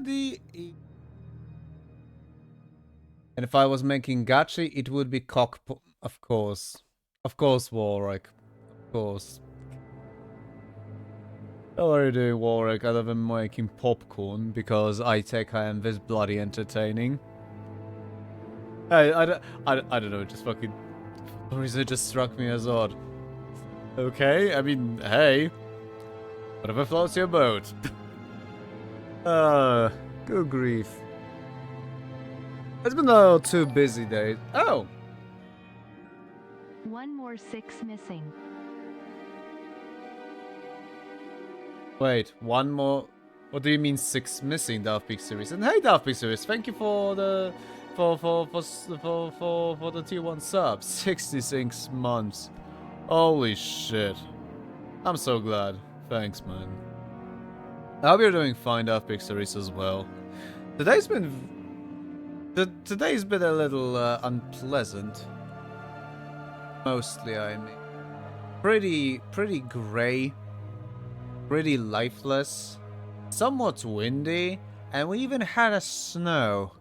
bloody... And if I was making gachi, it would be of course. Of course, Warwick. Of course. How are you doing, Warwick? Other than making popcorn, because I think I am this bloody entertaining. I don't know, just fucking... For some reason it just struck me as odd. Okay, I mean, hey. Whatever floats your boat. Good grief. It's been a little too busy days. Oh! One more 6 missing. Wait, one more... What do you mean 6 missing, Daft Peak series? And hey, Daft Peak series, thank you for the... For the tier 1 sub. 66 months. Holy shit. I'm so glad. Thanks, man. I hope you're doing fine, Daft Peak series, as well. Today's been a little unpleasant. Mostly, I mean. Pretty grey. Pretty lifeless. Somewhat windy. And we even had a snow.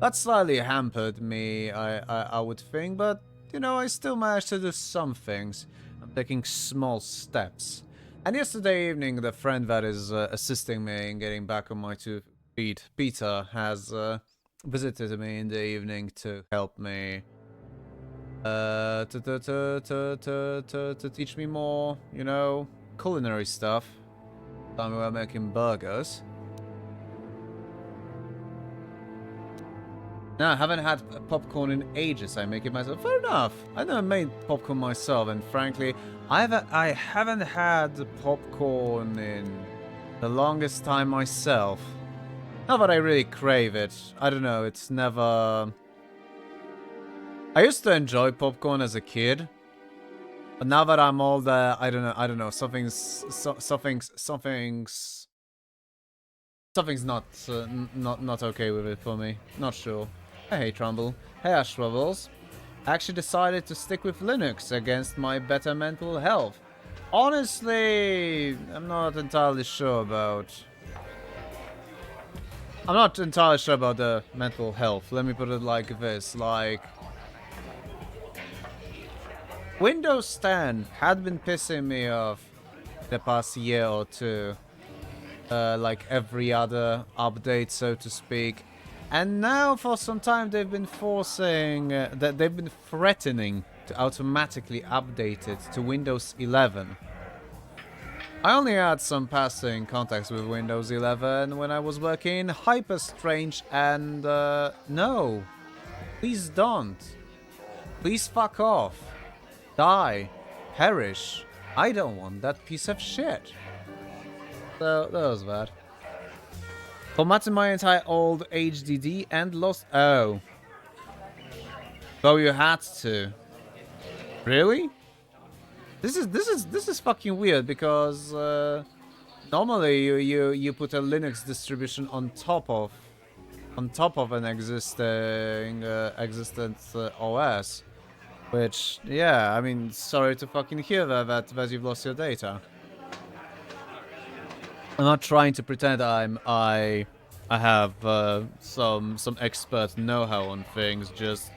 That slightly hampered me, I would think, but, you know, I still managed to do some things. I'm taking small steps. And yesterday evening, the friend that is assisting me in getting back on my 2 feet, Peter, has visited me in the evening to help me to teach me more, you know, culinary stuff. Time we were making burgers. No, I haven't had popcorn in ages. I make it myself. Fair enough. I never made popcorn myself, and frankly, I haven't had popcorn in the longest time myself. Not that I really crave it. I don't know. It's never. I used to enjoy popcorn as a kid, but now that I'm older, I don't know. Something's not okay with it for me. Not sure. Hey Trumbull. Hey Ash Troubles. I actually decided to stick with Linux against my better mental health. Honestly, I'm not entirely sure about the mental health. Let me put it like this. Like, Windows 10 had been pissing me off the past year or two. Like every other update, so to speak. And now, for some time, they've been threatening to automatically update it to Windows 11. I only had some passing contacts with Windows 11 when I was working in Hyperstrange, and no. Please don't. Please fuck off. Die. Perish. I don't want that piece of shit. So, that was bad. Formatted my entire old HDD and lost... Oh. Though you had to. Really? This is fucking weird, because normally you put a Linux distribution on top of an existent OS, which, yeah, I mean, sorry to fucking hear that you've lost your data. I'm not trying to pretend I have some expert know-how on things. Just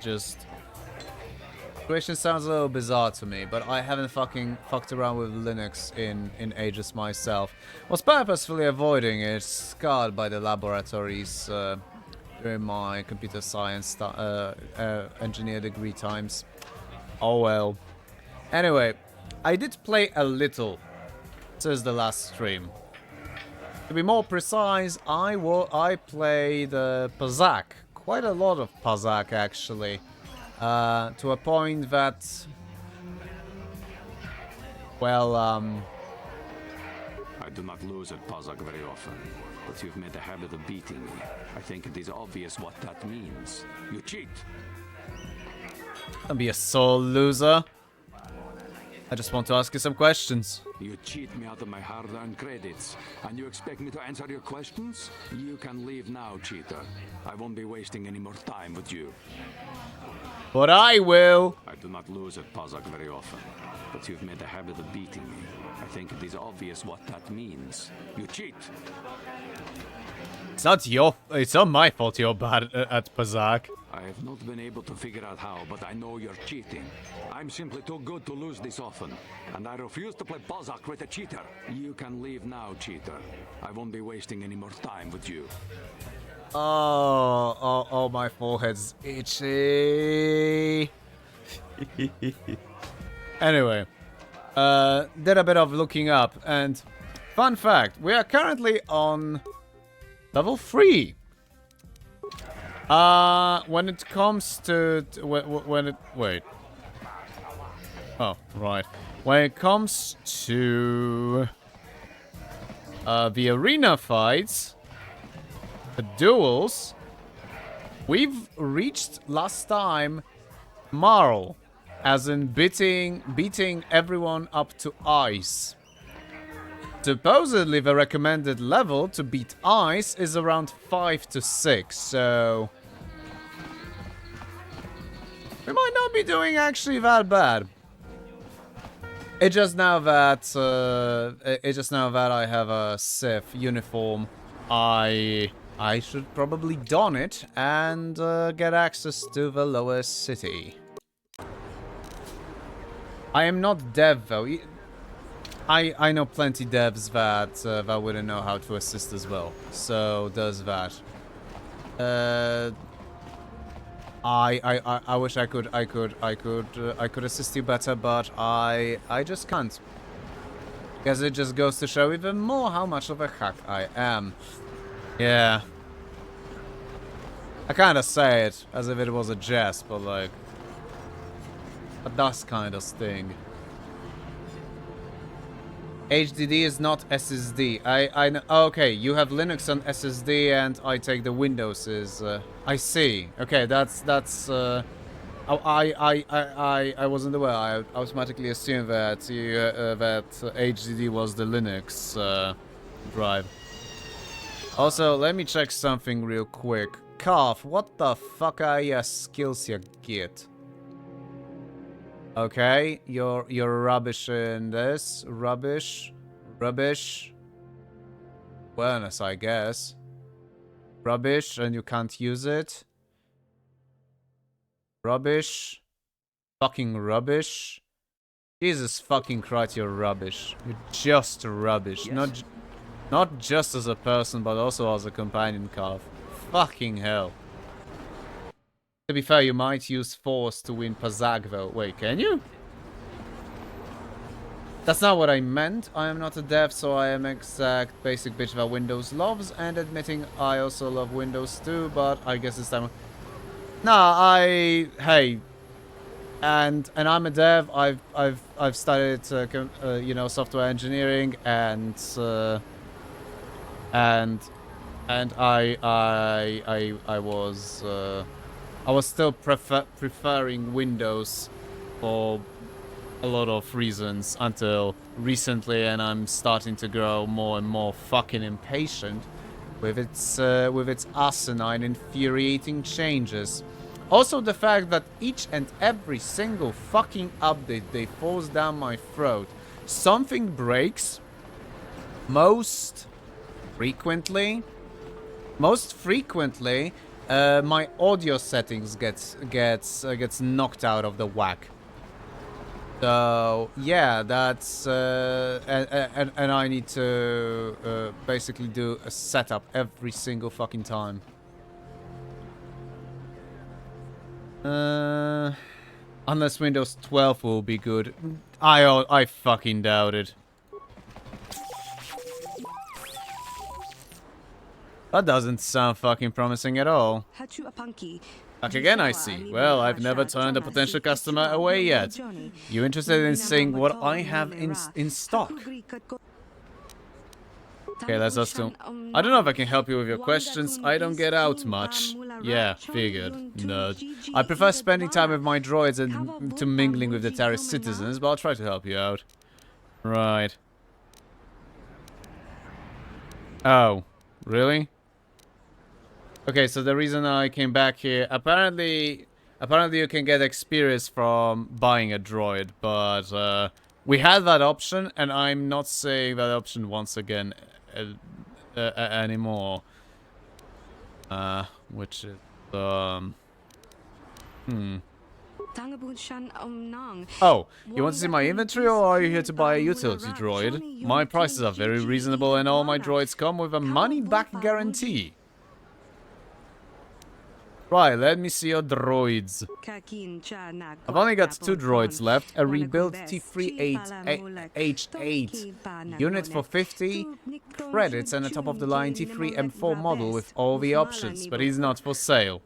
situation sounds a little bizarre to me, but I haven't fucking fucked around with Linux in ages myself. Was purposefully avoiding it, scarred by the laboratories during my computer science engineer degree times. Oh well. Anyway, I did play a little since the last stream. To be more precise, I played Pazaak. Quite a lot of Pazaak, actually. To a point that... Well, I do not lose at Pazaak very often, but you've made a habit of beating me. I think it is obvious what that means. You cheat! Don't be a sore loser. I just want to ask you some questions. You cheat me out of my hard-earned credits, and you expect me to answer your questions? You can leave now, cheater. I won't be wasting any more time with you. But I will. I do not lose at Pazaak very often, but you've made a habit of beating me. I think it is obvious what that means. You cheat. It's not my fault you're bad at Pazaak. I have not been able to figure out how, but I know you're cheating. I'm simply too good to lose this often, and I refuse to play Pazaak with a cheater. You can leave now, cheater. I won't be wasting any more time with you. Oh, my forehead's itchy. Anyway, did a bit of looking up, and fun fact, we are currently on level 3. When it comes to wait. Oh, right. When it comes to the arena fights, the duels, we've reached last time Marl, as in beating everyone up to ice. Supposedly the recommended level to beat ice is around 5 to 6, so we might not be doing actually that bad. It's just now that I have a Sith uniform, I should probably don it and get access to the lower city. I am not dev though. I know plenty devs that wouldn't know how to assist as well. So there's that. I wish I could assist you better, but I just can't. Guess it just goes to show even more how much of a hack I am. Yeah. I kind of say it as if it was a jest, but like, it does kind of sting. HDD is not SSD. I know. Okay, you have Linux on SSD, and I take the Windows is. I see. Okay, that's. I wasn't aware. I automatically assumed that that HDD was the Linux drive. Also, let me check something real quick. Calf, what the fuck are your skills you get? Okay, you're rubbish in this. Rubbish. Awareness, I guess. Rubbish, and you can't use it. Rubbish. Fucking rubbish. Jesus fucking Christ, you're rubbish. You're just rubbish. Yes. Not just as a person, but also as a companion calf. Fucking hell. To be fair, you might use force to win Pazaak though. Wait, can you? That's not what I meant. I am not a dev, so I am exact basic bitch that Windows loves, and admitting I also love Windows too, but I guess this time... Nah, hey. And I'm a dev. I've studied you know, software engineering, and I was still preferring Windows for a lot of reasons until recently, and I'm starting to grow more and more fucking impatient with its asinine, infuriating changes. Also, the fact that each and every single fucking update they force down my throat, something breaks. Most frequently, my audio settings gets knocked out of the whack. So yeah, that's and I need to basically do a setup every single fucking time. Unless Windows 12 will be good. I fucking doubt it. That doesn't sound fucking promising at all. Back again, I see. Well, I've never turned a potential customer away yet. You interested in seeing what I have in stock? Okay, let's ask him. I don't know if I can help you with your questions. I don't get out much. Yeah, figured. Nerd. I prefer spending time with my droids and to mingling with the terrorist citizens, but I'll try to help you out. Right. Oh, really? Okay, so the reason I came back here, apparently Apparently you can get experience from buying a droid, but we had that option, and I'm not saying that option once again anymore. Which is, Oh, you want to see my inventory, or are you here to buy a utility droid? My prices are very reasonable, and all my droids come with a money-back guarantee. Right, let me see your droids. I've only got 2 droids left. A rebuilt T38H8 unit for 50 credits and a top-of-the-line T3M4 model with all the options, but he's not for sale.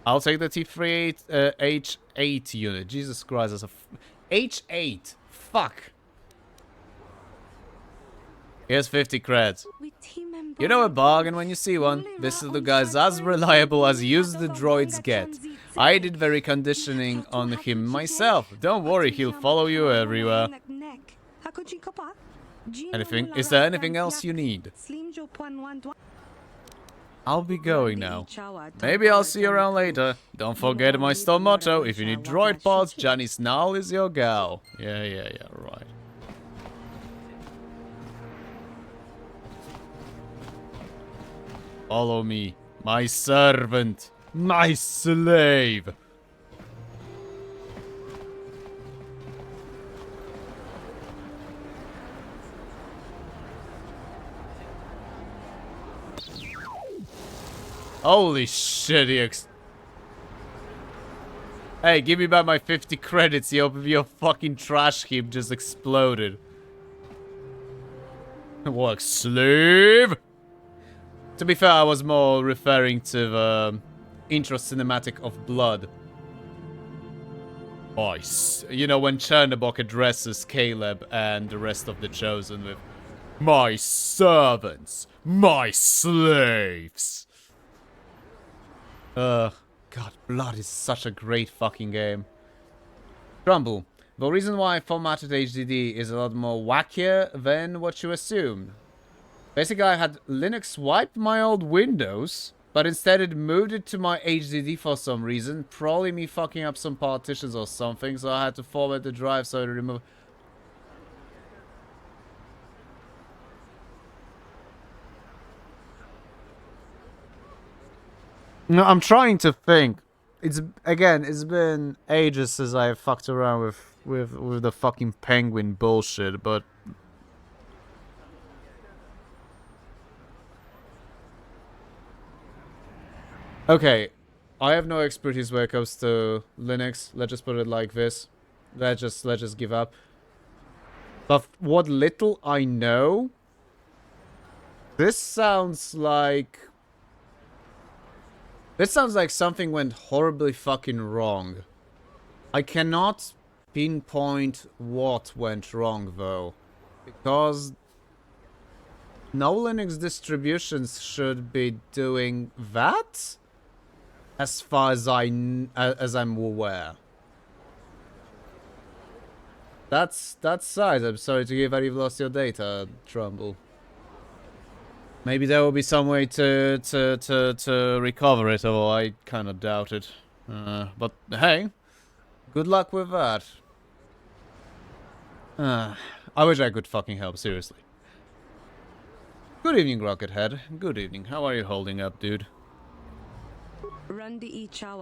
I'll take the T38H8 unit. Jesus Christ, that's a H8. Fuck. Here's 50 creds. You know a bargain when you see one. This little guy's as reliable as used the droids get. I did very conditioning on him myself. Don't worry, he'll follow you everywhere. Anything? Is there anything else you need? I'll be going now. Maybe I'll see you around later. Don't forget my store motto. If you need droid parts, Johnny Snarl is your gal. Yeah, right. Follow me, my servant, my slave. Holy shit, Hey, give me back my 50 credits, your fucking trash heap just exploded. Work, slave! To be fair, I was more referring to the intro cinematic of Blood. Nice. You know, when Chernobog addresses Caleb and the rest of the Chosen with, "My servants, my slaves." God, Blood is such a great fucking game. Grumble. The reason why I formatted HDD is a lot more wackier than what you assumed. Basically, I had Linux wipe my old Windows, but instead it moved it to my HDD for some reason. Probably me fucking up some partitions or something, so I had to format the drive so it removed. No, I'm trying to think. It's been ages since I fucked around with the fucking penguin bullshit, but okay, I have no expertise when it comes to Linux. Let's just put it like this. Let's just give up. But what little I know, this sounds like something went horribly fucking wrong. I cannot pinpoint what went wrong though, because no Linux distributions should be doing that, as far as I'm aware. That's sad. I'm sorry to hear that you've lost your data, Trumbull. Maybe there will be some way to recover it, although I kind of doubt it. But hey, good luck with that. I wish I could fucking help, seriously. Good evening, Rockethead. Good evening. How are you holding up, dude?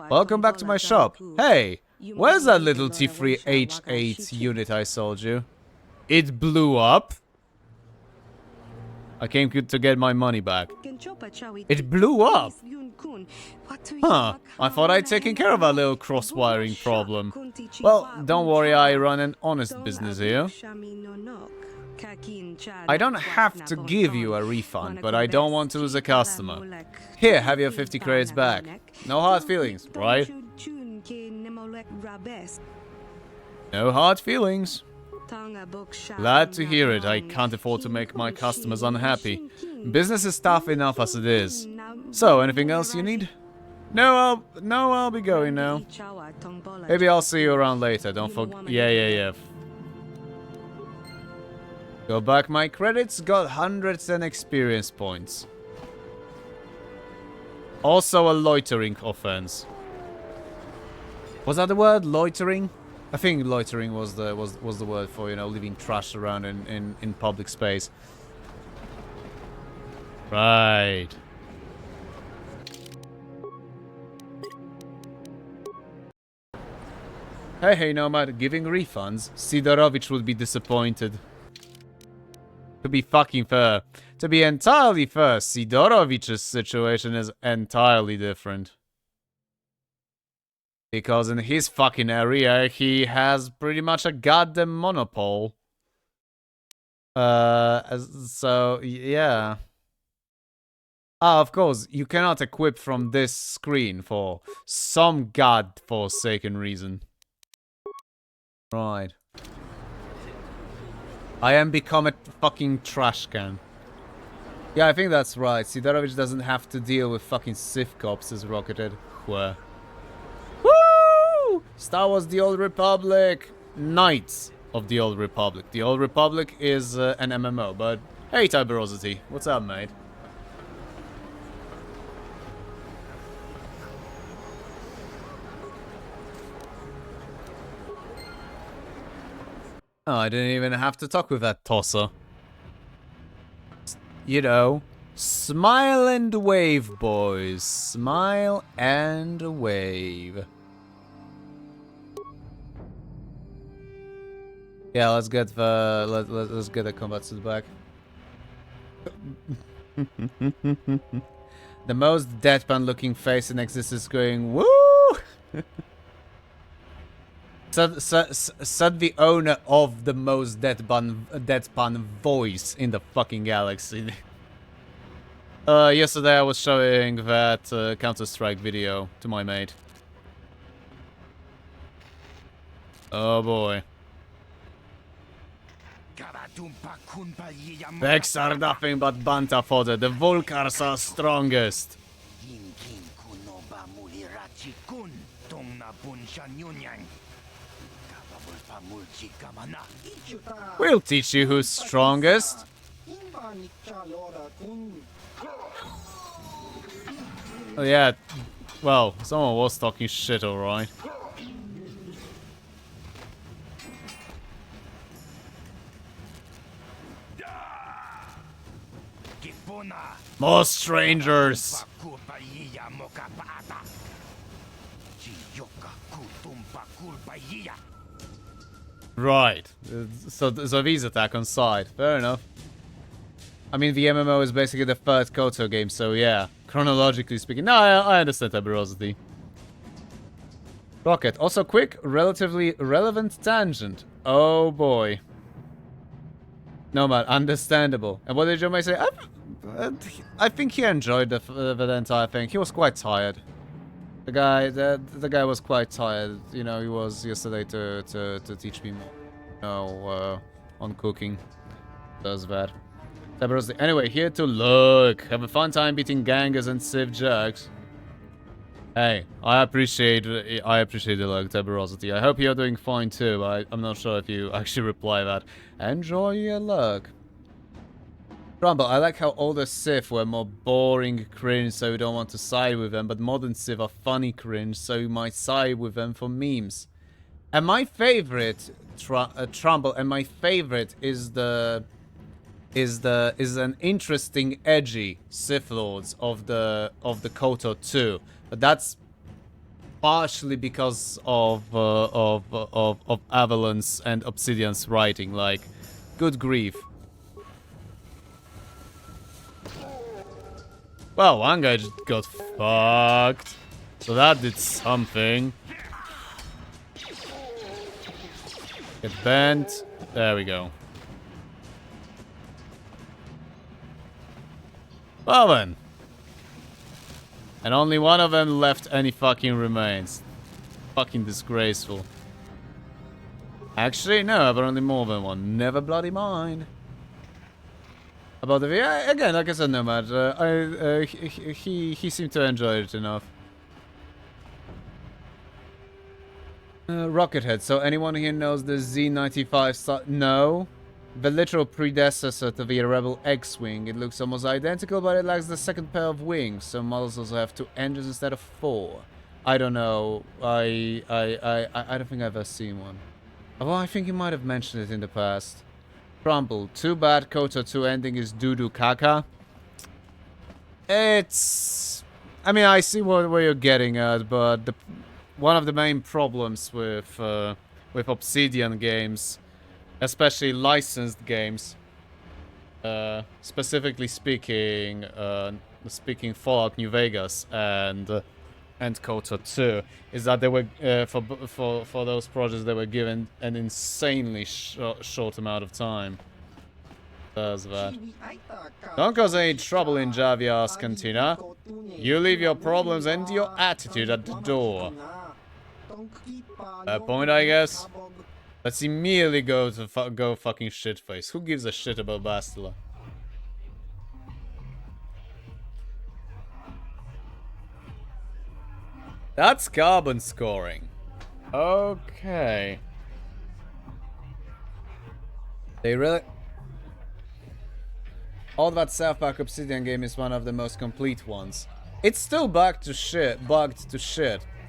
Welcome back to my shop. Hey, where's that little T3H8 unit I sold you? It blew up? I came to get my money back. It blew up? Huh, I thought I'd taken care of that little cross-wiring problem. Well, don't worry, I run an honest business here. I don't have to give you a refund, but I don't want to lose a customer. Here, have your 50 credits back. No hard feelings, right? No hard feelings. Glad to hear it. I can't afford to make my customers unhappy. Business is tough enough as it is. So, anything else you need? No, I'll be going now. Maybe I'll see you around later. Don't forget. Yeah. Go back my credits. Got hundreds and experience points. Also a loitering offense. Was that the word? Loitering? I think loitering was the word for, you know, leaving trash around in public space. Right. Hey, Nomad, giving refunds? Sidorovich would be disappointed. To be fucking fair. To be entirely fair, Sidorovich's situation is entirely different. Because in his fucking area, he has pretty much a goddamn monopole. So, yeah. Ah, of course, you cannot equip from this screen for some god-forsaken reason. Right. I am become a fucking trash can. Yeah, I think that's right. Sidorovich doesn't have to deal with fucking Sith cops as Rocketed. Where? Woo! Star Wars The Old Republic! Knights of the Old Republic. The Old Republic is an MMO, but hey, Tiberosity. What's up, mate? Oh, I didn't even have to talk with that tosser. You know, smile and wave, boys. Smile and wave. Yeah, let's get the let's get the combat suit back. The most deadpan-looking face in existence, going woo. Said the owner of the most deadpan voice in the fucking galaxy. Yesterday I was showing that Counter-Strike video to my mate. Oh boy. Vex are nothing but banta fodder. The Vulcars are strongest. We'll teach you who's strongest. Oh yeah, well, someone was talking shit, alright. More strangers! Right, so V's attack on side, fair enough. I mean, the MMO is basically the third KOTOR game, so yeah, chronologically speaking. No, I understand Tiberosity. Rocket, also quick, relatively relevant tangent. Oh boy. Nomad, understandable. And what did Joe May say? I think he enjoyed the entire thing. He was quite tired. The guy was quite tired. You know, he was yesterday to teach me more, you know, on cooking. Does that. Anyway, here to look. Have a fun time beating gangers and Sith jerks. Hey, I appreciate the luck, Tiberosity. I hope you're doing fine too. I'm not sure if you actually reply that. Enjoy your luck. Rumble, I like how older Sith were more boring cringe, so you don't want to side with them, but modern Sith are funny cringe, so you might side with them for memes. And my favorite, Trumbull, and my favorite is an interesting, edgy Sith Lords of the KOTOR 2, but that's partially because of Avalon's and Obsidian's writing. Like, good grief. Well, one guy just got fucked, so that did something. Get bent. There we go. Well then. And only one of them left any fucking remains. Fucking disgraceful. Actually, no, apparently more than one. Never bloody mind. About the video, again, like I said, Nomad, he seemed to enjoy it enough. Rockethead, so anyone here knows the Z95 No. The literal predecessor to the Rebel X-Wing. It looks almost identical, but it lacks the second pair of wings. Some models also have 2 engines instead of 4. I don't know. I don't think I've ever seen one. Although I think you might have mentioned it in the past. Crumble. Too bad Koto 2 ending is doo-doo caca. It's... I mean, I see where you're getting at, but one of the main problems with Obsidian games, especially licensed games, specifically speaking Fallout New Vegas and Kotor 2, is that they were for those projects they were given an insanely short amount of time. Does that? Don't cause any trouble in Javiar's cantina. You leave your problems and your attitude at the door. Fair point, I guess. Let's immediately go fucking shitface. Who gives a shit about Bastila? That's carbon scoring. Okay. They really... All that South Park Obsidian game is one of the most complete ones. It's still bugged to shit.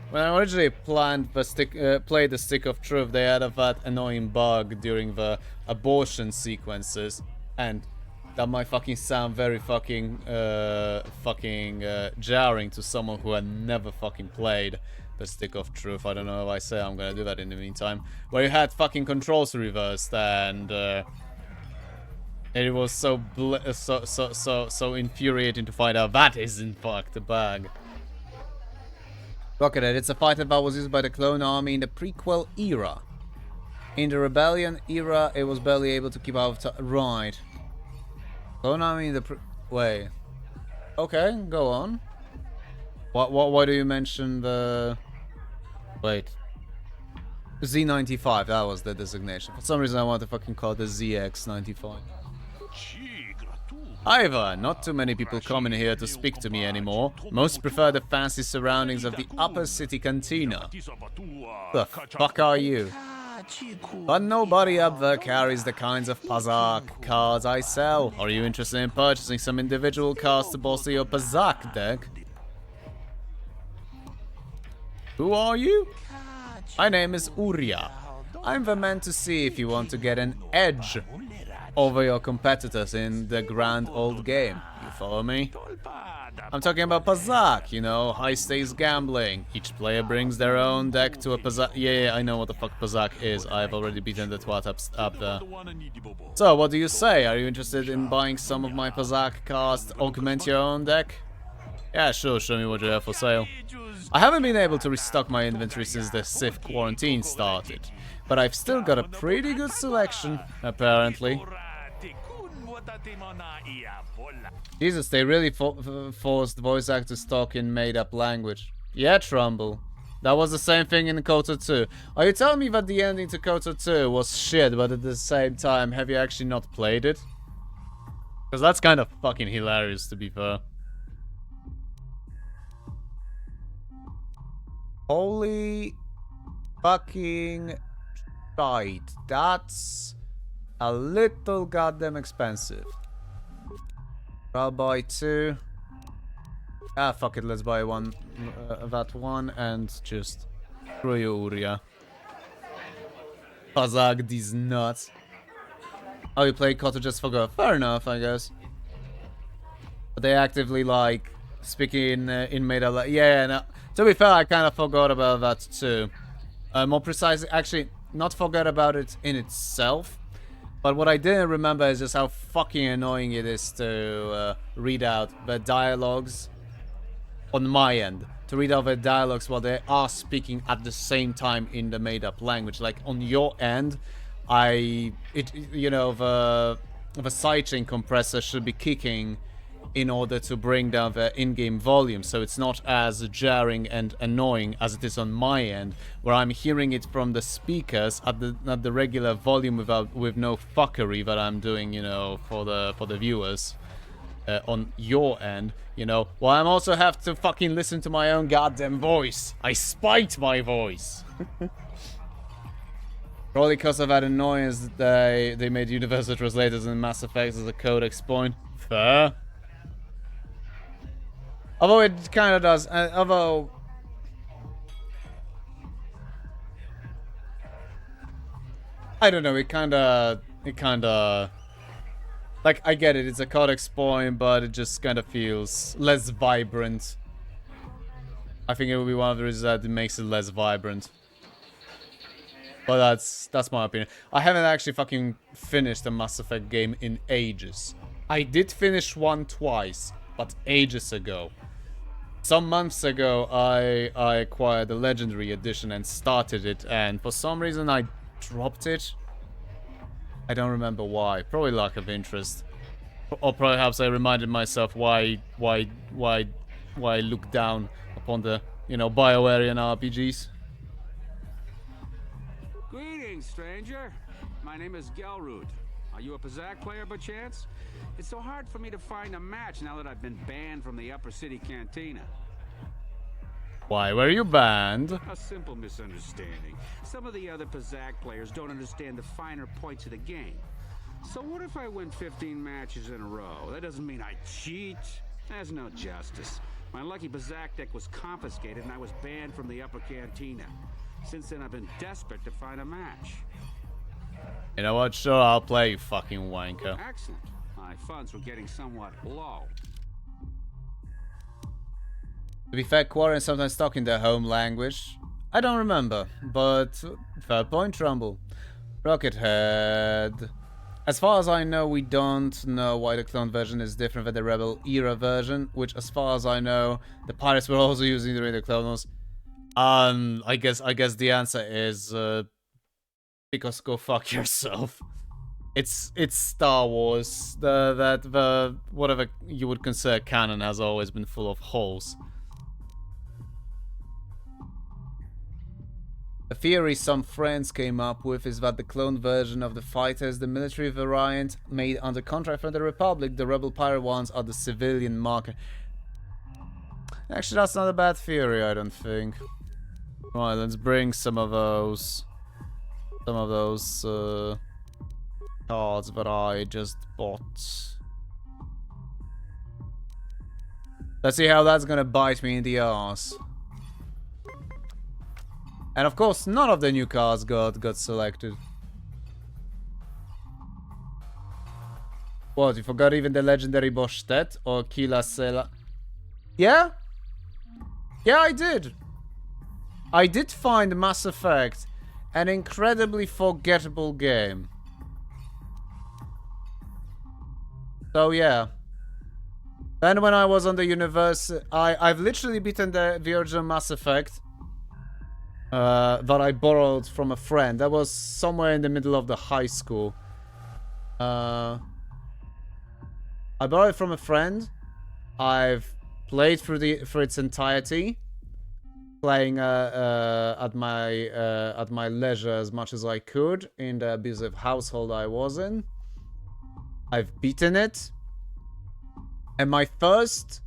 When I originally planned play the Stick of Truth, they added that annoying bug during the abortion sequences, and that might fucking sound very fucking jarring to someone who had never fucking played the Stick of Truth. I don't know if I say I'm gonna do that in the meantime. Where you had fucking controls reversed, and it was so infuriating to find out that is in fact a bug. Rockhead, it's a fighter that was used by the Clone Army in the prequel era. In the Rebellion era, it was barely able to keep out of right. Clone Army in the wait. Okay, go on. Why do you mention the... Wait. Z95, that was the designation. For some reason I want to fucking call it the ZX95. However, not too many people come in here to speak to me anymore. Most prefer the fancy surroundings of the upper city cantina. The fuck are you? But nobody up there carries the kinds of Pazaak cards I sell. Are you interested in purchasing some individual cards to bolster your Pazaak deck? Who are you? My name is Uria. I'm the man to see if you want to get an edge over your competitors in the grand old game. You follow me? I'm talking about Pazaak, you know, high-stakes gambling. Each player brings their own deck to a Pazaak. Yeah, I know what the fuck Pazaak is. I've already beaten the twat up there. So, what do you say? Are you interested in buying some of my Pazaak cards to augment your own deck? Yeah, sure, show me what you have for sale. I haven't been able to restock my inventory since the Sith quarantine started, but I've still got a pretty good selection, apparently. Jesus, they really forced voice actors talk in made-up language. Yeah, Trumbull. That was the same thing in Kotor 2. Are you telling me that the ending to Kotor 2 was shit, but at the same time, have you actually not played it? Because that's kind of fucking hilarious, to be fair. Holy fucking shite. That's a little goddamn expensive. I'll buy two. Ah, fuck it, let's buy one. That one, and just screw you, Uria. Pazaak, these nuts. Oh, you play Kotor just for go. Fair enough, I guess. But they actively, like, speaking in meta. Yeah, no. To be fair, I kind of forgot about that too. More precisely, actually, not forget about it in itself. But what I didn't remember is just how fucking annoying it is to read out the dialogues on my end. To read out the dialogues while they are speaking at the same time in the made-up language. Like, on your end, you know, the sidechain compressor should be kicking in order to bring down the in-game volume, so it's not as jarring and annoying as it is on my end, where I'm hearing it from the speakers at the regular volume with no fuckery that I'm doing, you know, for the viewers on your end, you know. Well, I'm also have to fucking listen to my own goddamn voice. I spite my voice. Probably because of that annoyance that they made universal translators in Mass Effect as a codex point. Fair. Although it kind of does, although I don't know, it kinda, like, I get it, it's a codex point, but it just kind of feels less vibrant. I think it will be one of the reasons that it makes it less vibrant. But that's my opinion. I haven't actually fucking finished a Mass Effect game in ages. I did finish one twice, but ages ago. Some months ago, I acquired the Legendary Edition and started it, and for some reason I dropped it. I don't remember why. Probably lack of interest. Or perhaps I reminded myself why I look down upon the, you know, BioWarean RPGs. Greetings, stranger. My name is Gelroot. Are you a Pazaak player by chance? It's so hard for me to find a match now that I've been banned from the Upper City Cantina. Why were you banned? A simple misunderstanding. Some of the other Pazaak players don't understand the finer points of the game. So what if I win 15 matches in a row? That doesn't mean I cheat. There's no justice. My lucky Pazaak deck was confiscated and I was banned from the Upper Cantina. Since then, I've been desperate to find a match. You know what? Sure, I'll play, you fucking wanker. Excellent. My funds were getting somewhat low. To be fair, Quarren sometimes talk in their home language. I don't remember, but fair point, Trumbull. Rockethead. As far as I know, we don't know why the clone version is different than the Rebel era version, which, as far as I know, the pirates were also using during the Clone Wars. I guess the answer is because go fuck yourself. It's Star Wars. The whatever you would consider canon has always been full of holes. A theory some friends came up with is that the clone version of the fighter is the military variant made under contract from the Republic. The Rebel Pirate ones are the civilian market. Actually, that's not a bad theory, I don't think. Right, let's bring some of those cards that I just bought. Let's see how that's gonna bite me in the ass. And of course, none of the new cards got selected. What, you forgot even the legendary Boshtet or Kila Sela? Yeah? Yeah, I did. I did find Mass Effect an incredibly forgettable game. So yeah. Then when I was on the university, I've literally beaten the original Mass Effect. That I borrowed from a friend. That was somewhere in the middle of the high school. I borrowed it from a friend. I've played through its entirety, playing at my leisure as much as I could in the abusive household I was in. I've beaten it, and my first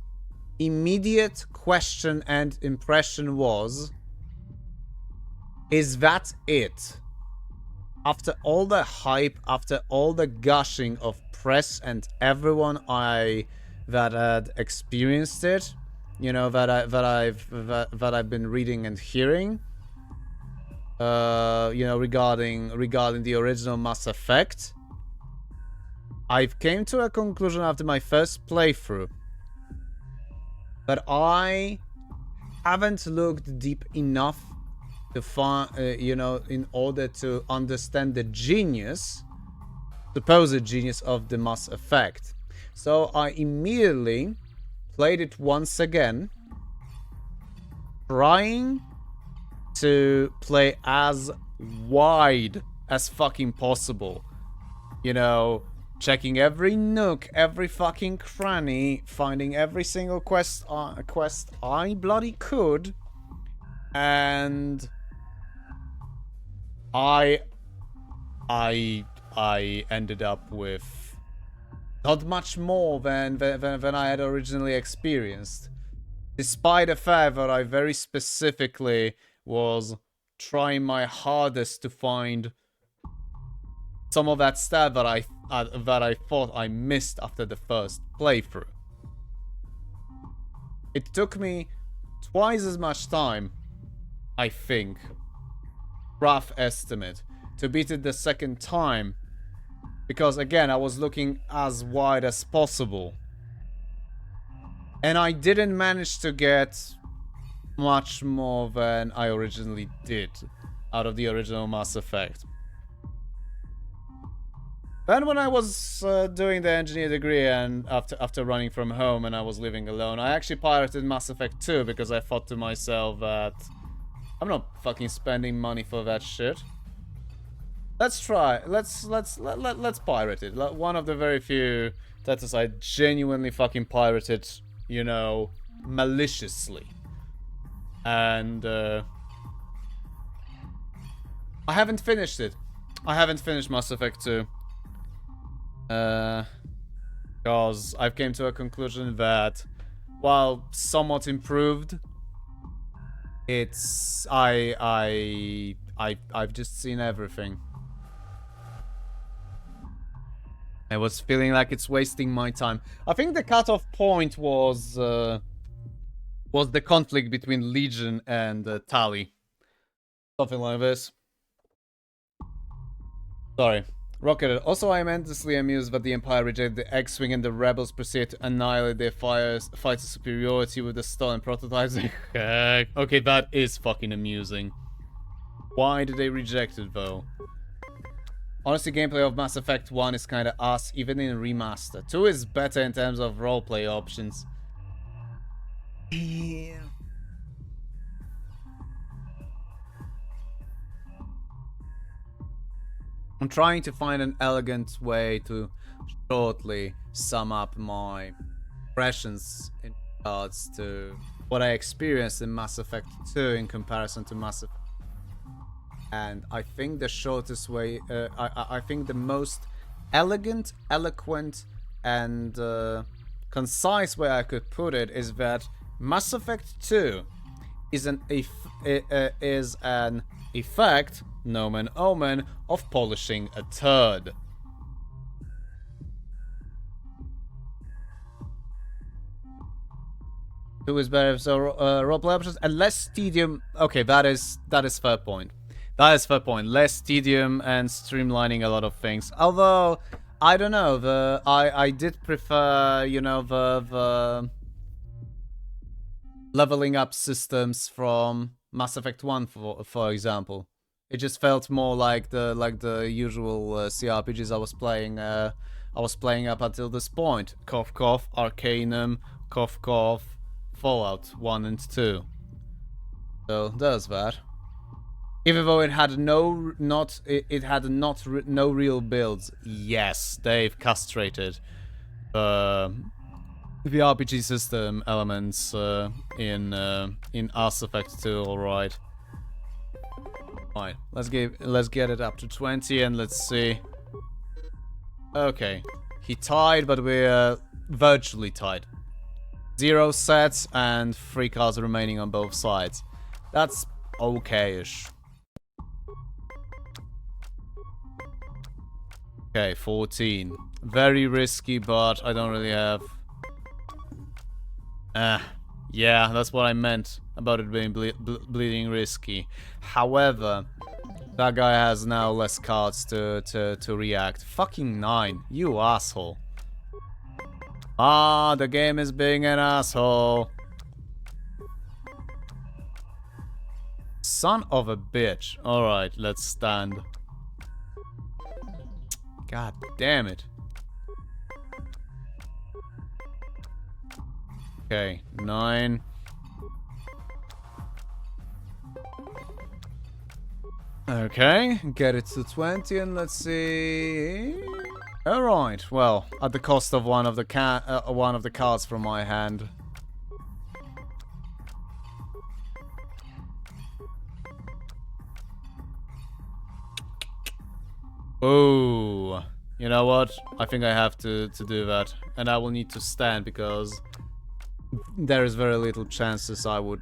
immediate question and impression was, is that it? After all the hype, after all the gushing of press and everyone that had experienced it, you know, that I've been reading and hearing, you know, regarding the original Mass Effect, I've came to a conclusion after my first playthrough that I haven't looked deep enough to find, you know, in order to understand the genius, supposed genius of the Mass Effect. So I immediately played it once again, trying to play as wide as fucking possible. You know, checking every nook, every fucking cranny, finding every single quest I bloody could, and I ended up with not much more than I had originally experienced. Despite the fact that I very specifically was trying my hardest to find some of that stuff that I thought I missed after the first playthrough. It took me twice as much time, I think, rough estimate, to beat it the second time. Because again, I was looking as wide as possible. And I didn't manage to get much more than I originally did out of the original Mass Effect. Then when I was doing the engineer degree and after running from home and I was living alone, I actually pirated Mass Effect 2 because I thought to myself that I'm not fucking spending money for that shit. Let's try. Let's pirate it. One of the very few titles I genuinely fucking pirated, you know, maliciously. And I haven't finished it. I haven't finished Mass Effect 2. Because I've came to a conclusion that while somewhat improved, it's I've just seen everything. I was feeling like it's wasting my time. I think the cutoff point was the conflict between Legion and Tali. Something like this. Sorry. Rocketed. Also, I am endlessly amused that the Empire rejected the X-Wing and the Rebels proceeded to annihilate their fighter superiority with the stolen prototypes. Okay, that is fucking amusing. Why did they reject it, though? Honestly, gameplay of Mass Effect 1 is kinda ass, even in remaster. 2 is better in terms of roleplay options. Yeah. I'm trying to find an elegant way to shortly sum up my impressions in regards to what I experienced in Mass Effect 2 in comparison to Mass Effect. And I think the shortest way, I think the most elegant, eloquent, and concise way I could put it is that Mass Effect 2 is an effect, nomen omen, of polishing a turd. Two is better, so roleplay options and less tedium. Okay, that is fair point. That is fair point. Less tedium and streamlining a lot of things. Although I don't know, I did prefer, you know, the leveling up systems from Mass Effect 1, for example. It just felt more like the usual CRPGs I was playing up until this point. Cough cough, Arcanum, cough cough, Fallout 1 and 2. So there's that. Even though it had no real builds. Yes, they've castrated the RPG system elements in Mass Effect 2. All right. Alright, let's get it up to 20 and let's see. Okay, he tied, but we're virtually tied. 0 sets and 3 cards remaining on both sides. That's okay-ish. Okay, 14. Very risky, but I don't really have... yeah, that's what I meant about it being bleeding risky. However, that guy has now less cards to react. Fucking 9, you asshole. Ah, the game is being an asshole. Son of a bitch. Alright, let's stand. God damn it. Okay, 9. Okay, get it to 20 and let's see. Alright, well, at the cost of one of the cards from my hand. Oh, you know what? I think I have to do that. And I will need to stand because there is very little chances I would...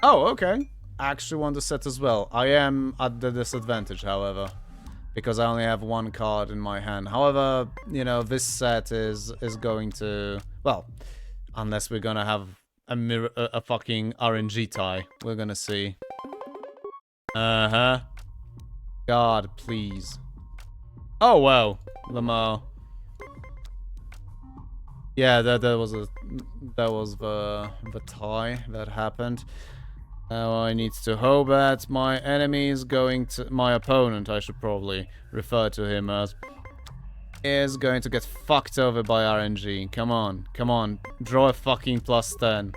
Oh, okay. I actually want the set as well. I am at the disadvantage, however, because I only have 1 card in my hand. However, you know, this set is going to... Well, unless we're gonna have a fucking RNG tie. We're gonna see. Uh-huh. God, please. Oh wow, Lamar. Yeah, that was the tie that happened. Now I need to hope that my enemy is going to, my opponent, I should probably refer to him as, is going to get fucked over by RNG. Come on, come on, draw a fucking +10.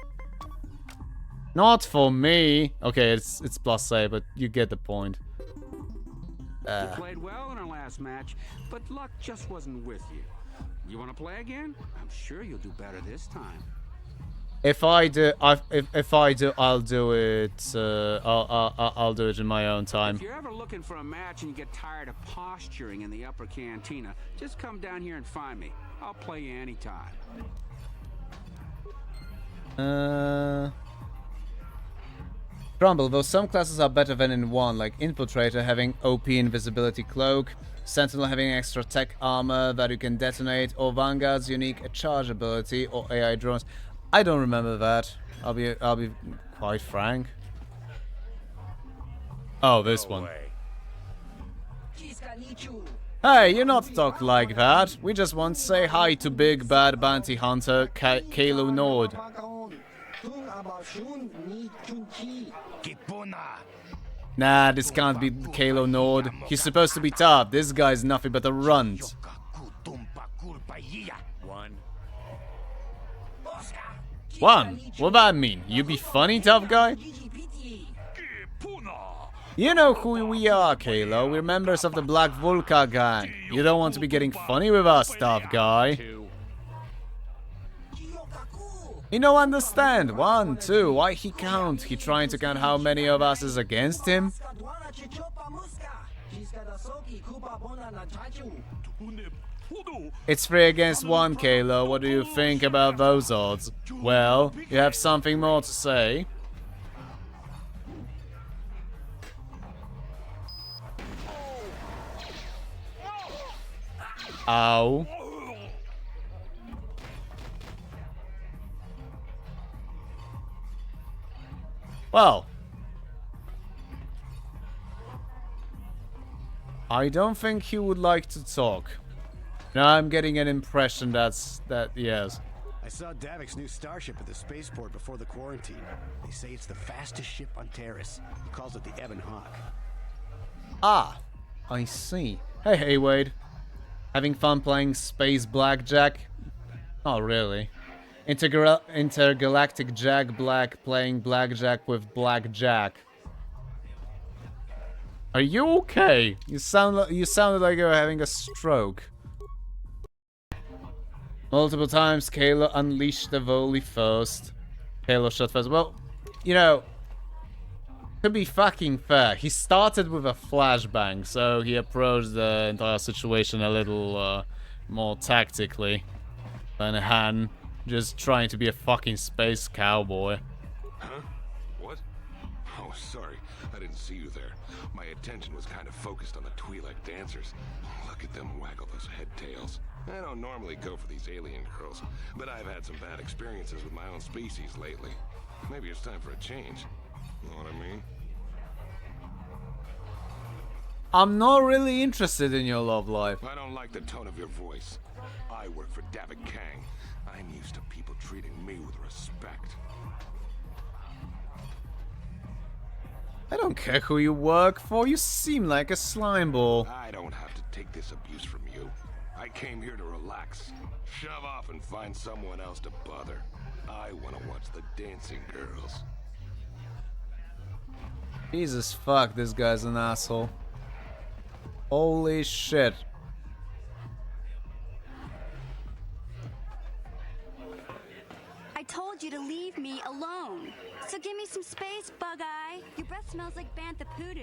Not for me. Okay, it's +8, but you get the point. You played well in our last match, but luck just wasn't with you. You want to play again? I'm sure you'll do better this time. If I do, I'll do it. I'll do it in my own time. If you're ever looking for a match and you get tired of posturing in the upper cantina, just come down here and find me. I'll play you anytime. Grumble, though some classes are better than in one, like Infiltrator having OP invisibility cloak, Sentinel having extra tech armor that you can detonate, or Vanguard's unique charge ability, or AI drones. I don't remember that. I'll be quite frank. Oh, this one. Hey, you're not talk like that. We just want to say hi to big bad bounty hunter Kalo Nord. Nah, this can't be Kalo Nord. He's supposed to be tough. This guy's nothing but a runt. One? What that mean? You be funny, tough guy? You know who we are, Kalo. We're members of the Black Vulca gang. You don't want to be getting funny with us, tough guy. You don't understand. 1, 2. Why he count? He trying to count how many of us is against him? It's 3 against 1, Kalo. What do you think about those odds? Well, you have something more to say? Ow. Well, I don't think he would like to talk. Now I'm getting an impression that yes. I saw Davic's new starship at the spaceport before the quarantine. They say it's the fastest ship on Terrace. He calls it the Ebon Hawk. Ah, I see. Hey, Wade. Having fun playing space blackjack? Not really. Intergalactic Jack Black playing blackjack with Blackjack. Are you okay? You sounded like you were having a stroke. Multiple times, Kalo unleashed the volley first. Kalo shot first. Well, you know, to be fucking fair, he started with a flashbang, so he approached the entire situation a little more tactically than Han, just trying to be a fucking space cowboy. Huh? What? Oh, sorry. I didn't see you there. My attention was kind of focused on the Twi'lek dancers. Look at them waggle those head tails. I don't normally go for these alien girls, but I've had some bad experiences with my own species lately. Maybe it's time for a change. You know what I mean? I'm not really interested in your love life. I don't like the tone of your voice. I work for David Kang. I'm used to people treating me with respect. I don't care who you work for. You seem like a slime ball. I don't have to take this abuse from you. I came here to relax. Shove off and find someone else to bother. I want to watch the dancing girls. Jesus fuck, this guy's an asshole. Holy shit. I told you to leave me alone. So give me some space, Bug-Eye. Your breath smells like Bantha Poodoo.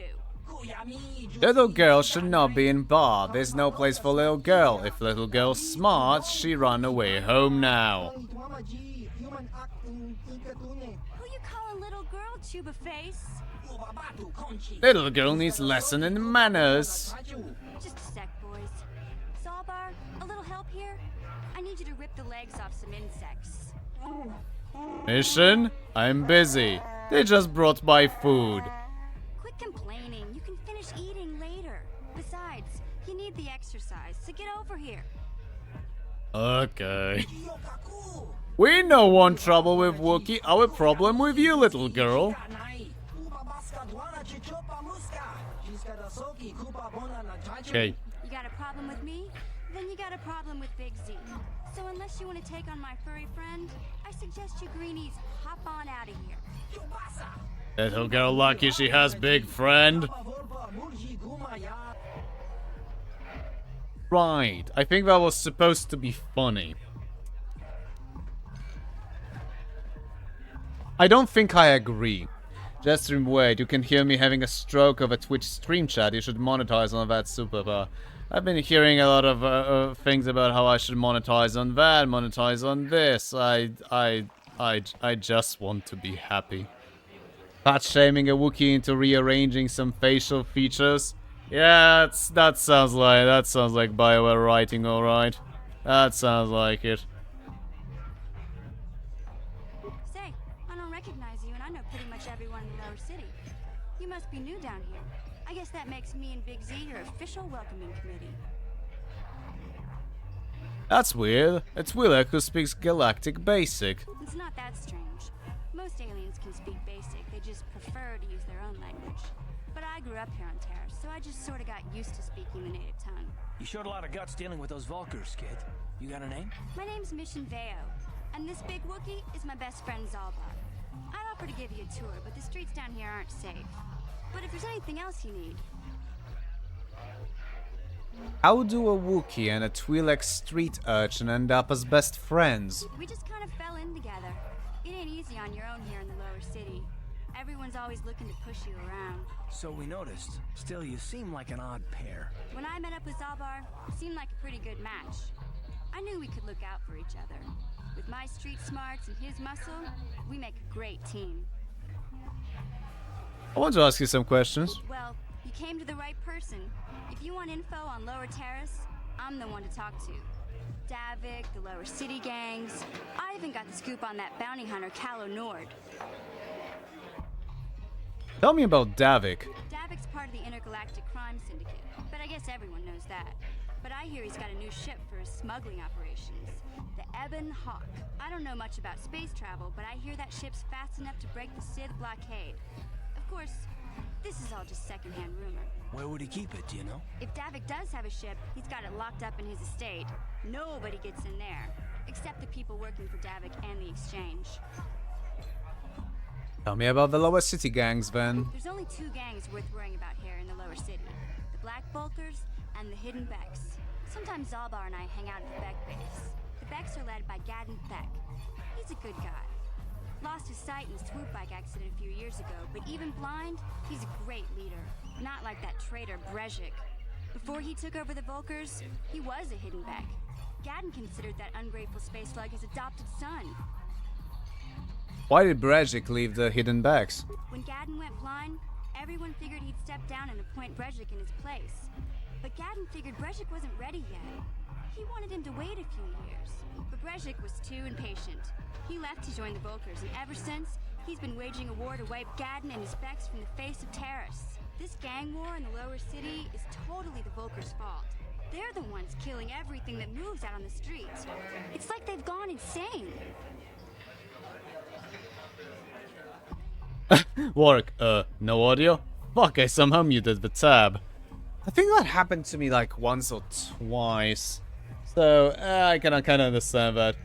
Little girl should not be in bar. There's no place for little girl. If little girl's smart, she run away home now. Who you calling little girl, Chuba Face? Little girl needs lesson in manners. Just a sec, boys. Sawbar, a little help here? I need you to rip the legs off some insects. Mission? I'm busy. They just brought my food. Quit complaining. You can finish eating later. need the exercise, so get over here. Okay. We no want trouble with Wookiee, our problem with you, little girl. Okay. You got a problem with me? Then you got a problem with Big Z. So unless you want to take on my furry friend, I suggest you greenies hop on out of here. Little girl lucky she has big friend. Right, I think that was supposed to be funny. I don't think I agree. Just wait, you can hear me having a stroke of a Twitch stream chat. You should monetize on that superpower. I've been hearing a lot of things about how I should monetize on that, monetize on this. I just want to be happy. Fat shaming a Wookiee into rearranging some facial features. Yeah, that sounds like BioWare writing, all right. That sounds like it. Say, I don't recognize you, and I know pretty much everyone in the lower city. You must be new down here. I guess that makes me and Big Z your official welcoming committee. That's weird. It's Willek who speaks Galactic Basic. It's not that strange. Most aliens can speak Basic. They just prefer to use their own language. But I grew up here on Terra, so I just sort of got used to speaking the native tongue. You showed a lot of guts dealing with those Vulkars, kid. You got a name? My name's Mission Veo, and this big Wookiee is my best friend Zalbar. I'd offer to give you a tour, but the streets down here aren't safe. But if there's anything else you need... How do a Wookiee and a Twi'lek street urchin end up as best friends? We just kind of fell in together. It ain't easy on your own here in the lower city. Everyone's always looking to push you around. So we noticed. Still, you seem like an odd pair. When I met up with Zalbar, it seemed like a pretty good match. I knew we could look out for each other. With my street smarts and his muscle, we make a great team. I want to ask you some questions. Well, you came to the right person. If you want info on Lower Terrace, I'm the one to talk to. Davik, the Lower City gangs. I even got the scoop on that bounty hunter, Calo Nord. Tell me about Davik. Davik's part of the Intergalactic Crime Syndicate, but I guess everyone knows that. But I hear he's got a new ship for his smuggling operations, the Ebon Hawk. I don't know much about space travel, but I hear that ship's fast enough to break the Sith blockade. Of course, this is all just secondhand rumor. Where would he keep it, do you know? If Davik does have a ship, he's got it locked up in his estate. Nobody gets in there, except the people working for Davik and the Exchange. Tell me about the lower city gangs, then. There's only two gangs worth worrying about here in the lower city. The Black Bulkers and the Hidden Becks. Sometimes Zalbar and I hang out at the Beck base. The Becks are led by Gadden Beck. He's a good guy. Lost his sight in a swoop bike accident a few years ago, but even blind, he's a great leader. Not like that traitor Brezhik. Before he took over the Vulkars, he was a Hidden Beck. Gadden considered that ungrateful space slug his adopted son. Why did Brezhik leave the Hidden Becks? When Gadden went blind, everyone figured he'd step down and appoint Brezhik in his place. But Gadden figured Brezhik wasn't ready yet. He wanted him to wait a few years. But Brezhik was too impatient. He left to join the Vulkars, and ever since, he's been waging a war to wipe Gadden and his Becks from the face of Terrace. This gang war in the lower city is totally the Vulkars' fault. They're the ones killing everything that moves out on the streets. It's like they've gone insane. Warwick, no audio? Fuck, I somehow muted the tab. I think that happened to me like once or twice. So, I can kind of understand that.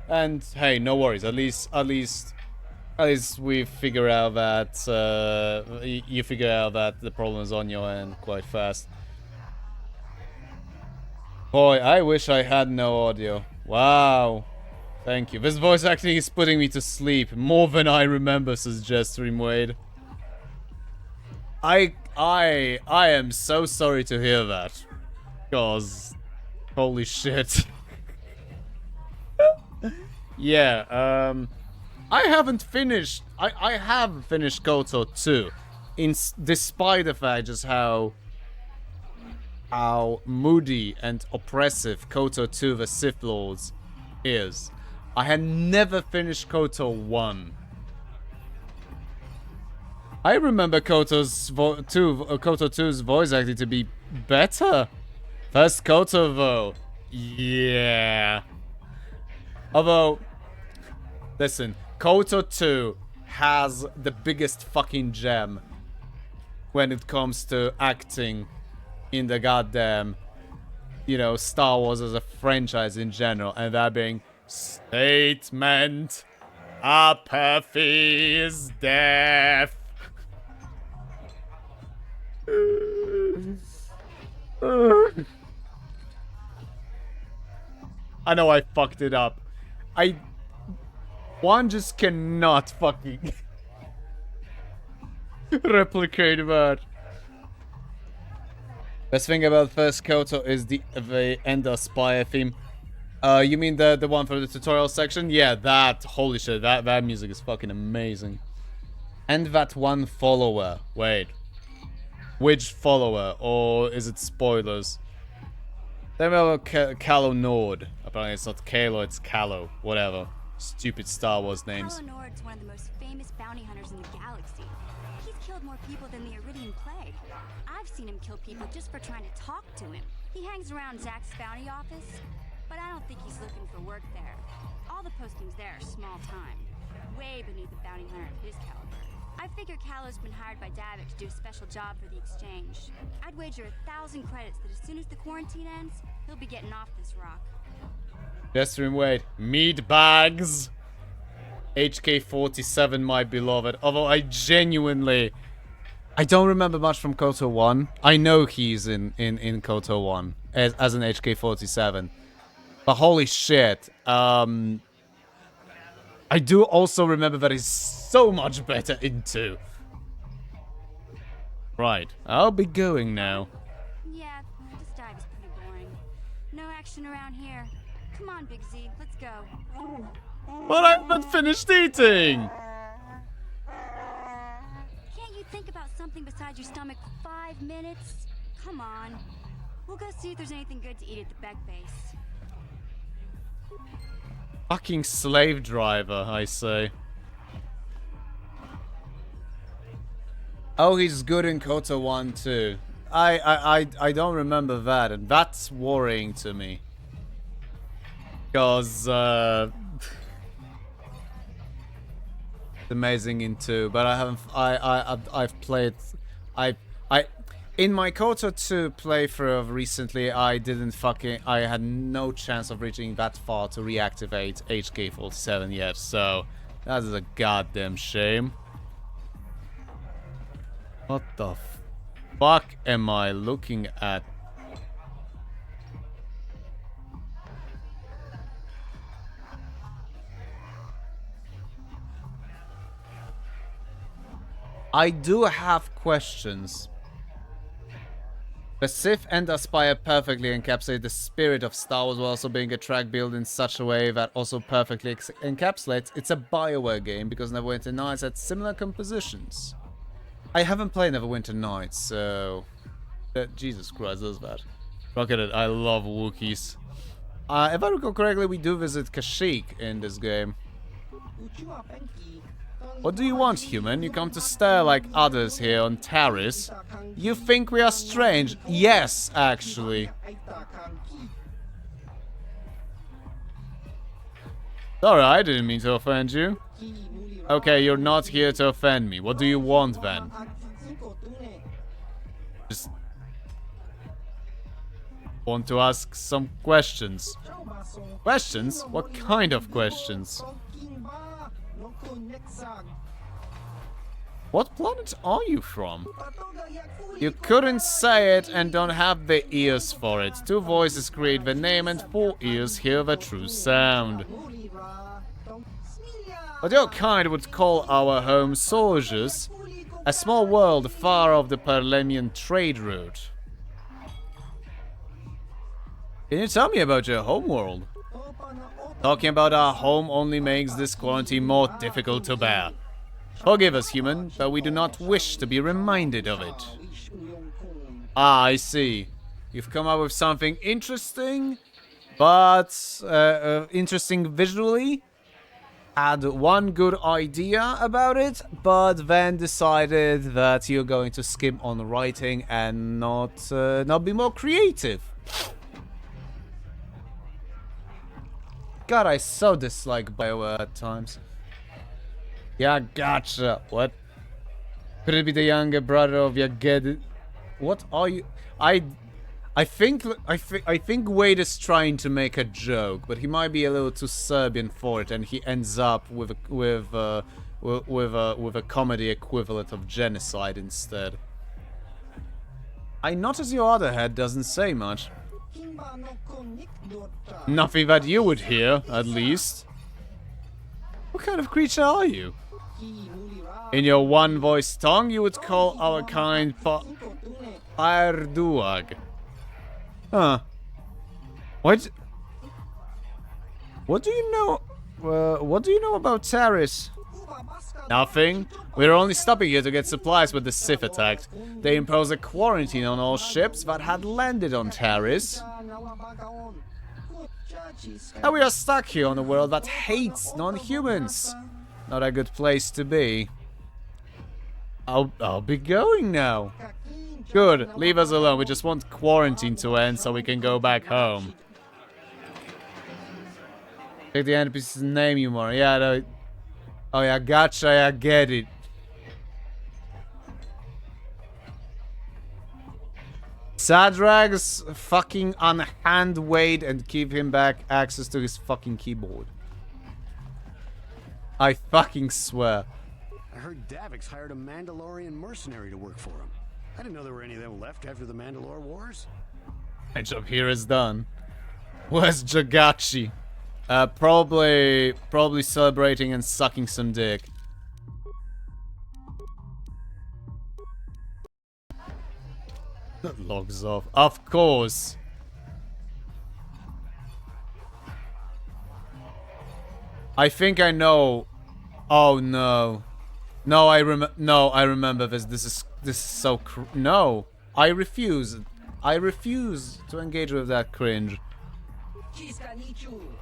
And, hey, no worries, at least we figure out that, you figure out that the problem is on your end quite fast. Boy, I wish I had no audio. Wow. Thank you. This voice acting is putting me to sleep more than I remember, says Jestream Wade. I am so sorry to hear that. Cause holy shit. Yeah, I haven't finished I have finished KOTOR 2. Despite the fact just how moody and oppressive KOTOR 2 the Sith Lords is. I had never finished KOTOR 1. I remember KOTOR 2's voice acting to be better. First Kotovo. Yeah. Although, listen, Koto 2 has the biggest fucking gem when it comes to acting in the goddamn, you know, Star Wars as a franchise in general, and that being Statement Apathy is Death. I know I fucked it up. One just cannot fucking replicate that. Best thing about first Koto is the Ender Spire theme. You mean the one for the tutorial section? Yeah, that, holy shit, that music is fucking amazing. And that one follower. Wait. Which follower? Or is it spoilers? Then we have Calo Nord. Apparently it's not Kalo, it's Calo. Whatever. Stupid Star Wars names. Calo Nord's one of the most famous bounty hunters in the galaxy. He's killed more people than the Iridian Plague. I've seen him kill people just for trying to talk to him. He hangs around Zack's bounty office, but I don't think he's looking for work there. All the postings there are small time, way beneath a bounty hunter of his caliber. I figure Calo's been hired by Davik to do a special job for the exchange. I'd wager 1,000 credits that as soon as the quarantine ends, he'll be getting off this rock. Just wait. Meat bags. HK-47, my beloved. Although I don't remember much from Koto 1. I know he's in Koto 1 as an HK-47. But holy shit. I do also remember that he's so much better in 2. Right. I'll be going now. Yeah, this dive is pretty boring. No action around here. Come on, Big Z, let's go. But I haven't finished eating! Can't you think about something besides your stomach for 5 minutes? Come on. We'll go see if there's anything good to eat at the Beck base. Fucking slave driver, I say. Oh, he's good in Koto 1 too. I don't remember that, and that's worrying to me. Because, it's amazing in 2, but I haven't, I've played, in my Koto 2 playthrough recently, I had no chance of reaching that far to reactivate HK-47 yet, so that is a goddamn shame. What the fuck am I looking at? I do have questions. The Sith and Aspire perfectly encapsulate the spirit of Star Wars while also being a track built in such a way that also perfectly encapsulates it's a BioWare game because Neverwinter Nights had similar compositions. I haven't played Neverwinter Nights, so... Jesus Christ, that's bad. Look at it, I love Wookiees. If I recall correctly, we do visit Kashyyyk in this game. What do you want, human? You come to stare like others here on Taris? You think we are strange? Yes, actually. Sorry, I didn't mean to offend you. Okay, you're not here to offend me. What do you want, then? Just... want to ask some questions. Questions? What kind of questions? What planet are you from? You couldn't say it and don't have the ears for it. 2 voices create the name and 4 ears hear the true sound. What your kind would call our home Sorges, a small world far off the Perlemian trade route. Can you tell me about your home world? Talking about our home only makes this quarantine more difficult to bear. Forgive us, human, but we do not wish to be reminded of it. Ah, I see. You've come up with something interesting, but interesting visually. Had one good idea about it, but then decided that you're going to skip on writing and not be more creative. God, I so dislike BioWare at times. Yeah, gotcha. What? Could it be the younger brother of Yaged? What are you? I think Wade is trying to make a joke, but he might be a little too Serbian for it, and he ends up with a comedy equivalent of genocide instead. I notice your other head doesn't say much. Nothing that you would hear, at least. What kind of creature are you? In your one-voice tongue, you would call our kind Arduag. Huh. What do you know? What do you know about Taris? Nothing. We're only stopping here to get supplies when the Sith attacked. They imposed a quarantine on all ships that had landed on Taris. And we are stuck here on a world that hates non-humans. Not a good place to be. I'll be going now. Good, leave us alone. We just want quarantine to end so we can go back home. Take the NPC's name, you more. Yeah, no. Oh yeah, gotcha, I get it. Sadrag's fucking unhand Wade and give him back access to his fucking keyboard. I fucking swear. I heard Davik's hired a Mandalorian mercenary to work for him. I didn't know there were any of them left after the Mandalore Wars. My job here is done. Where's Jagachi? Probably celebrating and sucking some dick. That logs off. Of course. I think I know. Oh no. No, I remember this. This is so no. I refuse. I refuse to engage with that cringe.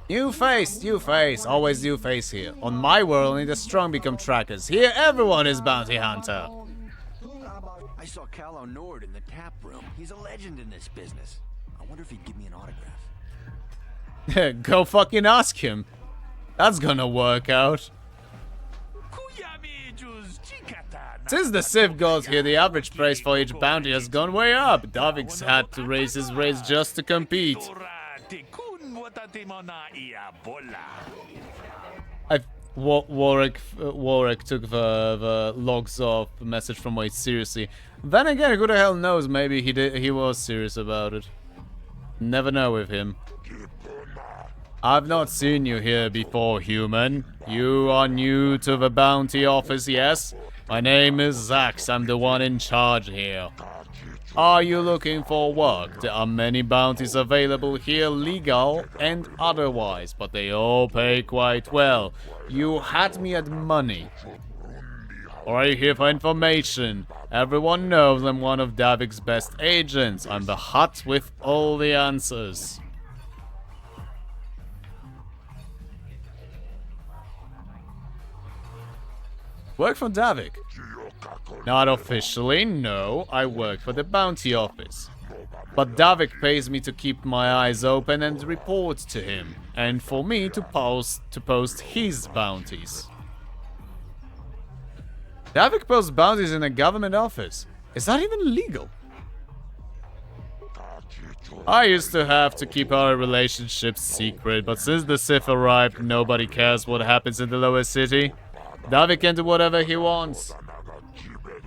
New face, always new face here. On my world, only the strong become trackers. Here, everyone is bounty hunter. I saw Calo Nord in the tap room. He's a legend in this business. I wonder if he'd give me an autograph. Go fucking ask him. That's gonna work out. Since the Sith got here, the average price for each bounty has gone way up. Davik's had to raise his rates just to compete. Warwick took the logs off message from Wade seriously. Then again, who the hell knows? Maybe he was serious about it. Never know with him. I've not seen you here before, human. You are new to the bounty office, yes? My name is Zax. I'm the one in charge here. Are you looking for work? There are many bounties available here, legal and otherwise, but they all pay quite well. You had me at money. Or are you here for information? Everyone knows I'm one of Davik's best agents. I'm the Hutt with all the answers. Work for Davik? Not officially, no. I work for the bounty office. But Davik pays me to keep my eyes open and report to him, and for me to post his bounties. Davik posts bounties in a government office. Is that even legal? I used to have to keep our relationship secret, but since the Sith arrived, nobody cares what happens in the lower city. Davik can do whatever he wants.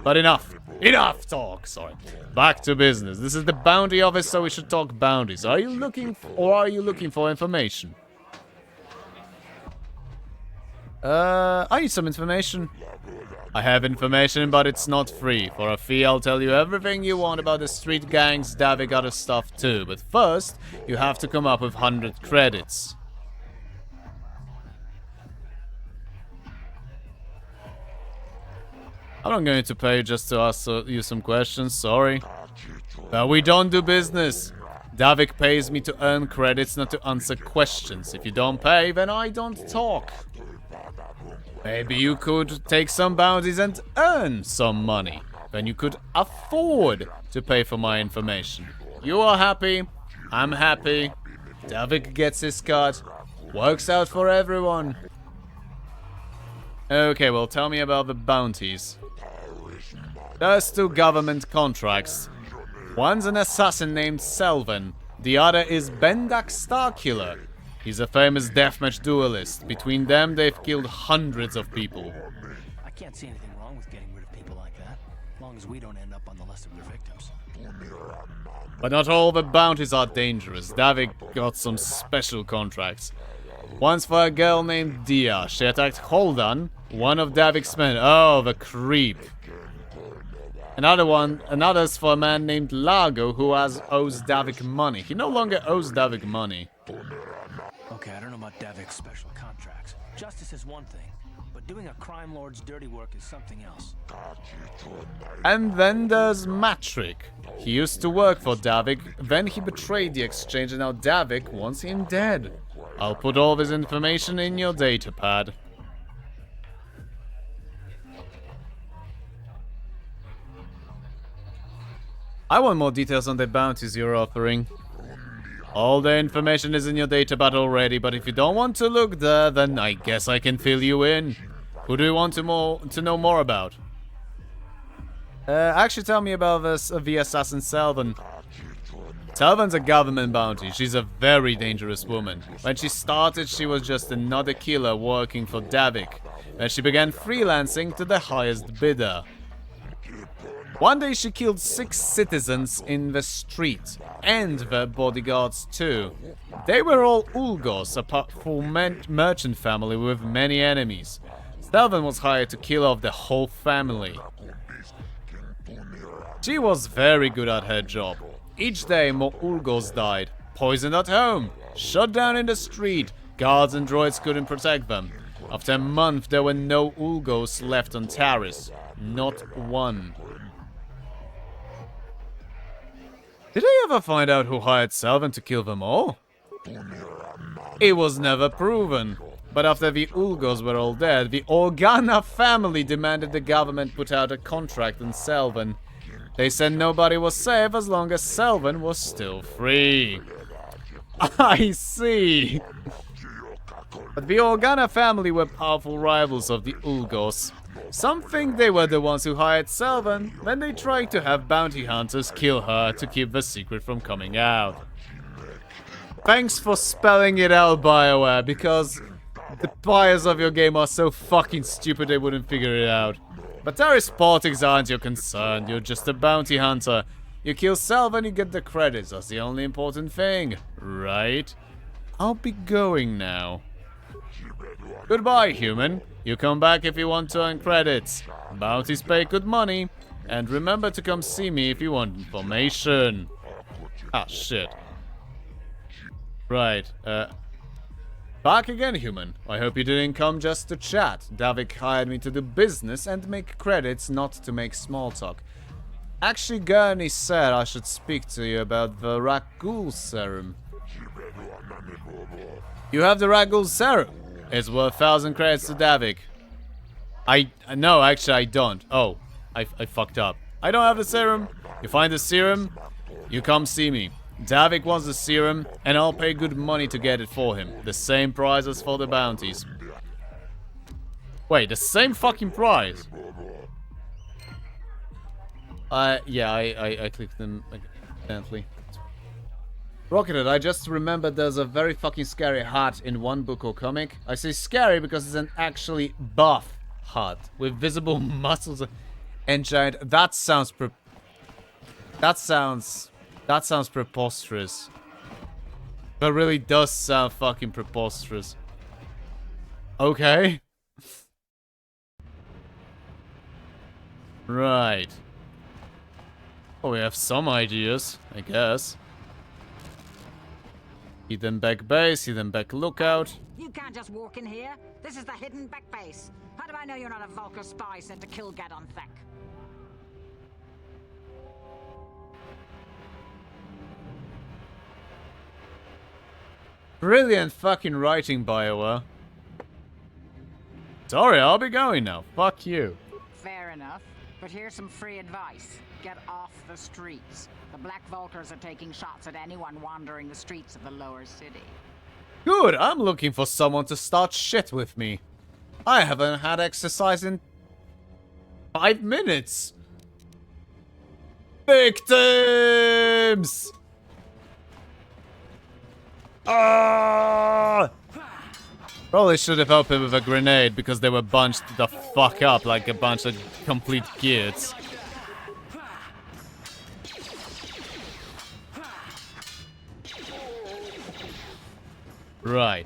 But enough talk, sorry. Back to business. This is the bounty office, so we should talk bounties. Are you looking for information? I need some information. I have information, but it's not free. For a fee, I'll tell you everything you want about the street gangs, Davik other stuff too. But first, you have to come up with 100 credits. I'm not going to pay just to ask you some questions, sorry. We don't do business. Davik pays me to earn credits, not to answer questions. If you don't pay, then I don't talk. Maybe you could take some bounties and earn some money. Then you could afford to pay for my information. You are happy, I'm happy. Davik gets his cut. Works out for everyone. Okay, well, tell me about the bounties. There's 2 government contracts. One's an assassin named Selvin. The other is Bendak Starkiller. He's a famous deathmatch duelist. Between them, they've killed hundreds of people. I can't see anything wrong with getting rid of people like that, as long as we don't end up on the list of their victims. But not all the bounties are dangerous. Davik got some special contracts. One's for a girl named Dia. She attacked Holdan, one of Davik's men. Oh, the creep. Another's for a man named Largo who owes Davik money. He no longer owes Davik money. Okay, I don't know about Davik's special contracts. Justice is one thing, but doing a crime lord's dirty work is something else. And then there's Matrick. He used to work for Davik, then he betrayed the exchange and now Davik wants him dead. I'll put all this information in your datapad. I want more details on the bounties you're offering. All the information is in your datapad already, but if you don't want to look there, then I guess I can fill you in. Who do you want to know more about? Actually tell me about the assassin Selvin. Selvin's a government bounty. She's a very dangerous woman. When she started, she was just another killer working for Davik. Then she began freelancing to the highest bidder. One day she killed 6 citizens in the street, and their bodyguards too. They were all Ulgos, a powerful merchant family with many enemies. Selvin was hired to kill off the whole family. She was very good at her job. Each day more Ulgos died, poisoned at home, shot down in the street, guards and droids couldn't protect them. After a month there were no Ulgos left on Taris, not one. Did I ever find out who hired Selvin to kill them all? It was never proven. But after the Ulgos were all dead, the Organa family demanded the government put out a contract on Selvin. They said nobody was safe as long as Selvin was still free. I see. But the Organa family were powerful rivals of the Ulgos. Some think they were the ones who hired Selvin, then they tried to have bounty hunters kill her to keep the secret from coming out. Thanks for spelling it out, BioWare, because the buyers of your game are so fucking stupid they wouldn't figure it out. But Taris politics aren't your concern, you're just a bounty hunter. You kill Selvin, you get the credits, that's the only important thing, right? I'll be going now. Goodbye, human. You come back if you want to earn credits. Bounties pay good money. And remember to come see me if you want information. Ah, shit. Right, back again, human. I hope you didn't come just to chat. Davik hired me to do business and make credits, not to make small talk. Actually, Gurney said I should speak to you about the Ragul serum. You have the Ragul serum? It's worth 1,000 credits to Davik. No, actually I don't. Oh, I fucked up. I don't have the serum. You find the serum, you come see me. Davik wants the serum, and I'll pay good money to get it for him. The same price as for the bounties. Wait, the same fucking price? Yeah, I clicked them accidentally. Rocketed, I just remembered there's a very fucking scary hat in one book or comic. I say scary because it's an actually buff hat with visible muscles and giant. That sounds preposterous. That really does sound fucking preposterous. Okay. Right. Oh, we have some ideas, I guess. Hidden back base, hidden back lookout. You can't just walk in here. This is the hidden back base. How do I know you're not a Vulcar spy sent to kill Gadon Thek? Brilliant fucking writing, BioWare. Sorry, I'll be going now. Fuck you. Fair enough. But here's some free advice. Get off the streets. The Black Vulkars are taking shots at anyone wandering the streets of the lower city. Good, I'm looking for someone to start shit with me. I haven't had exercise in 5 minutes. Victims! Ah! Probably should have helped him with a grenade because they were bunched the fuck up like a bunch of complete kids. Right.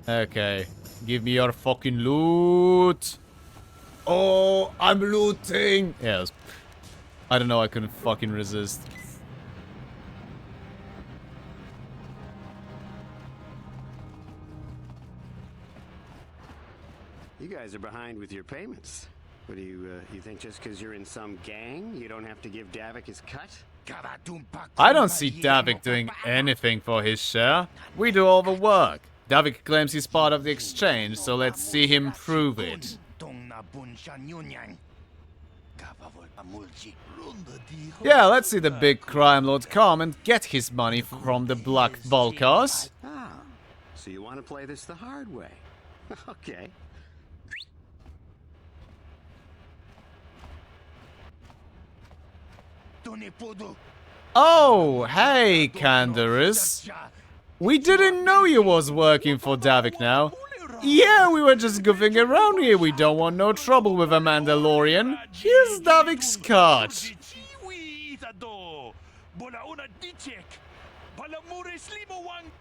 Okay. Give me your fucking loot. Oh, I'm looting. Yes. I don't know, I couldn't fucking resist. You guys are behind with your payments. What do you think just because you're in some gang, you don't have to give Davik his cut? I don't see Davik doing anything for his share. We do all the work. Davik claims he's part of the exchange, so let's see him prove it. Yeah, let's see the big crime lord come and get his money from the Black Vulkars. Ah, so you want to play this the hard way. Okay. Oh, hey, Canderous. We didn't know you was working for Davik now. Yeah, we were just goofing around here. We don't want no trouble with a Mandalorian. Here's Davik's card.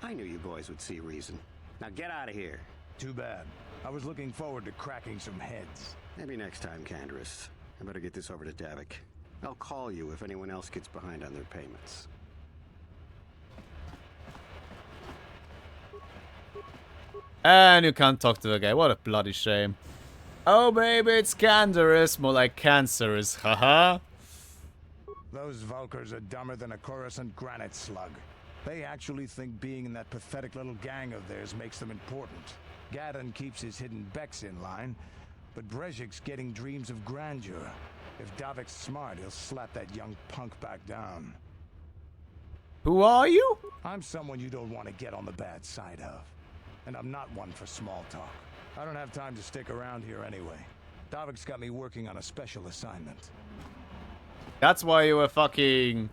I knew you boys would see reason. Now get out of here. Too bad. I was looking forward to cracking some heads. Maybe next time, Canderous. I better get this over to Davik. I'll call you if anyone else gets behind on their payments. And you can't talk to the guy. What a bloody shame. Oh, baby, it's Canderous. More like cancerous. Haha. Those Vulkars are dumber than a Coruscant granite slug. They actually think being in that pathetic little gang of theirs makes them important. Gadon keeps his hidden Becks in line, but Brezhik's getting dreams of grandeur. If Davik's smart, he'll slap that young punk back down. Who are you? I'm someone you don't want to get on the bad side of. And I'm not one for small talk. I don't have time to stick around here anyway. Davik's got me working on a special assignment. That's why you were fucking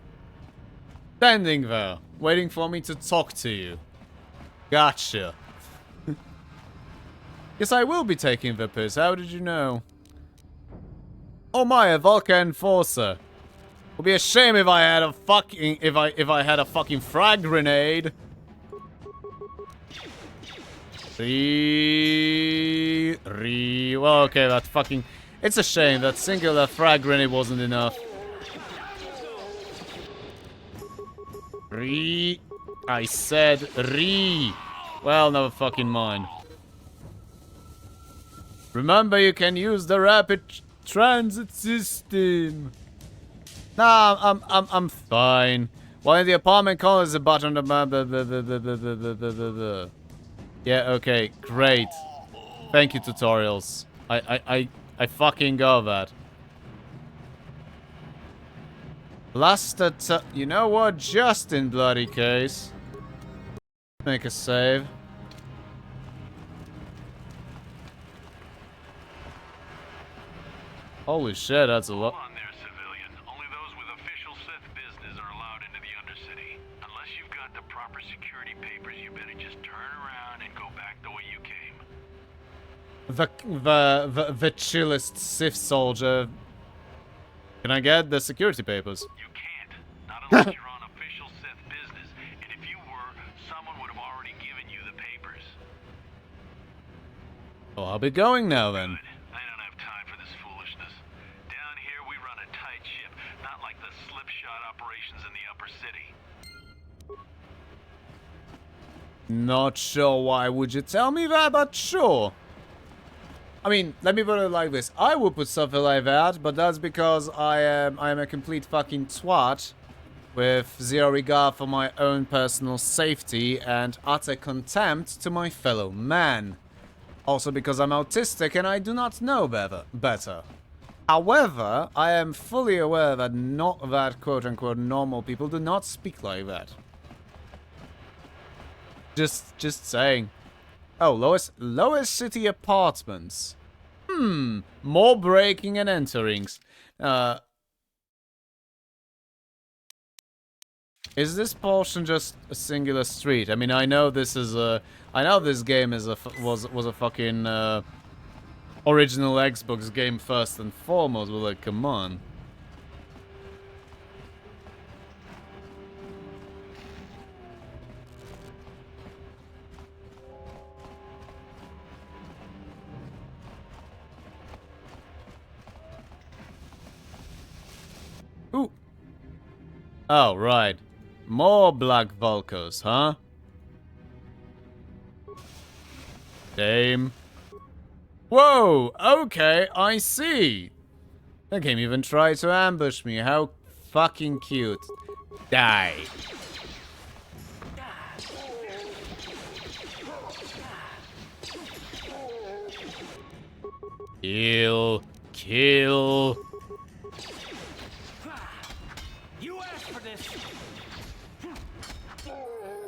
standing there, waiting for me to talk to you. Gotcha. Yes, I will be taking the piss. How did you know? Oh my, a Vulcan enforcer. Would be a shame if I had a fucking if I had a fucking frag grenade. Well, okay, that fucking. It's a shame that singular frag grenade wasn't enough. I said Well, never fucking mind. Remember, you can use the rapid transit system. Nah, I'm fine. Well, in the apartment corner is a button. Yeah, okay, great. Thank you, tutorials. I fucking got that. Blaster. You know what? Just in bloody case. Make a save. Holy shit, that's a lot. Hold on there, civilian. Only those with official Sith business are allowed into the Undercity. Unless you've got the proper security papers, you better just turn around and go back the way you came. The chillest Sith soldier. Can I get the security papers? You can't. Not unless you're on official Sith business. And if you were, someone would have already given you the papers. Well, I'll be going now then. Good. I don't have time for this foolishness. Down here, we run a tight ship, not like the slipshod operations in the upper city. Not sure why would you tell me that, but sure. I mean, let me put it like this. I would put something like that, but that's because I am a complete fucking twat with zero regard for my own personal safety and utter contempt to my fellow man. Also because I'm autistic and I do not know better. However, I am fully aware that not that quote-unquote normal people do not speak like that. Just saying. Oh, Lower City Apartments. More breaking and enterings. Is this portion just a singular street? I mean, I know this is a... I know this game is was a fucking original Xbox game first and foremost, but like, come on. Ooh. Oh, right. More Black Vulcans, huh? Damn. Whoa, okay, I see. The game even tried to ambush me. How fucking cute. Die. Kill. Kill.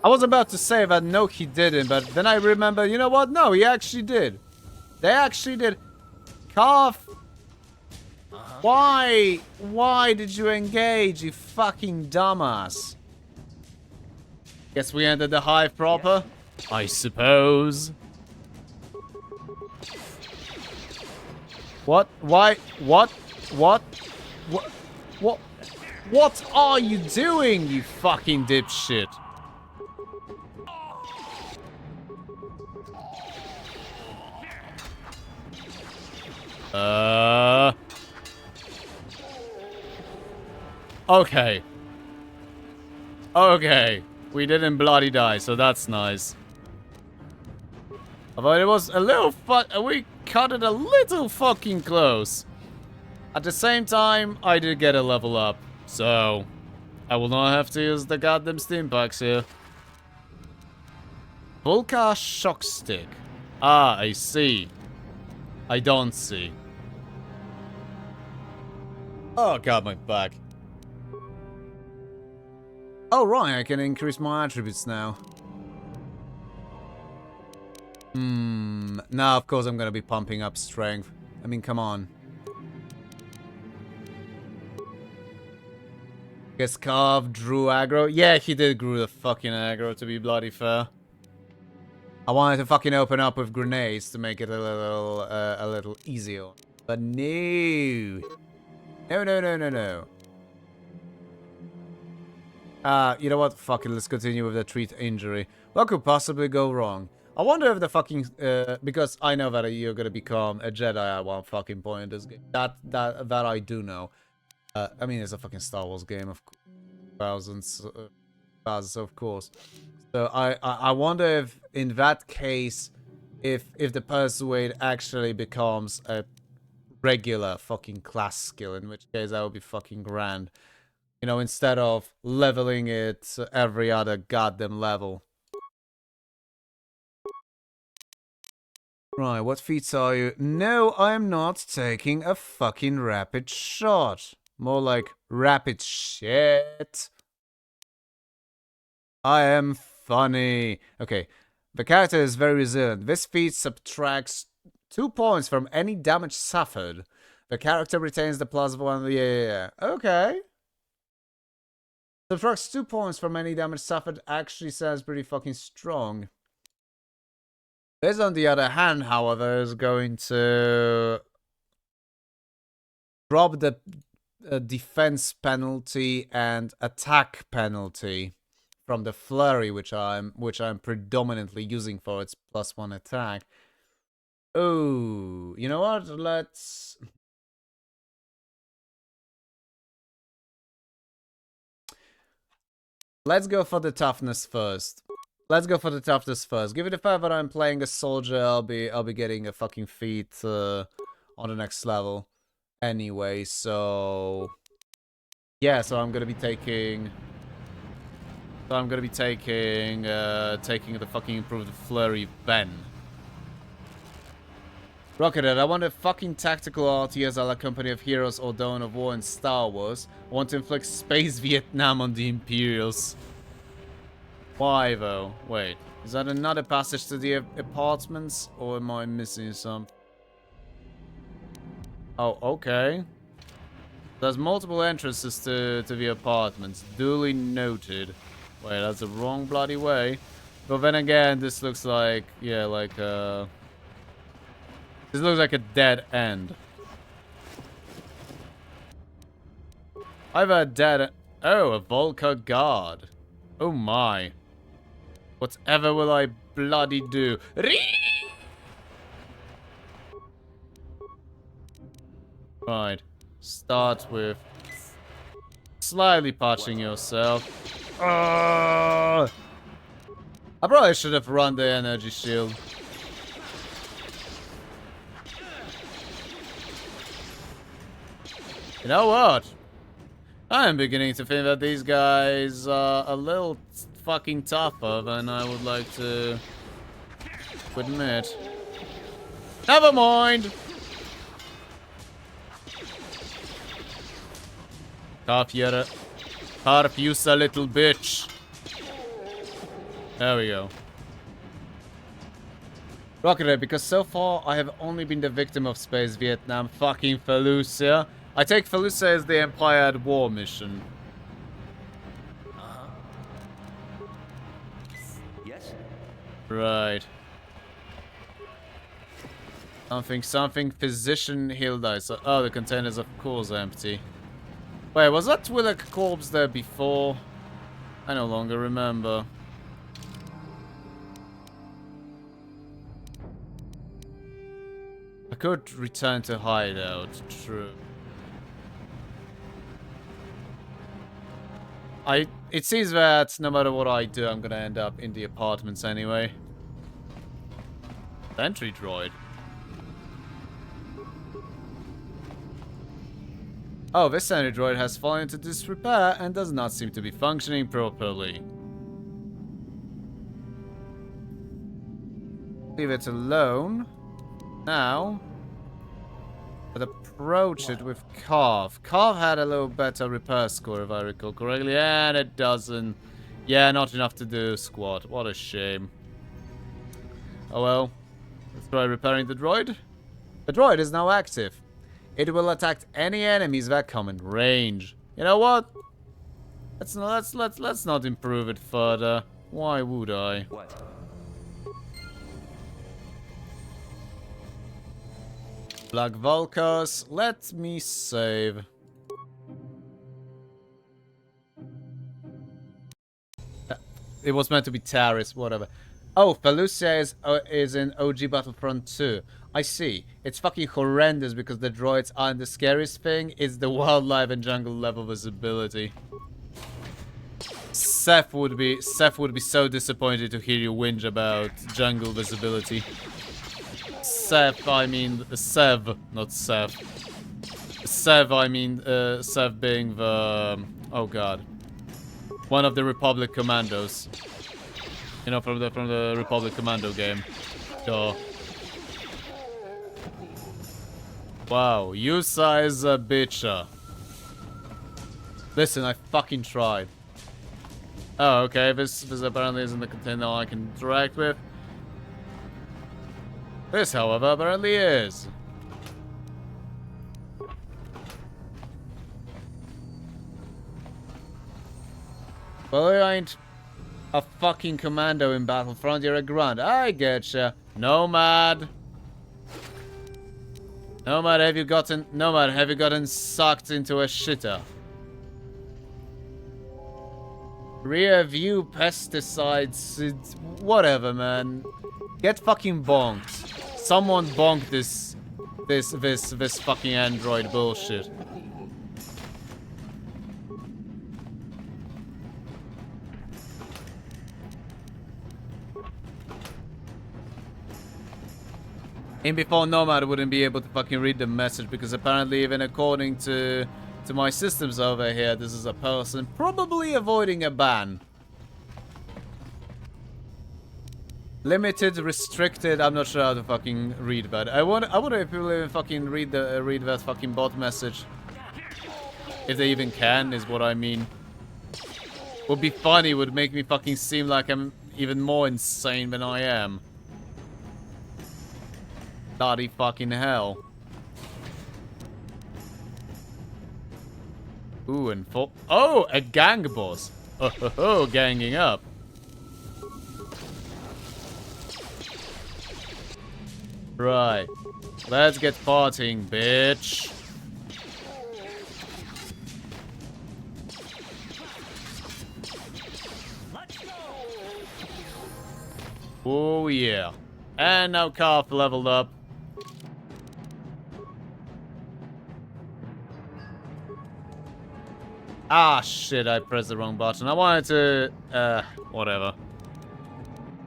I was about to say that no, he didn't, but then I remember, you know what? No, he actually did. They actually did. Cough. Why? Why did you engage, you fucking dumbass? Guess we entered the hive proper? I suppose. What? Why? What? What? What? What? What are you doing, you fucking dipshit? Okay. Okay. We didn't bloody die, so that's nice. Although it was a little we cut it a little fucking close. At the same time, I did get a level up, so I will not have to use the goddamn steam packs here. Volca shock stick. Ah, I see. I don't see. Oh god, my back. Oh right, I can increase my attributes now. Now of course I'm gonna be pumping up strength. I mean, come on. Guess Carve drew aggro. Yeah, he did grew the fucking aggro, to be bloody fair. I wanted to fucking open up with grenades to make it a little easier. But no. No, no, no, no, no. You know what? Fuck it, let's continue with the treat injury. What could possibly go wrong? I wonder if the fucking, because I know that you're gonna become a Jedi at one fucking point in this game. That I do know. I mean, it's a fucking Star Wars game of thousands, of course. So I wonder if, in that case, if the Persuade actually becomes a regular fucking class skill, in which case that would be fucking grand. You know, instead of leveling it every other goddamn level. Right, what feats are you? No, I am not taking a fucking rapid shot. More like rapid shit. I am funny. Okay, the character is very resilient. This feat subtracts 2 points from any damage suffered. The character retains the +1. Yeah. Okay. Subtracts 2 points from any damage suffered actually sounds pretty fucking strong. This, on the other hand, however, is going to drop the defense penalty and attack penalty from the flurry, which I'm predominantly using for its +1 attack. Oh, you know what? Let's go for the toughness first. Let's go for the toughness first. Given the fact that I'm playing a soldier, I'll be getting a fucking feat on the next level anyway. So yeah, so I'm gonna be taking. Taking the fucking improved flurry Ben. Rockethead, I want a fucking tactical RTS a la Company of Heroes or Dawn of War in Star Wars. I want to inflict Space Vietnam on the Imperials. Why though? Wait, is that another passage to the apartments? Or am I missing some? Oh, okay. There's multiple entrances to the apartments. Duly noted. Wait, that's the wrong bloody way. But then again, this looks like, yeah, like this looks like a dead end. I've a dead... Oh, a Volca guard. Oh my. Whatever will I bloody do? Right. Start with slightly patching yourself. I probably should have run the energy shield. You know what? I am beginning to think that these guys are a little fucking tougher than I would like to admit. Never mind! Carp, you a little bitch. There we go. Rockethead, because so far I have only been the victim of Space Vietnam fucking Fallujah. I take Fallujah as the Empire at War mission. Yes? Right. Something, physician healed ice. Oh, the container's of course empty. Wait, was that Twi'lek corpse there before? I no longer remember. I could return to hideout, true. It seems that no matter what I do, I'm gonna end up in the apartments anyway. Sentry droid. Oh, this sentry droid has fallen into disrepair and does not seem to be functioning properly. Leave it alone. Now, but approach it with Carve. Carve had a little better repair score, if I recall correctly, and it doesn't. Yeah, not enough to do squat. What a shame. Oh well. Let's try repairing the droid. The droid is now active. It will attack any enemies that come in range. You know what? Let's not improve it further. Why would I? What? Black Volkos, let me save. It was meant to be Taris, whatever. Oh, Fallujah is in OG Battlefront 2. I see. It's fucking horrendous because the droids aren't the scariest thing. It's the wildlife and jungle level visibility. Seth would be so disappointed to hear you whinge about jungle visibility. Seth, I mean Sev, not Seth. Sev, I mean Sev being the oh god, one of the Republic commandos. You know, from the Republic Commando game. Duh. Wow, Yusa is a bitcher. Listen, I fucking tried. Oh, okay, this apparently isn't the container I can interact with. This, however, apparently is. Well, you ain't a fucking commando in Battlefront, you're a grunt. I getcha. Nomad. Nomad, have you gotten sucked into a shitter? Rear view pesticides, whatever, man. Get fucking bonked. Someone bonk this fucking android bullshit. And before Nomad wouldn't be able to fucking read the message because apparently even according to my systems over here, this is a person probably avoiding a ban. Limited, restricted. I'm not sure how to fucking read that. I wonder if people even fucking read that fucking bot message. If they even can, is what I mean. Would be funny. Would make me fucking seem like I'm even more insane than I am. Bloody fucking hell. Ooh, and oh, a gang boss. Oh, ganging up. Right. Let's get partying, bitch. Oh, yeah. And now Carf leveled up. Ah, shit, I pressed the wrong button. I wanted to... whatever.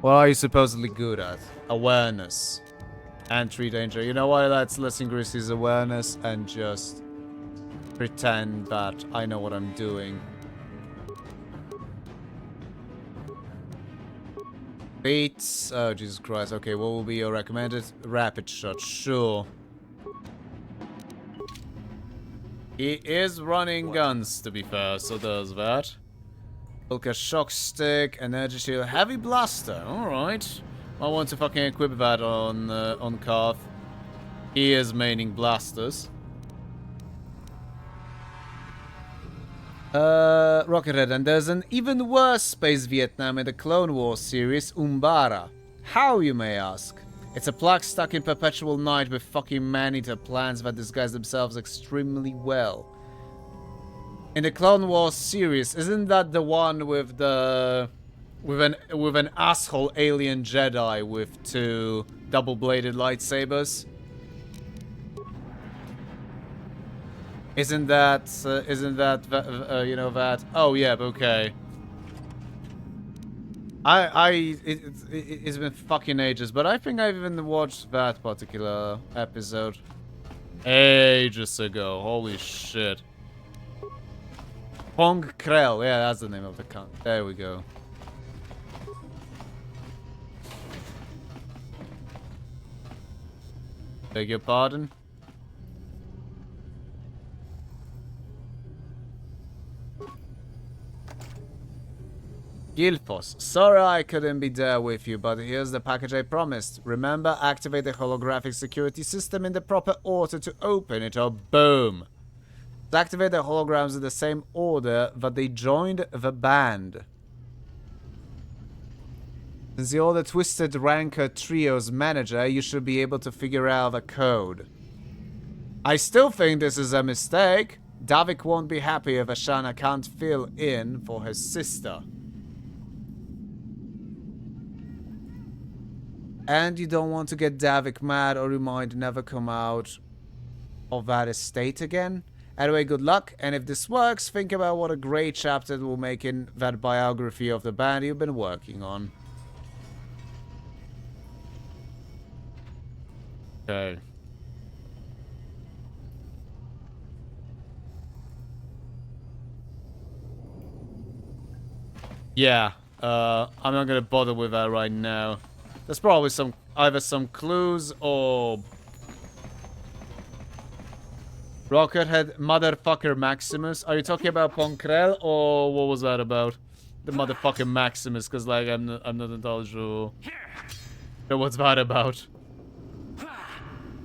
What are you supposedly good at? Awareness. Entry danger. You know what? Let's increase his awareness and just pretend that I know what I'm doing. Beats. Oh, Jesus Christ. Okay, what will be your recommended? Rapid shot. Sure. He is running guns, to be fair, so there's that. Ulka shock stick, energy shield, heavy blaster. Alright. I want to fucking equip that on Carf. He is maining blasters. Rocket Red, and there's an even worse Space Vietnam in the Clone Wars series, Umbara. How, you may ask? It's a plague stuck in perpetual night with fucking man-eater plants that disguise themselves extremely well. In the Clone Wars series, isn't that the one with the... with an asshole alien Jedi with 2 double-bladed lightsabers? Isn't that you know that? Oh yeah, okay. It's been fucking ages, but I think I've even watched that particular episode ages ago. Holy shit. Pong Krell, yeah, that's the name of the cunt. There we go. Beg your pardon? Gilfos, sorry I couldn't be there with you, but here's the package I promised. Remember, activate the holographic security system in the proper order to open it, or boom. Activate the holograms in the same order that they joined the band. Since you're the Twisted Rancor Trio's manager, you should be able to figure out the code. I still think this is a mistake. Davik won't be happy if Ashana can't fill in for his sister. And you don't want to get Davik mad, or he might never come out of that estate again. Anyway, good luck, and if this works, think about what a great chapter it will make in that biography of the band you've been working on. Okay. Yeah, I'm not gonna bother with that right now. There's probably either some clues or... Rockhead motherfucker Maximus. Are you talking about Ponkrell, or what was that about? The motherfucker Maximus, because like I'm not entirely sure what's that about.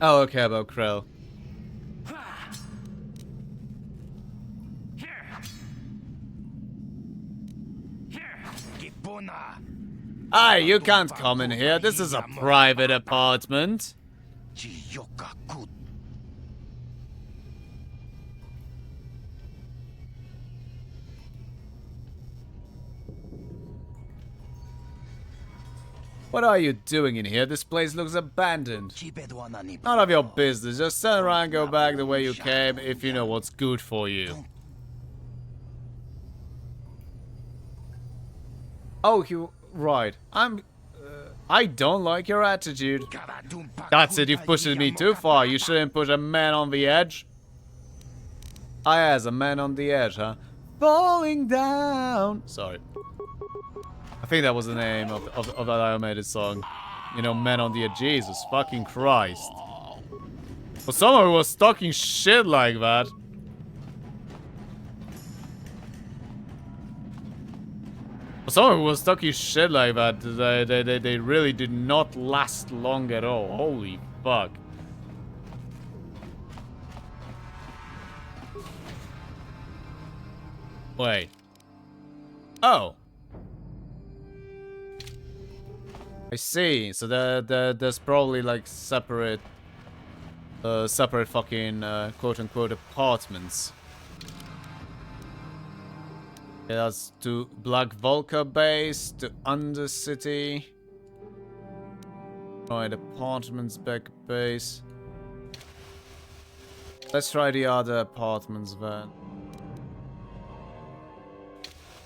Oh, okay, about Krell. Aye, you can't come in here. This is a private apartment. What are you doing in here? This place looks abandoned. None of your business. Just turn around and go back the way you came if you know what's good for you. Oh, right. I don't like your attitude. That's it, you've pushed me too far. You shouldn't push a man on the edge. I as a man on the edge, huh? Falling down. Sorry. I think that was the name of that animated song. You know, Men on the Edge. Jesus fucking Christ. For someone who was talking shit like that. For someone who was talking shit like that, they really did not last long at all. Holy fuck. Wait. Oh. I see. So there's probably like separate fucking quote-unquote apartments. Yeah, that's to Black Vulca base, to Undercity. Right, apartments back base. Let's try the other apartments then.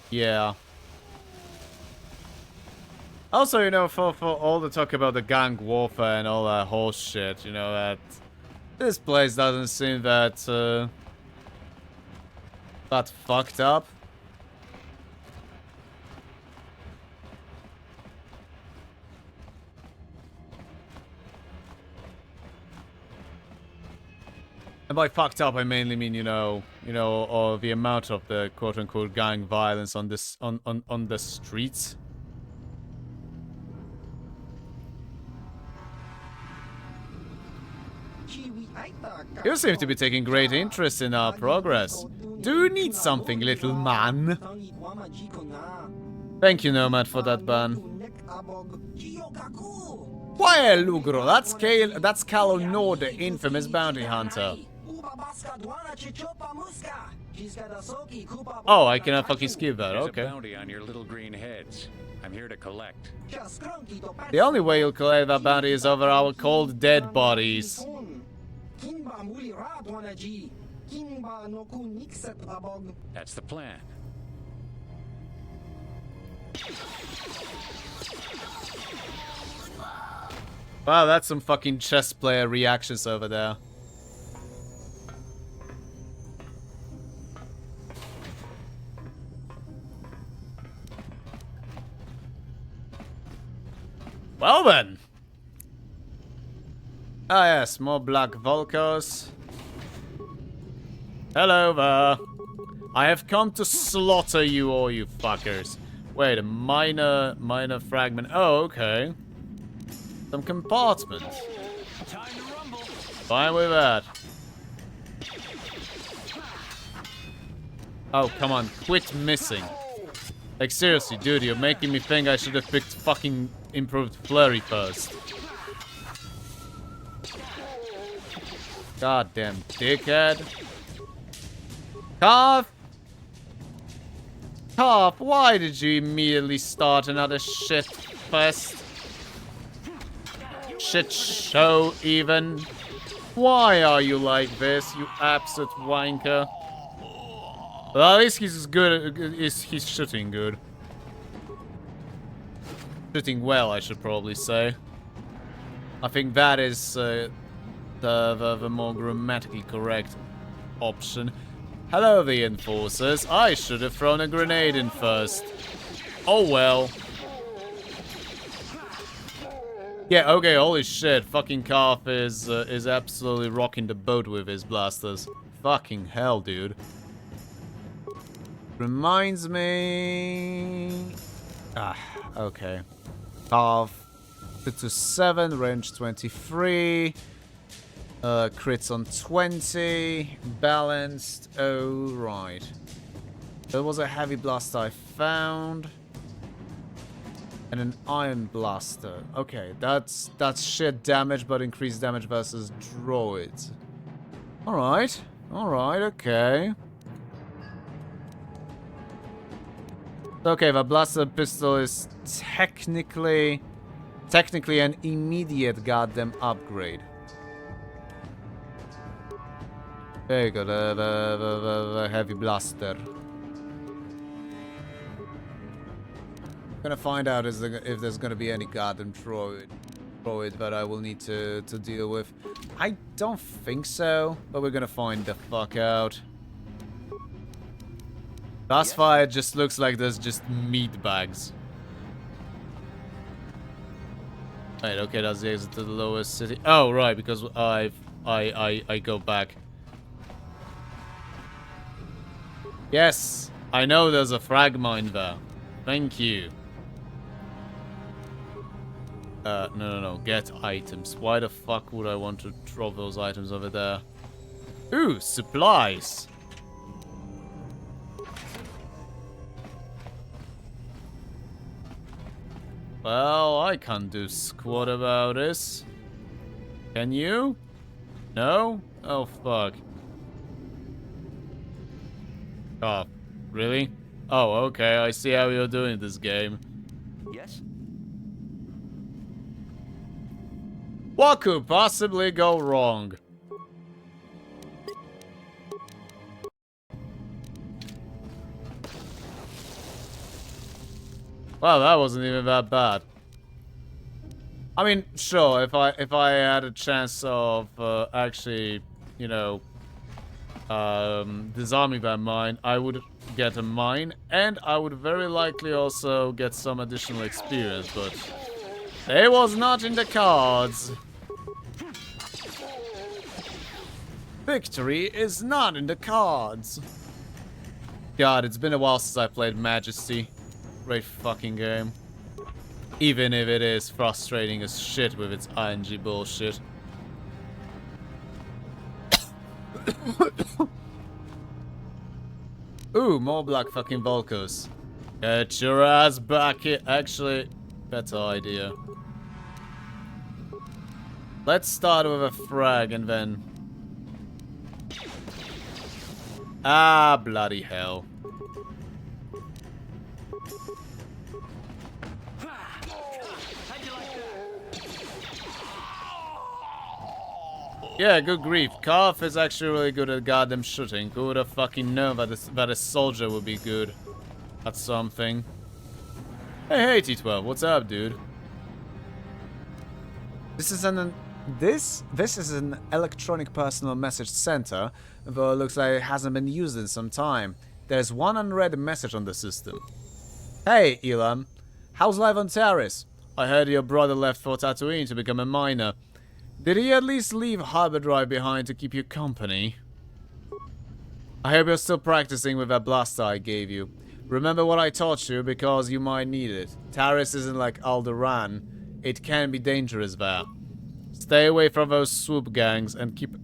Yeah. Also, you know, for all the talk about the gang warfare and all that horse shit, you know, that this place doesn't seem that that fucked up. And by fucked up, I mainly mean, you know, or the amount of the quote-unquote gang violence on this on the streets. You seem to be taking great interest in our progress. Do you need something, little man? Thank you, Nomad, for that ban. Why, Lugro? That's Calo Nord, the infamous bounty hunter. Oh, I cannot fucking skip that. Okay. There's a bounty on your little green heads. I'm here to collect. The only way you'll collect that bounty is over our cold dead bodies. That's the plan. Wow, that's some fucking chess player reactions over there. Well then. Ah yes, more Black Vulcos. Hello there. I have come to slaughter you all, you fuckers. Wait, a minor fragment. Oh, okay. Some compartments. Time to rumble. Fine with that. Oh, come on. Quit missing. Like, seriously, dude, you're making me think I should have picked fucking improved flurry first. Goddamn dickhead. Carve! Carve, why did you immediately start another shit fest? Shit show, even. Why are you like this, you absolute wanker? Well, at least he's as good. He's shooting good. Shooting well, I should probably say. I think that is the more grammatically correct option. Hello, the enforcers. I should have thrown a grenade in first. Oh well. Yeah, okay, holy shit. Fucking Calf is absolutely rocking the boat with his blasters. Fucking hell, dude. Reminds me... Ah, okay. Calf. 2-7, range 23. Crits on 20. Balanced. Oh, right. There was a heavy blaster I found. And an iron blaster. Okay, that's shit damage, but increased damage versus droids. Alright. Alright, okay. Okay, the blaster pistol is technically an immediate goddamn upgrade. There you go, the heavy blaster. Gonna find out if there's gonna be any goddamn droid that I will need to deal with. I don't think so, but we're gonna find the fuck out. Thus far, it just looks like there's just meat bags. Right, okay, that's the exit to the lowest city. Oh, right, because I go back. Yes, I know there's a frag mine there. Thank you. No. Get items. Why the fuck would I want to drop those items over there? Ooh, supplies. Well, I can't do squat about this. Can you? No? Oh, fuck. Oh, really? Oh, okay, I see how you're doing this game. Yes? What could possibly go wrong? Well, that wasn't even that bad. I mean, sure, if I had a chance of actually, you know, disarming that mine, I would get a mine, and I would very likely also get some additional experience, but it was not in the cards. Victory is not in the cards. God, it's been a while since I played Majesty. Great fucking game. Even if it is frustrating as shit with its ING bullshit. Ooh, more black fucking Volkos. Get your ass back here. Actually, better idea. Let's start with a frag and then... Ah, bloody hell. Yeah, good grief. Karth is actually really good at goddamn shooting. Who would have fucking known that a soldier would be good at something? Hey, T12, what's up, dude? This is an electronic personal message center, though it looks like it hasn't been used in some time. There's one unread message on the system. Hey, Elam. How's life on Taris? I heard your brother left for Tatooine to become a miner. Did he at least leave Harbor Drive behind to keep you company? I hope you're still practicing with that blaster I gave you. Remember what I taught you, because you might need it. Taris isn't like Alderaan. It can be dangerous there. Stay away from those swoop gangs and keep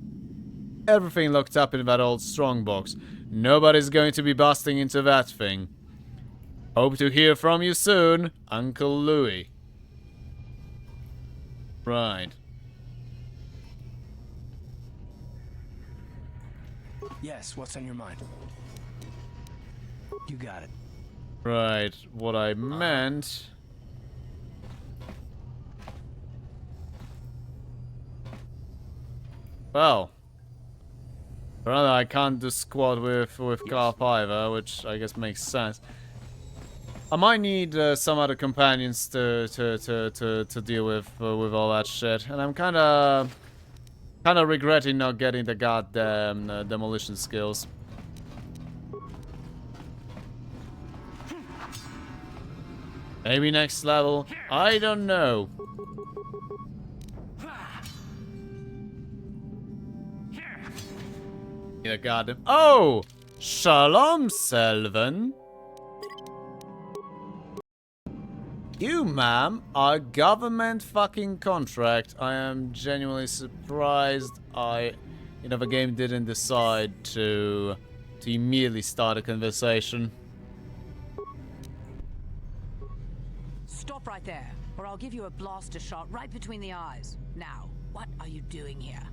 everything locked up in that old strongbox. Nobody's going to be busting into that thing. Hope to hear from you soon, Uncle Louie. Right. Yes, what's on your mind? You got it. Right, what I meant... Well... Rather, I can't do squad with Karth either, which I guess makes sense. I might need some other companions to deal with all that shit, and I'm kind of regretting not getting the goddamn demolition skills. Maybe next level. I don't know. Yeah, goddamn. Oh! Shalom, Selvan. You, ma'am, are government fucking contract. I am genuinely surprised the game didn't decide to immediately start a conversation. Stop right there, or I'll give you a blaster shot right between the eyes. Now, what are you doing here?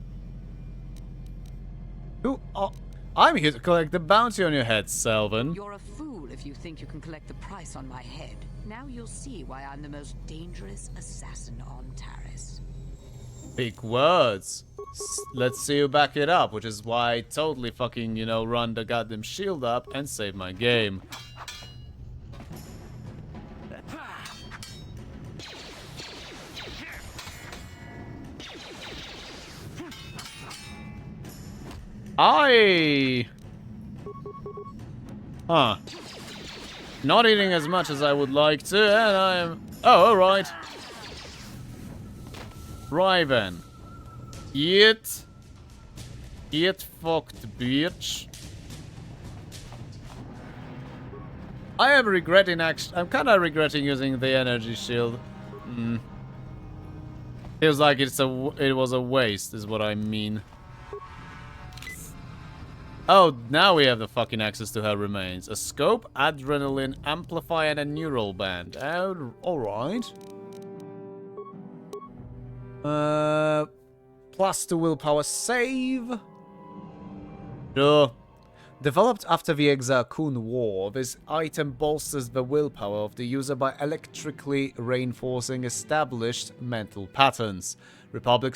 I'm here to collect the bounty on your head, Selvan. You're a fool if you think you can collect the price on my head. Now you'll see why I'm the most dangerous assassin on Taris. Big words. Let's see you back it up, which is why I totally fucking, run the goddamn shield up and save my game. Not eating as much as I would like to, and I am... Oh, alright. Right then. Eat. Eat fucked bitch. I am regretting I'm kinda regretting using the energy shield. Feels like it was a waste, is what I mean. Oh, now we have the fucking access to her remains. A scope, adrenaline, amplifier, and a neural band. Oh, alright. +2 willpower save. Sure. Developed after the Exarchun War, this item bolsters the willpower of the user by electrically reinforcing established mental patterns. Republic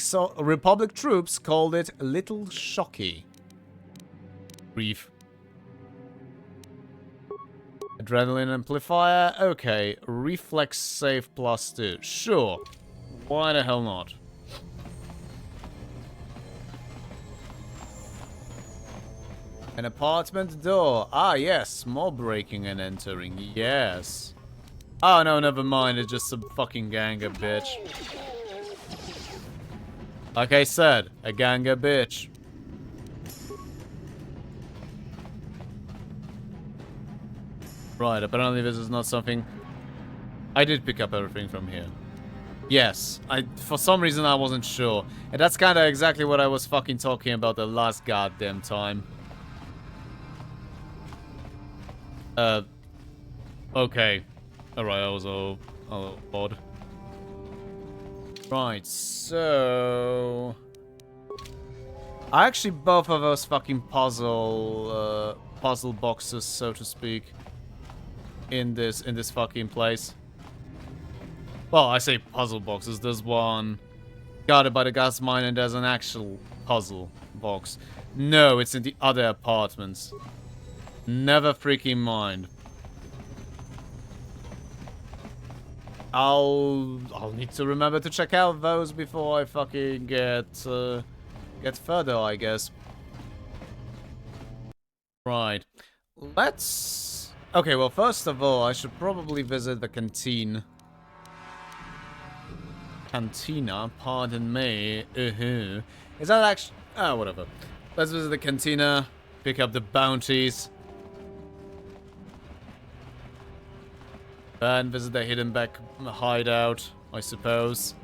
troops called it Little Shocky. Brief. Adrenaline amplifier, okay. Reflex save +2, sure. Why the hell not? An apartment door. Ah, yes. More breaking and entering. Yes. Oh, no, never mind. It's just some fucking ganga bitch. Like I said, a ganga bitch. Right, apparently this is not something... I did pick up everything from here. Yes. For some reason I wasn't sure. And that's kind of exactly what I was fucking talking about the last goddamn time. Okay. Alright, that was a little odd. Right, so... Actually, both of those fucking puzzle boxes, so to speak, in this fucking place. Well, I say puzzle boxes. There's one guarded by the gas mine, and there's an actual puzzle box. No, it's in the other apartments. Never freaking mind. I'll need to remember to check out those before I fucking get further, I guess. Right. Let's... Okay, well, first of all, I should probably visit the canteen. Cantina, pardon me. Is that actually... Ah, whatever. Let's visit the cantina, pick up the bounties. And visit the hidden back hideout, I suppose.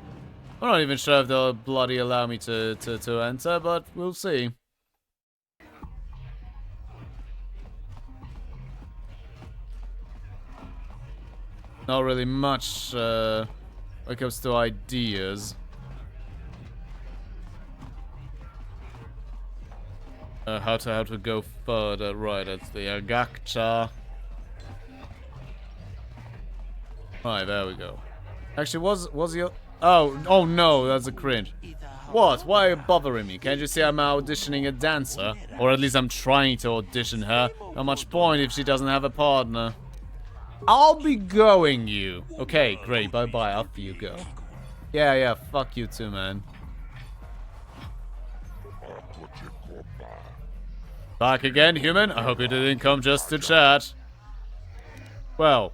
I'm not even sure if they'll bloody allow me to enter, but we'll see. Not really much when it comes to ideas. How to go further. Right, that's the Agakcha. Right, there we go. Actually, was your... Oh no, that's a cringe. What? Why are you bothering me? Can't you see I'm auditioning a dancer? Or at least I'm trying to audition her. Not much point if she doesn't have a partner. I'll be going, you. Okay, great. Bye-bye. Off you go. Yeah, fuck you too, man. Back again, human? I hope you didn't come just to chat. Well...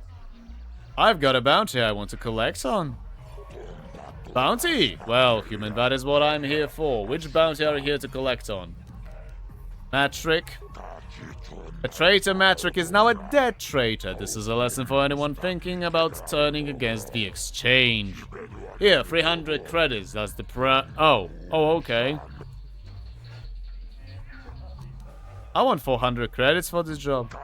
I've got a bounty I want to collect on. Bounty? Well, human, that is what I'm here for. Which bounty are you here to collect on? Matric? A traitor Matric is now a dead traitor. This is a lesson for anyone thinking about turning against the exchange. Here, 300 credits. That's the Oh, okay. I want 400 credits for this job.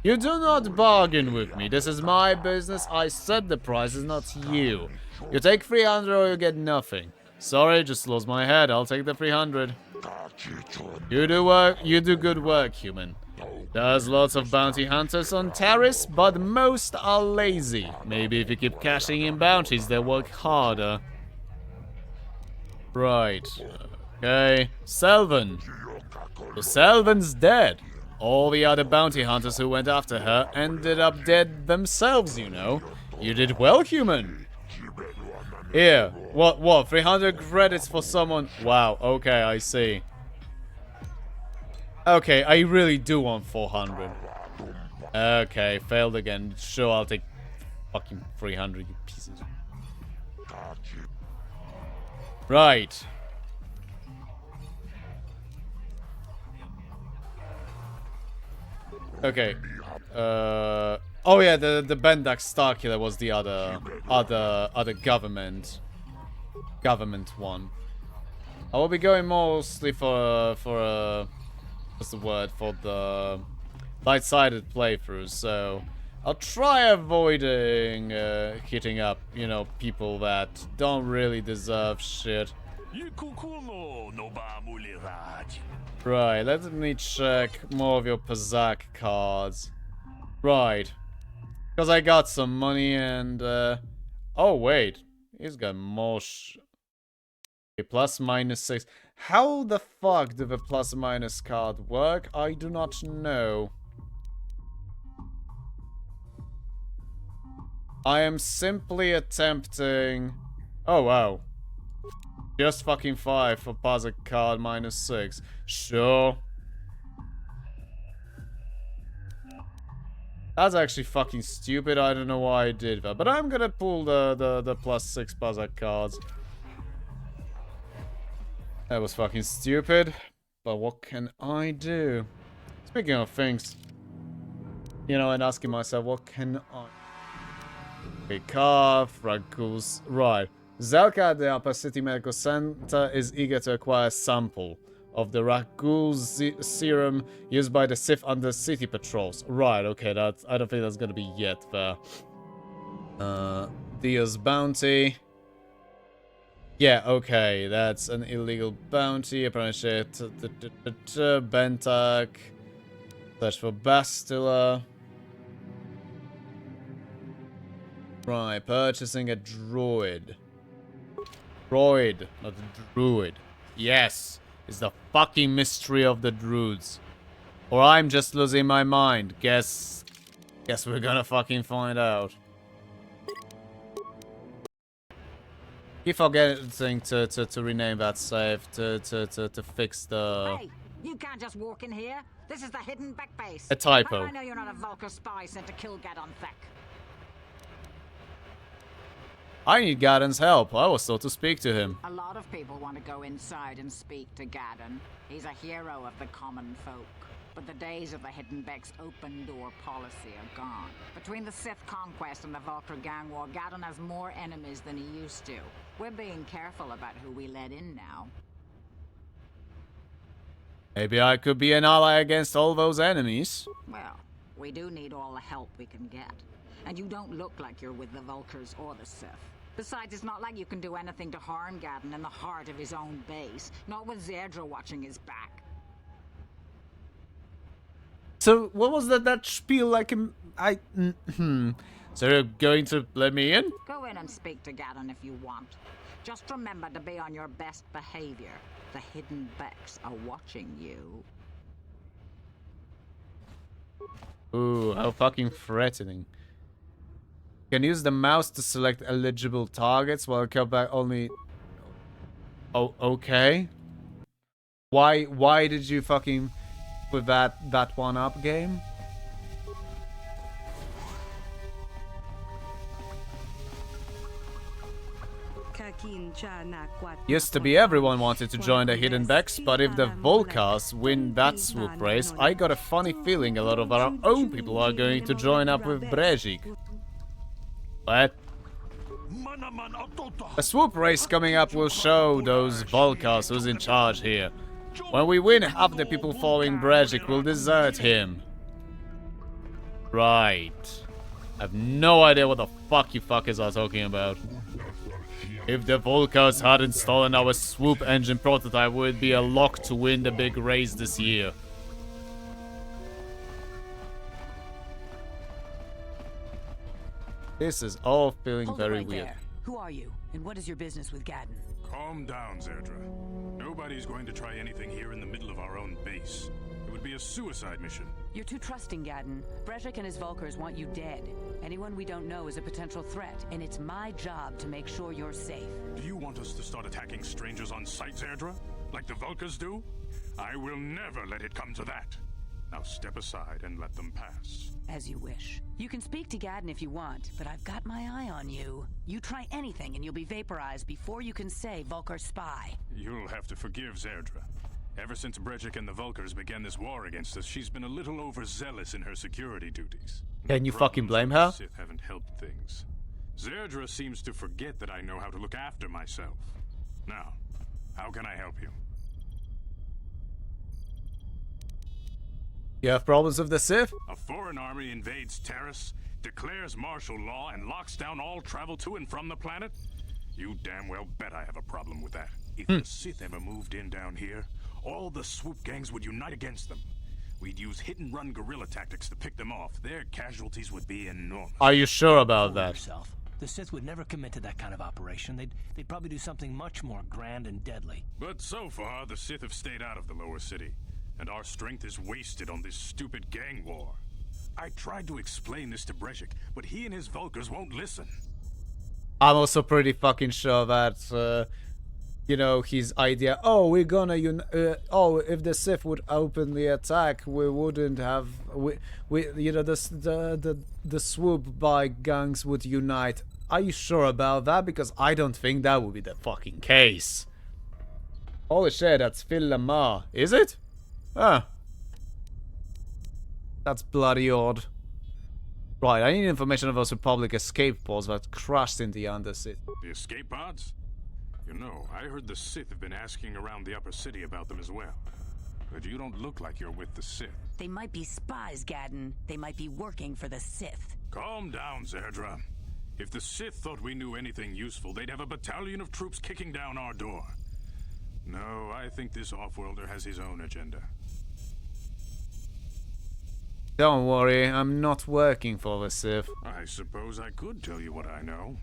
You do not bargain with me. This is my business. I set the prices, not you. You take 300 or you get nothing. Sorry, just lost my head. I'll take the 300. You do good work, human. There's lots of bounty hunters on Taris, but most are lazy. Maybe if you keep cashing in bounties, they'll work harder. Right. Okay. Selvan. So Selvan's dead. All the other bounty hunters who went after her ended up dead themselves, you know. You did well, human. Here. What? 300 credits for someone... Wow, okay, I see. Okay, I really do want 400. Okay, failed again. Sure, I'll take fucking 300, you pieces. Right. Okay. Oh yeah, the Bendak Starkiller was the other government one. I will be going mostly for what's the word, for the light-sided playthroughs, so I'll try avoiding hitting up, you know, people that don't really deserve shit. Right, let me check more of your Pazaak cards. Right. Because I got some money and, oh, wait. He's got more okay, plus minus 6. How the fuck do the plus minus card work? I do not know. I am simply attempting... Oh, wow. Just fucking 5 for Pazaak card minus 6. Sure. That's actually fucking stupid. I don't know why I did that. But I'm gonna pull the plus 6 Pazaak cards. That was fucking stupid. But what can I do? Speaking of things, you know, and asking myself, what can I... Okay, calf, Ragus. Right. Zelka at the Upper City Medical Center is eager to acquire a sample of the Ragus serum used by the Sith under city patrols. Right, okay, that's... I don't think that's gonna be yet there. Dia's bounty. Yeah, okay, that's an illegal bounty. Apparently, Bentak. Search for Bastila. Right, purchasing a droid. Droid, not a druid. Yes, it's the fucking mystery of the druids. Or I'm just losing my mind. Guess we're gonna fucking find out. Keep forgetting to rename that save, to fix the... Hey, you can't just walk in here. This is the hidden back base. A typo. I know you're not a Vulcar spy sent to kill Gadon Thek. I need Gadon's help. I was told to speak to him. A lot of people want to go inside and speak to Gadon. He's a hero of the common folk. But the days of the Hidden Beck's open-door policy are gone. Between the Sith conquest and the Vulcar gang war, Gadon has more enemies than he used to. We're being careful about who we let in now. Maybe I could be an ally against all those enemies. Well, we do need all the help we can get. And you don't look like you're with the Vulcars or the Sith. Besides, it's not like you can do anything to harm Gadon in the heart of his own base. Not with Zedra watching his back. So, what was that spiel like? So you're going to let me in? Go in and speak to Gadon if you want. Just remember to be on your best behavior. The Hidden Becks are watching you. Ooh, how fucking threatening. You can use the mouse to select eligible targets while come back only... Oh, okay. Why did you fucking... with that one-up game? Used to be everyone wanted to join the Hidden Becks, but if the Vulcars win that swoop race, I got a funny feeling a lot of our own people are going to join up with Pazaak. What? A swoop race coming up will show those Vulcars who's in charge here. When we win, half the people following Pazaak will desert him. Right. I have no idea what the fuck you fuckers are talking about. If the Vulcars hadn't stolen our swoop engine prototype, would be a lock to win the big race this year. This is all feeling very weird. There. Who are you, and what is your business with Gadon? Calm down, Zedra. Nobody's going to try anything here in the middle of our own base. It would be a suicide mission. You're too trusting, Gadon. Pazaak and his Vulcars want you dead. Anyone we don't know is a potential threat, and it's my job to make sure you're safe. Do you want us to start attacking strangers on sight, Zedra? Like the Vulcars do? I will never let it come to that. Now step aside and let them pass. As you wish. You can speak to Gadden if you want, but I've got my eye on you. You try anything and you'll be vaporized before you can say Vulkar's spy. You'll have to forgive Zerdra. Ever since Brejik and the Vulkars began this war against us, she's been a little overzealous in her security duties. Can you fucking blame The her? Sith haven't helped things. Zerdra seems to forget that I know how to look after myself. Now, how can I help you? You have problems with the Sith? A foreign army invades Taris, declares martial law, and locks down all travel to and from the planet? You damn well bet I have a problem with that. If the Sith ever moved in down here, all the swoop gangs would unite against them. We'd use hit-and-run guerrilla tactics to pick them off. Their casualties would be enormous. Are you sure about that? Yourself. The Sith would never commit to that kind of operation. They'd probably do something much more grand and deadly. But so far, the Sith have stayed out of the lower city, and our strength is wasted on this stupid gang war. I tried to explain this to Brejik, but he and his Vulkars won't listen. I'm also pretty fucking sure that, you know, his idea, oh, we're gonna, if the Sith would openly attack, we wouldn't have, you know, the swoop by gangs would unite. Are you sure about that? Because I don't think that would be the fucking case. Holy shit, that's Phil Lamar. Is it? Ah. That's bloody odd. Right, I need information of those Republic escape pods that crashed in the Undercity. The escape pods? You know, I heard the Sith have been asking around the upper city about them as well. But you don't look like you're with the Sith. They might be spies, Gadden. They might be working for the Sith. Calm down, Zerdra. If the Sith thought we knew anything useful, they'd have a battalion of troops kicking down our door. No, I think this off-worlder has his own agenda. Don't worry, I'm not working for the Sith. I suppose I could tell you what I know.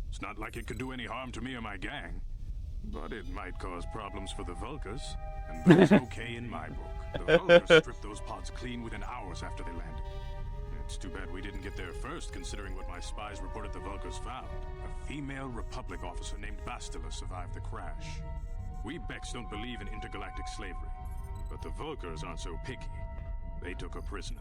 It's not like it could do any harm to me or my gang. But it might cause problems for the Vulkars. And that's okay in my book. The Vulkars stripped those pods clean within hours after they landed. It's too bad we didn't get there first, considering what my spies reported the Vulkars found. A female Republic officer named Bastila survived the crash. We Becks don't believe in intergalactic slavery. But the Vulkars aren't so picky. They took her prisoner.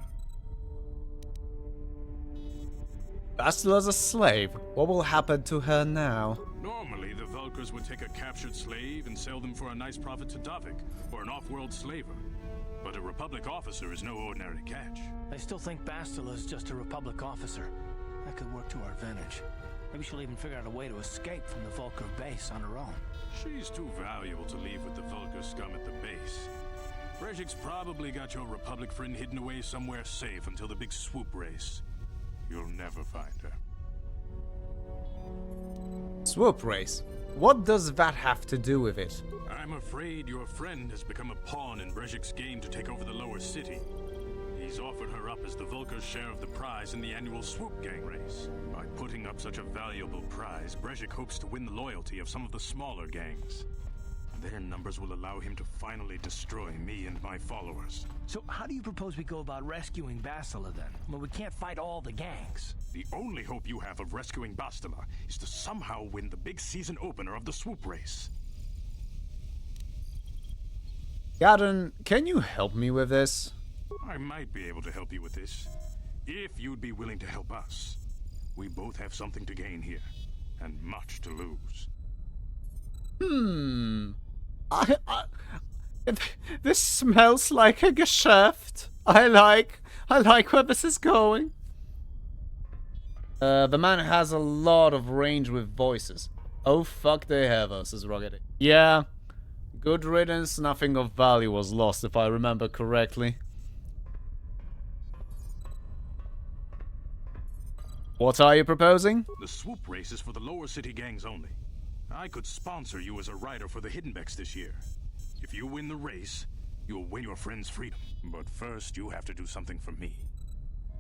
Bastila's a slave. What will happen to her now? Normally, the Vulkars would take a captured slave and sell them for a nice profit to Davik, or an off-world slaver. But a Republic officer is no ordinary catch. I still think Bastila's just a Republic officer. That could work to our advantage. Maybe she'll even figure out a way to escape from the Vulkar base on her own. She's too valuable to leave with the Vulkar scum at the base. Brejik's probably got your Republic friend hidden away somewhere safe until the big swoop race. You'll never find her. Swoop race? What does that have to do with it? I'm afraid your friend has become a pawn in Brejik's game to take over the lower city. He's offered her up as the Vulkar's share of the prize in the annual swoop gang race. By putting up such a valuable prize, Brejik hopes to win the loyalty of some of the smaller gangs. Their numbers will allow him to finally destroy me and my followers. So how do you propose we go about rescuing Bastila then? Well, we can't fight all the gangs. The only hope you have of rescuing Bastila is to somehow win the big season opener of the swoop race. Gadden, can you help me with this? I might be able to help you with this, if you'd be willing to help us. We both have something to gain here, and much to lose. This smells like a geschäft. I like where this is going. The man has a lot of range with voices. Oh fuck they have us, says Rocket. Yeah. Good riddance, nothing of value was lost if I remember correctly. What are you proposing? The swoop race is for the lower city gangs only. I could sponsor you as a rider for the Hiddenbecks this year. If you win the race, you'll win your friend's freedom. But first, you have to do something for me.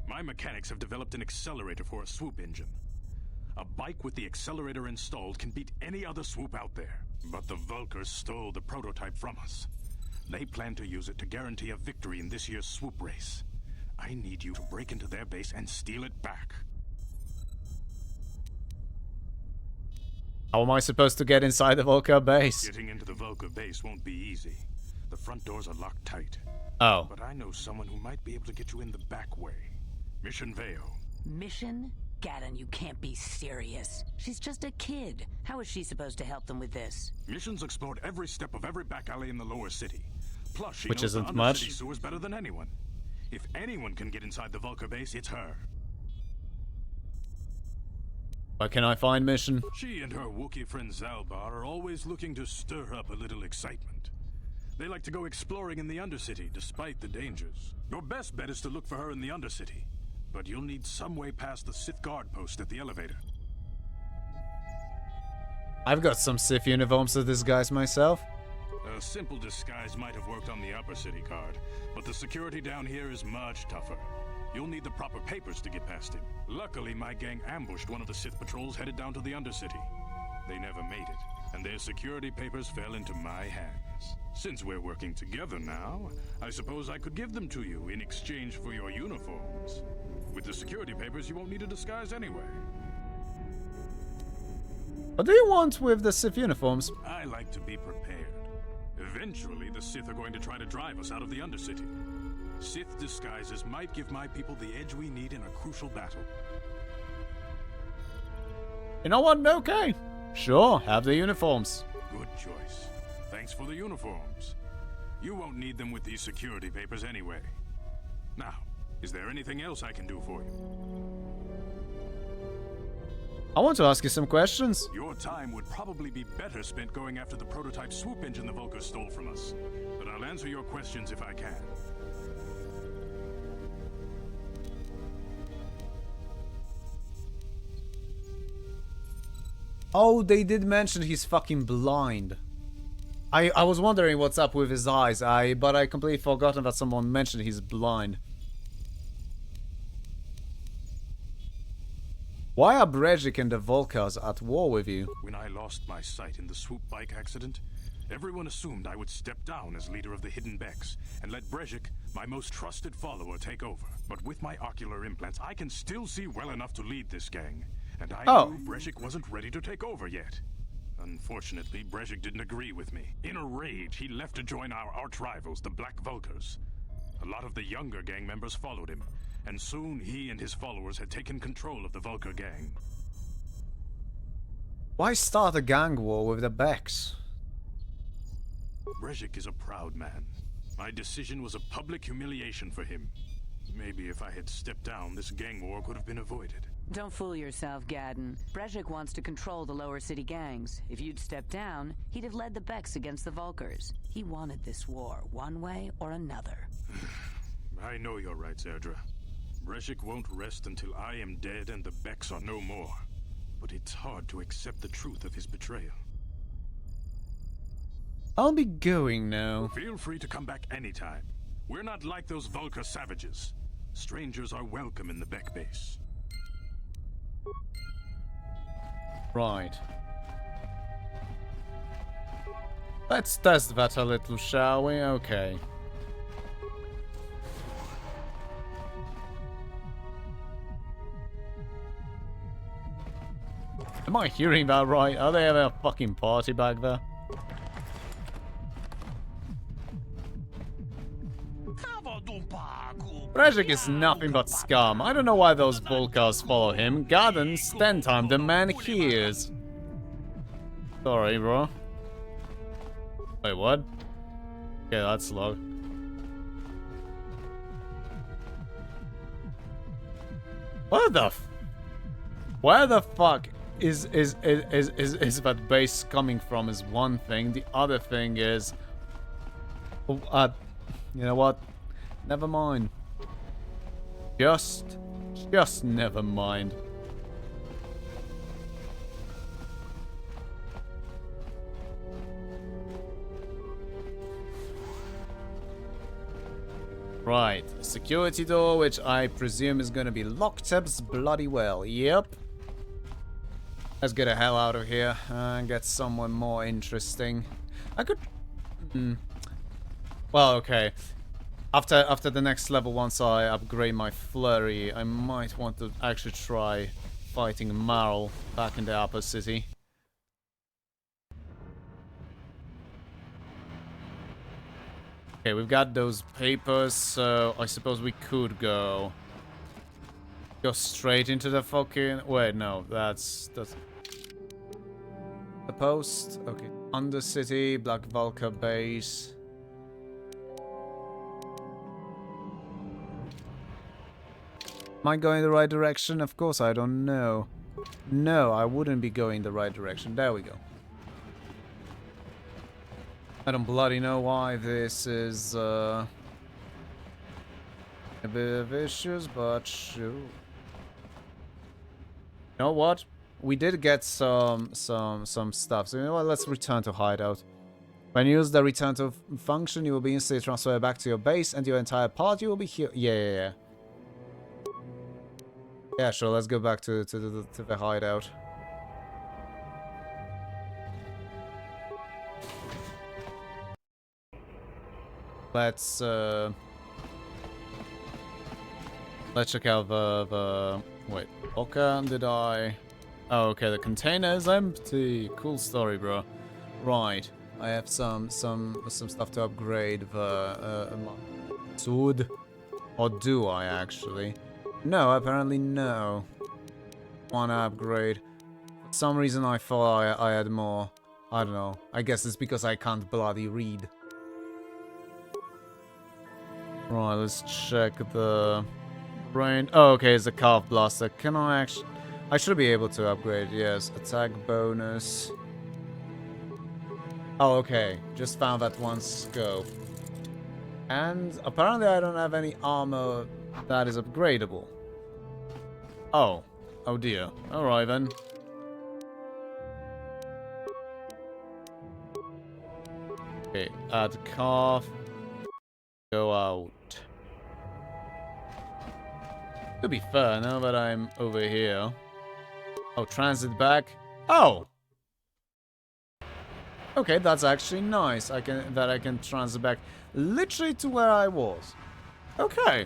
My mechanics have developed an accelerator for a swoop engine. A bike with the accelerator installed can beat any other swoop out there. But the Vulkars stole the prototype from us. They plan to use it to guarantee a victory in this year's swoop race. I need you to break into their base and steal it back. How am I supposed to get inside the Vulkar base? Getting into the Vulkar base won't be easy. The front doors are locked tight. Oh. But I know someone who might be able to get you in the back way. Mission Veo. Mission? Gaddon, you can't be serious. She's just a kid. How is she supposed to help them with this? Mission's explored every step of every back alley in the lower city. Plus, she Which knows isn't the much. undercity sewers better than anyone. If anyone can get inside the Vulcar base, it's her. Where can I find Mission? She and her Wookiee friend Zalbar are always looking to stir up a little excitement. They like to go exploring in the Undercity, despite the dangers. Your best bet is to look for her in the Undercity. But you'll need some way past the Sith guard post at the elevator. I've got some Sith uniforms to disguise myself. A simple disguise might have worked on the Upper City guard, but the security down here is much tougher. You'll need the proper papers to get past him. Luckily, my gang ambushed one of the Sith patrols headed down to the Undercity. They never made it, and their security papers fell into my hands. Since we're working together now, I suppose I could give them to you in exchange for your uniforms. With the security papers, you won't need a disguise anyway. What do you want with the Sith uniforms? I like to be prepared. Eventually, the Sith are going to try to drive us out of the Undercity. Sith disguises might give my people the edge we need in a crucial battle. You know what? Okay. Sure, have the uniforms. Good choice. Thanks for the uniforms. You won't need them with these security papers anyway. Now, is there anything else I can do for you? I want to ask you some questions. Your time would probably be better spent going after the prototype swoop engine the Vulcars stole from us. But I'll answer your questions if I can. Oh, they did mention he's fucking blind. I was wondering what's up with his eyes, but I completely forgotten that someone mentioned he's blind. Why are Brejik and the Volkars at war with you? When I lost my sight in the swoop bike accident, everyone assumed I would step down as leader of the Hidden Becks and let Brejik, my most trusted follower, take over. But with my ocular implants, I can still see well enough to lead this gang. And I knew Brejik wasn't ready to take over yet. Unfortunately, Brejik didn't agree with me. In a rage, he left to join our arch-rivals, the Black Vulcars. A lot of the younger gang members followed him, and soon he and his followers had taken control of the Vulcar gang. Why start a gang war with the Becks? Brejik is a proud man. My decision was a public humiliation for him. Maybe if I had stepped down, this gang war could have been avoided. Don't fool yourself, Gaddon. Brejik wants to control the lower city gangs. If you'd stepped down, he'd have led the Becks against the Vulcars. He wanted this war, one way or another. I know you're right, Zerdra. Brejik won't rest until I am dead and the Becks are no more. But it's hard to accept the truth of his betrayal. I'll be going now. Feel free to come back anytime. We're not like those Vulcar savages. Strangers are welcome in the Beck base. Right. Let's test that a little, shall we? Okay. Am I hearing that right? Are they having a fucking party back there? Brejik is nothing but scum. I don't know why those Vulcars follow him. Gaddon, stand time, the man hears. Sorry, bro. Wait, what? Yeah, that's low. What the f- Where the fuck is that base coming from is one thing. The other thing is... you know what? Never mind. Just never mind. Right, security door, which I presume is gonna be locked up bloody well. Yep. Let's get the hell out of here and get somewhere more interesting. I could... Well, okay. After the next level, once I upgrade my flurry, I might want to actually try fighting Marl back in the upper city. Okay, we've got those papers, so I suppose we could go straight into the fucking... Wait, no, that's the post. Okay, Undercity, Black Vulcan base. Am I going the right direction? Of course, I don't know. No, I wouldn't be going the right direction. There we go. I don't bloody know why this is a bit of issues, but sure. You know what? We did get some stuff. So you know what? Let's return to hideout. When you use the return to function, you will be instantly transferred back to your base, and your entire party will be here. Yeah. Yeah, sure. Let's go back to the hideout. Let's check out the wait. Okay, did I? Oh, okay. The container is empty. Cool story, bro. Right. I have some stuff to upgrade the sword, or do I actually? No, apparently no. Wanna upgrade. For some reason I thought I had more. I don't know. I guess it's because I can't bloody read. Right, let's check the brain. Oh, okay, it's a calf blaster. Can I actually... I should be able to upgrade, yes. Attack bonus. Oh, okay. Just found that one scope. And apparently I don't have any armor that is upgradable. Oh. Oh dear. Alright then. Okay, add calf. Go out. To be fair, now that I'm over here. Oh, transit back. Oh! Okay, that's actually nice. I can transit back literally to where I was. Okay.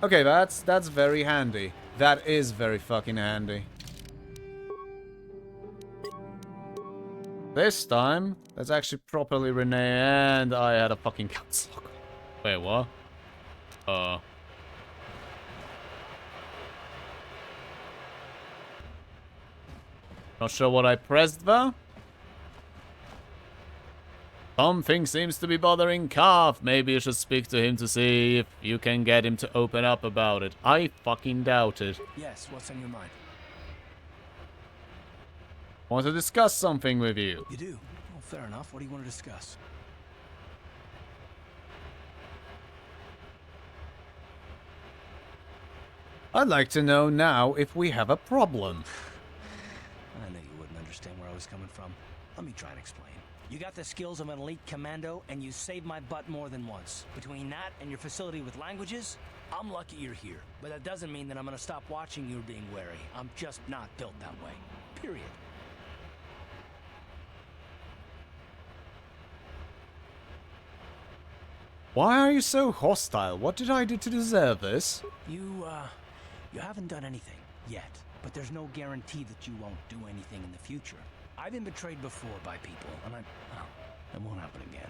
Okay, that's very handy. That is very fucking handy. This time, let's actually properly rename, and I had a fucking caps lock. Wait, what? Not sure what I pressed there. Something seems to be bothering Calf. Maybe you should speak to him to see if you can get him to open up about it. I fucking doubt it. Yes, what's on your mind? Want to discuss something with you. You do? Well, fair enough. What do you want to discuss? I'd like to know now if we have a problem. I knew you wouldn't understand where I was coming from. Let me try and explain. You got the skills of an elite commando, and you saved my butt more than once. Between that and your facility with languages, I'm lucky you're here. But that doesn't mean that I'm gonna stop watching you being wary. I'm just not built that way. Period. Why are you so hostile? What did I do to deserve this? You haven't done anything yet, but there's no guarantee that you won't do anything in the future. I've been betrayed before by people, and it won't happen again.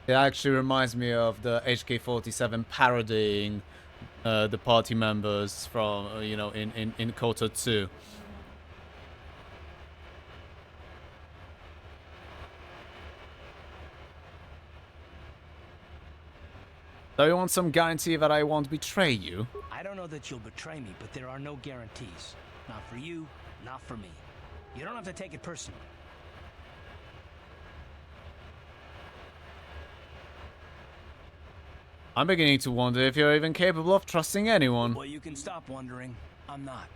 It actually reminds me of the HK-47 parodying the party members from, you know, in Kotor 2. So you want some guarantee that I won't betray you? I don't know that you'll betray me, but there are no guarantees. Not for you, not for me. You don't have to take it personally. I'm beginning to wonder if you're even capable of trusting anyone. Well, you can stop wondering. I'm not.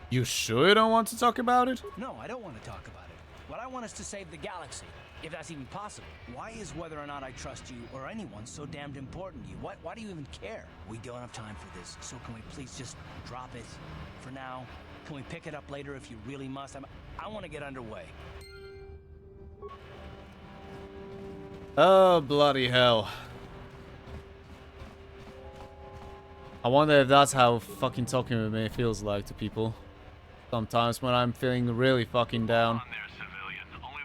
You sure you don't want to talk about it? No, I don't want to talk about it. What I want is to save the galaxy, if that's even possible. Why is whether or not I trust you or anyone so damned important to you? Why do you even care? We don't have time for this, so can we please just drop it for now? Can we pick it up later if you really must? I want to get underway. Oh, bloody hell. I wonder if that's how fucking talking with me feels like to people. Sometimes when I'm feeling really fucking down. There, civilian. Only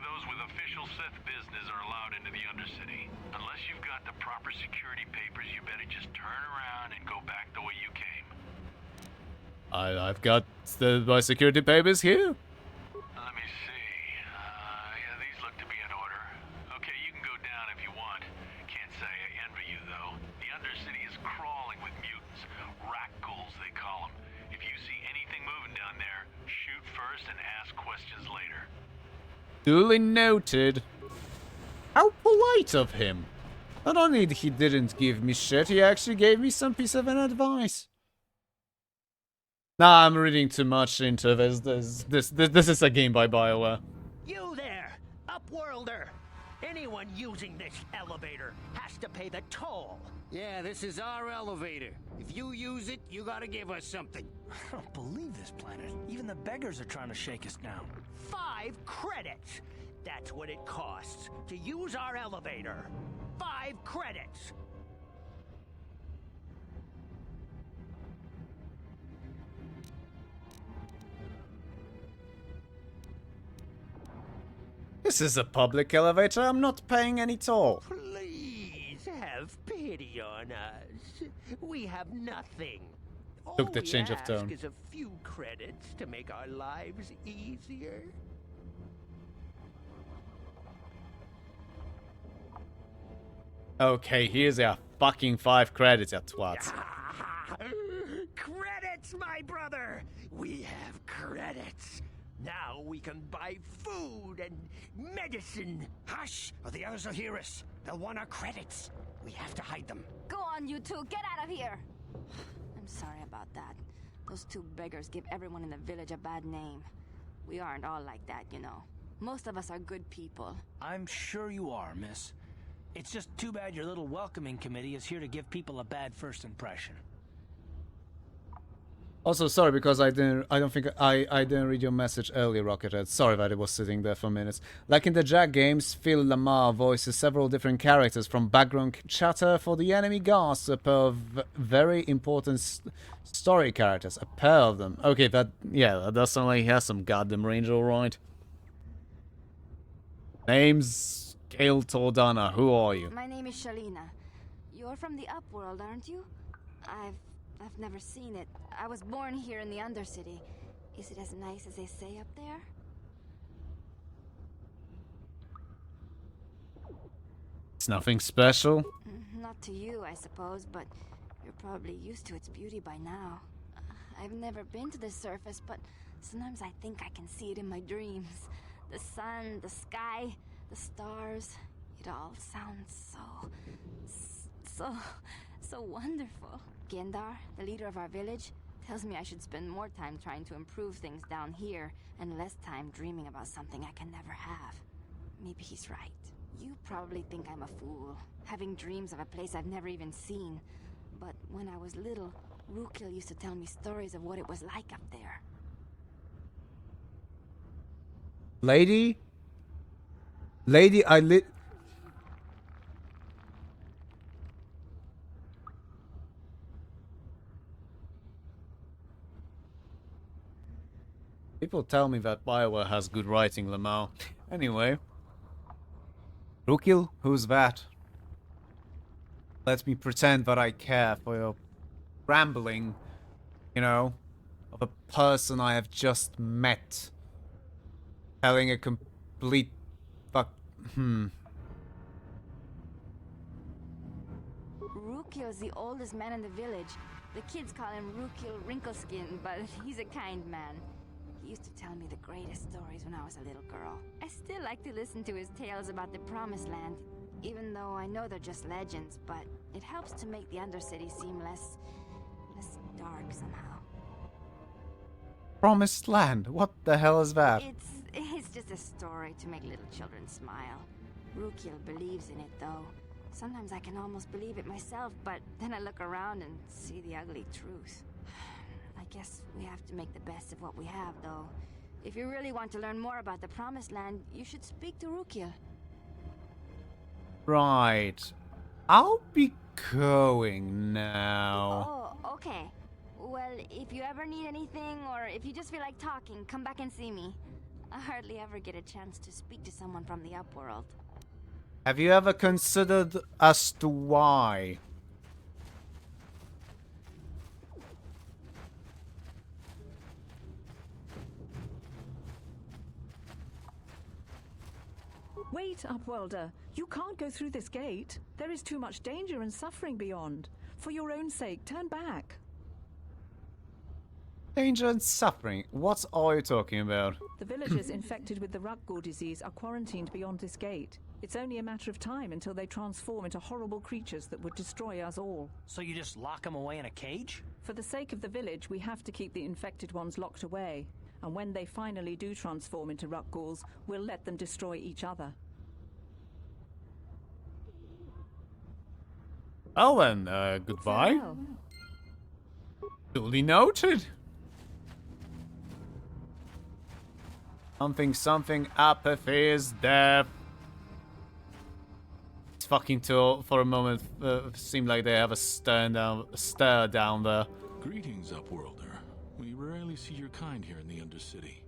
I've got my security papers here. Let me see. Yeah, these look to be in order. Okay, you can go down if you want. Can't say I envy you, though. The Undercity is crawling with mutants. Rat ghouls, they call them. If you see anything moving down there, shoot first and ask questions later. Duly noted. How polite of him. Not only he didn't give me shit, he actually gave me some piece of an advice. Nah, I'm reading too much into this. This is a game by BioWare. You there, Upworlder! Anyone using this elevator has to pay the toll. Yeah, this is our elevator. If you use it, you gotta give us something. I don't believe this planet. Even the beggars are trying to shake us down. 5 credits! That's what it costs to use our elevator. 5 credits! This is a public elevator. I'm not paying any toll. Please have pity on us. We have nothing. Took the change of tone. All we ask is a few credits to make our lives easier. Okay, here's your fucking 5 credits, you twats. Credits, my brother! We have credits. Now we can buy food and medicine. Hush, or the others will hear us. They'll want our credits. We have to hide them. Go on, you two. Get out of here. I'm sorry about that. Those 2 beggars give everyone in the village a bad name. We aren't all like that, you know. Most of us are good people. I'm sure you are, miss. It's just too bad your little welcoming committee is here to give people a bad first impression. Also, sorry because I didn't read your message earlier, Rockethead. Sorry that it was sitting there for minutes. Like in the Jack games, Phil Lamar voices several different characters, from background chatter for the enemy guards to a pair of very important story characters. A pair of them. Okay, that definitely has some goddamn range, alright. Name's Gail Tordana. Who are you? My name is Shalina. You're from the Upworld, aren't you? I've never seen it. I was born here in the Undercity. Is it as nice as they say up there? It's nothing special. Not to you, I suppose, but you're probably used to its beauty by now. I've never been to the surface, but sometimes I think I can see it in my dreams. The sun, the sky, the stars. It all sounds so wonderful. Gendar, the leader of our village, tells me I should spend more time trying to improve things down here and less time dreaming about something I can never have. Maybe he's right. You probably think I'm a fool, having dreams of a place I've never even seen. But when I was little, Rukil used to tell me stories of what it was like up there. Lady, People tell me that BioWare has good writing, Lamau. Anyway. Rukil, who's that? Let me pretend that I care for your rambling, you know, of a person I have just met. Telling a complete Rukil's the oldest man in the village. The kids call him Rukil Wrinkleskin, but he's a kind man. He used to tell me the greatest stories when I was a little girl. I still like to listen to his tales about the Promised Land, even though I know they're just legends, but it helps to make the Undercity seem less dark somehow. Promised Land? What the hell is that? It's just a story to make little children smile. Rukil believes in it, though. Sometimes I can almost believe it myself, but then I look around and see the ugly truth. I guess we have to make the best of what we have, though. If you really want to learn more about the Promised Land, you should speak to Rukil. Right. I'll be going now. Oh, okay. Well, if you ever need anything, or if you just feel like talking, come back and see me. I hardly ever get a chance to speak to someone from the Upworld. Have you ever considered as to why? Wait, Upworlder. You can't go through this gate. There is too much danger and suffering beyond. For your own sake, turn back. Danger and suffering? What are you talking about? The villagers infected with the Ruggle disease are quarantined beyond this gate. It's only a matter of time until they transform into horrible creatures that would destroy us all. So you just lock them away in a cage? For the sake of the village, we have to keep the infected ones locked away. And when they finally do transform into Ruggles, we'll let them destroy each other. Oh, then, goodbye. Farewell. Duly noted. Something, apathy is death. It's fucking tool for a moment seemed like they have a stare down there. Greetings, Upworlder. We rarely see your kind here in the Undercity.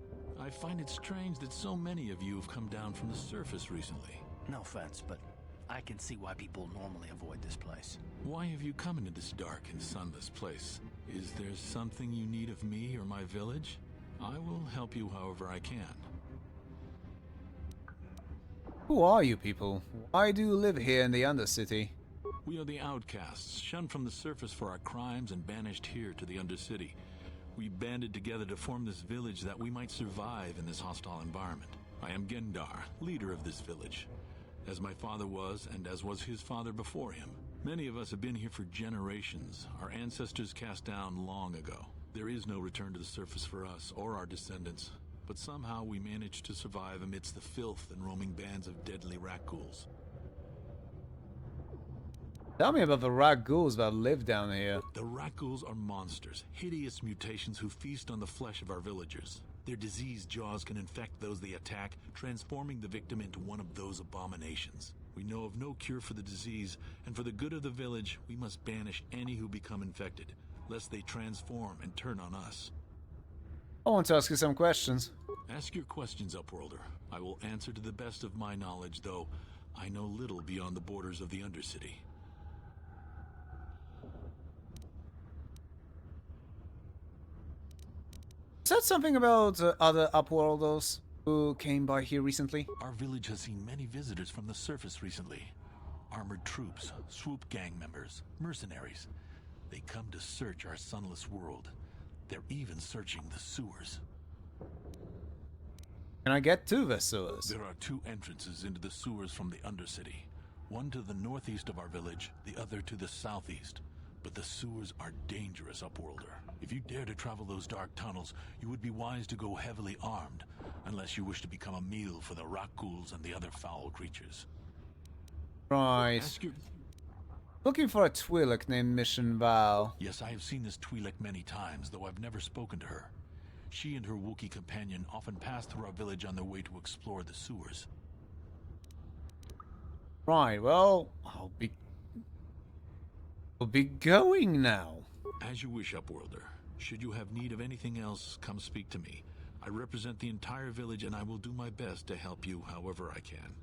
I find it strange that so many of you have come down from the surface recently. No offense, but I can see why people normally avoid this place. Why have you come into this dark and sunless place? Is there something you need of me or my village? I will help you however I can. Who are you people? Why do you live here in the Undercity? We are the outcasts, shunned from the surface for our crimes and banished here to the Undercity. We banded together to form this village that we might survive in this hostile environment. I am Gendar, leader of this village, as my father was and as was his father before him. Many of us have been here for generations, our ancestors cast down long ago. There is no return to the surface for us or our descendants, but somehow we managed to survive amidst the filth and roaming bands of deadly rat ghouls. Tell me about the rat ghouls that live down here. The rat ghouls are monsters, hideous mutations who feast on the flesh of our villagers. Their diseased jaws can infect those they attack, transforming the victim into one of those abominations. We know of no cure for the disease, and for the good of the village, we must banish any who become infected, lest they transform and turn on us. I want to ask you some questions. Ask your questions, Upworlder. I will answer to the best of my knowledge, though I know little beyond the borders of the Undercity. Said something about other Upworlders who came by here recently? Our village has seen many visitors from the surface recently. Armored troops, swoop gang members, mercenaries. They come to search our sunless world. They're even searching the sewers. Can I get to the sewers? There are two entrances into the sewers from the Undercity. One to the northeast of our village, the other to the southeast. But the sewers are dangerous, Upworlder. If you dare to travel those dark tunnels, you would be wise to go heavily armed, unless you wish to become a meal for the rock ghouls and the other foul creatures. Right. Looking for a Twi'lek named Mission Val. Yes, I have seen this Twi'lek many times, though I've never spoken to her. She and her Wookiee companion often pass through our village on their way to explore the sewers. Right, well, I'll be going now. As you wish, Upworlder. Should you have need of anything else, come speak to me. I represent the entire village, and I will do my best to help you however I can.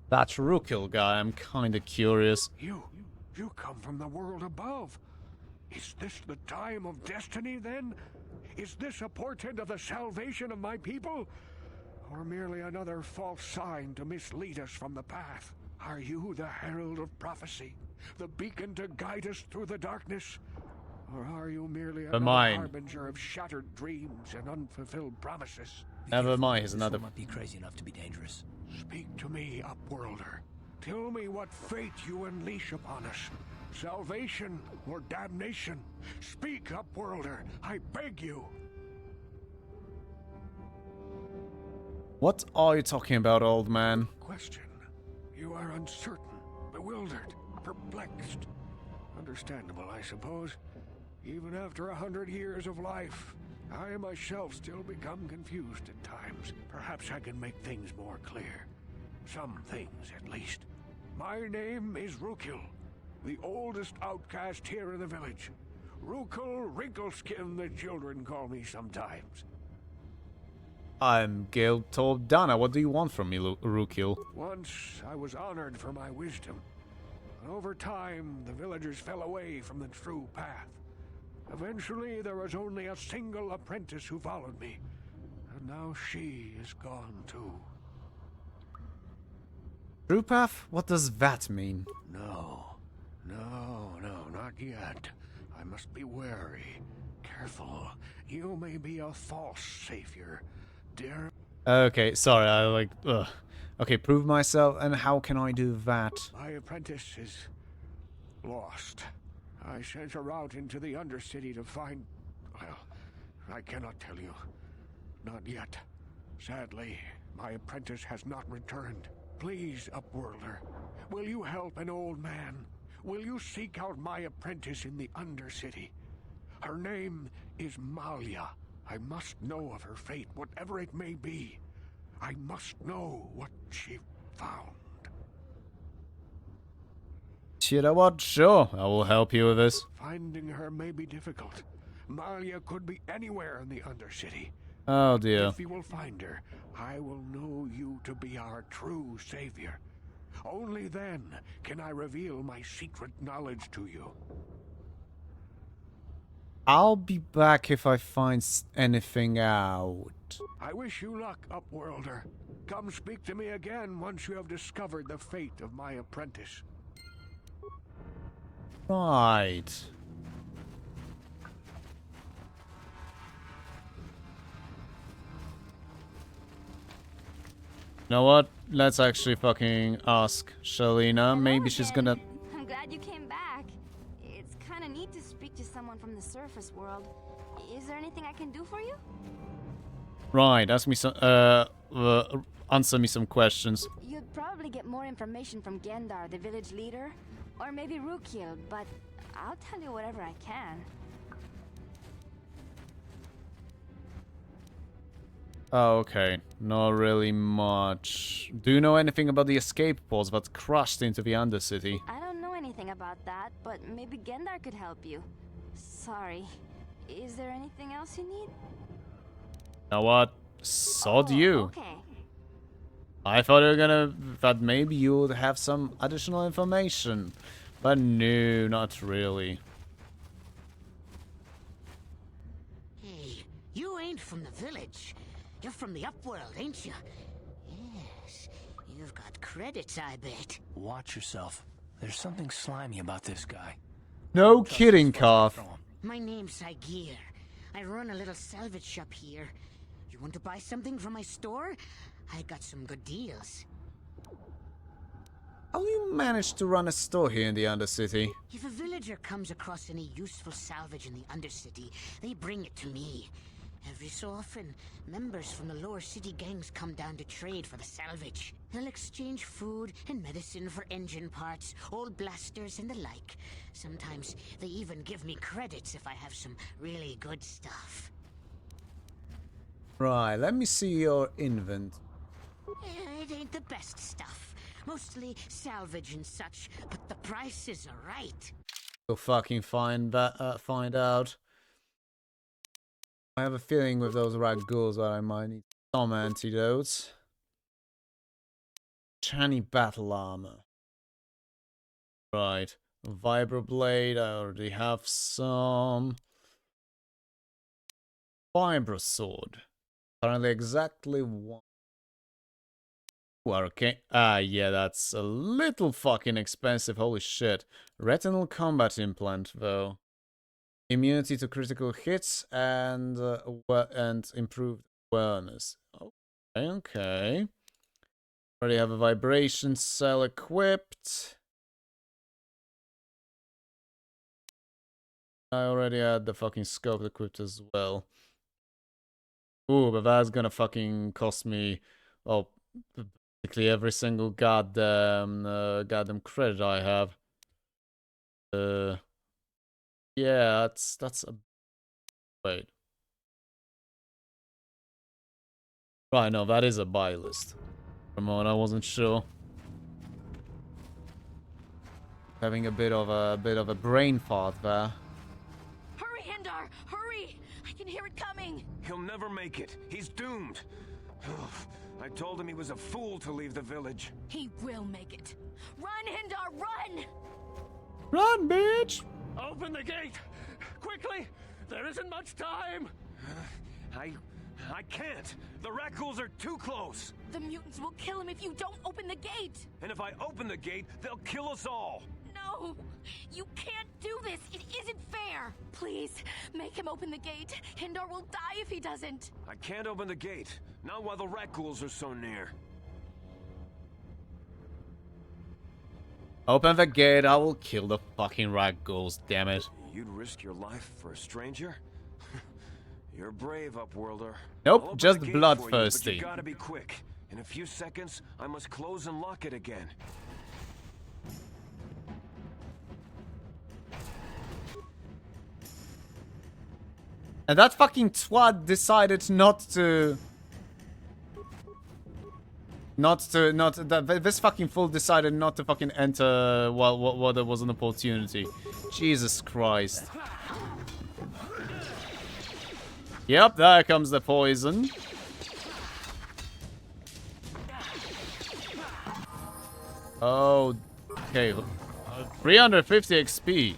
That Rukil guy, I'm kinda curious. You come from the world above. Is this the time of destiny, then? Is this a portent of the salvation of my people? Or merely another false sign to mislead us from the path? Are you the herald of prophecy? The beacon to guide us through the darkness? Or are you merely another harbinger of shattered dreams and unfulfilled promises? Never mind, here's another. Might be crazy enough to be dangerous. Speak to me, Upworlder. Tell me what fate you unleash upon us. Salvation or damnation? Speak, Upworlder, I beg you. What are you talking about, old man? Question. You are uncertain, bewildered, perplexed. Understandable, I suppose. Even after 100 years of life, I myself still become confused at times. Perhaps I can make things more clear. Some things, at least. My name is Rukil, the oldest outcast here in the village. Rukil Wrinkleskin, the children call me sometimes. I'm Gale Tordana. What do you want from me, Rukil? Once I was honored for my wisdom. And over time, the villagers fell away from the true path. Eventually, there was only a single apprentice who followed me. And now she is gone too. True path? What does that mean? No, not yet. I must be wary, careful. You may be a false savior, dear. Okay, sorry, I like... Ugh. Okay, prove myself, and how can I do that? My apprentice is lost. I sent her out into the Undercity to find... Well, I cannot tell you. Not yet. Sadly, my apprentice has not returned. Please, Upworlder, will you help an old man? Will you seek out my apprentice in the Undercity? Her name is Malia. I must know of her fate, whatever it may be. I must know what she found. You know what? Sure, I will help you with this. Finding her may be difficult. Malia could be anywhere in the Undercity. Oh dear. If you will find her, I will know you to be our true savior. Only then can I reveal my secret knowledge to you. I'll be back if I find anything out. I wish you luck, Upworlder. Come speak to me again once you have discovered the fate of my apprentice. Right. You know what? Let's actually fucking ask Shalina. Maybe she's gonna... I'm glad you came back. It's kind of neat to speak to someone from the surface world. Is there anything I can do for you? Right, ask me some... answer me some questions. You'd probably get more information from Gendar, the village leader, or maybe Rukil, but I'll tell you whatever I can. Oh, okay. Not really much. Do you know anything about the escape pods that crashed into the Undercity? I don't know anything about that, but maybe Gendar could help you. Sorry. Is there anything else you need? You know what? Sod you. Okay. I thought you were gonna... that maybe you would have some additional information. But no, not really. Hey, you ain't from the village. You're from the Upworld, ain't you? Yes. You've got credits, I bet. Watch yourself. There's something slimy about this guy. No kidding, Carth. My name's Saigir. I run a little salvage shop here. You want to buy something from my store? I got some good deals. How do you manage to run a store here in the Undercity? If a villager comes across any useful salvage in the Undercity, they bring it to me. Every so often, members from the lower city gangs come down to trade for the salvage. They'll exchange food and medicine for engine parts, old blasters and the like. Sometimes they even give me credits if I have some really good stuff. Right, let me see your invent. It ain't the best stuff. Mostly salvage and such, but the prices are right. We'll fucking find out. I have a feeling with those ghouls that I might need some antidotes. Chani battle armor. Right. Vibroblade, I already have some. Vibro sword. Apparently exactly one. Okay. Ah, yeah, that's a little fucking expensive. Holy shit. Retinal combat implant, though. Immunity to critical hits and improved awareness. Okay. Already have a vibration cell equipped. I already had the fucking scope equipped as well. Ooh, but that's gonna fucking cost me, well, basically every single goddamn credit I have. Yeah, that's a... Wait. Right, no, that is a buy list. Come on, I wasn't sure. Having a bit of a brain fart there. Hurry, Hendar! Hurry! I can hear it coming! He'll never make it. He's doomed. I told him he was a fool to leave the village. He will make it. Run, Hendar, run! Run, bitch! Open the gate! Quickly! There isn't much time! I can't! The rat ghouls are too close! The mutants will kill him if you don't open the gate! And if I open the gate, they'll kill us all! No! You can't do this! It isn't fair! Please, make him open the gate. Hindar will die if he doesn't. I can't open the gate. Not while the rat ghouls are so near. Open the gate, I will kill the fucking rat ghouls, damn it. You'd risk your life for a stranger? You're brave, Upworlder. Nope, just bloodthirsty. You gotta be quick. In a few seconds, I must close and lock it again. And that fucking twat decided this fucking fool decided not to fucking enter while there was an opportunity. Jesus Christ. Yep, there comes the poison. Oh, okay. 350 XP.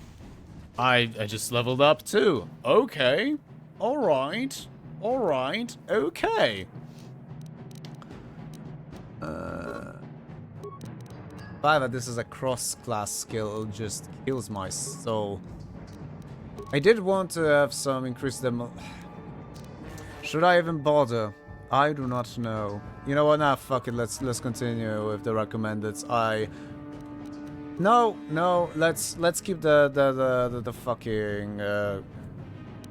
I just leveled up too. Okay. Alright. Alright. Okay. That this is a cross-class skill just kills my soul. I did want to have some increased demo. Should I even bother? I do not know. You know what? Nah, fuck it. Let's continue with the recommended. No. Let's keep the fucking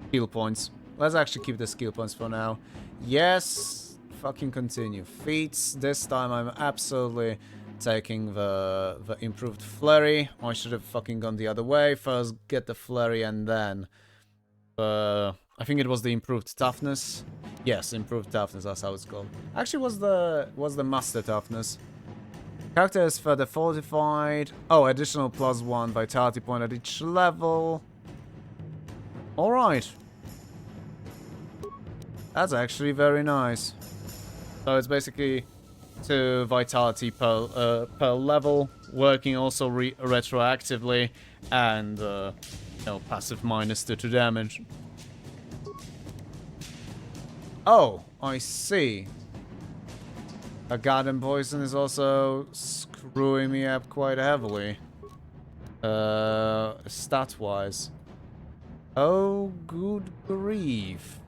skill points. Let's actually keep the skill points for now. Yes. Fucking continue. Feats. This time I'm absolutely taking the improved flurry. I should have fucking gone the other way. First get the flurry and then I think it was the improved toughness. Yes, improved toughness, that's how it's called. Actually was the master toughness. Character is further fortified. Oh, additional +1 vitality point at each level. Alright. That's actually very nice. So it's basically 2 vitality per level, working also retroactively, and passive -2 to damage. Oh, I see. A garden poison is also screwing me up quite heavily. Stat-wise. Oh, good grief.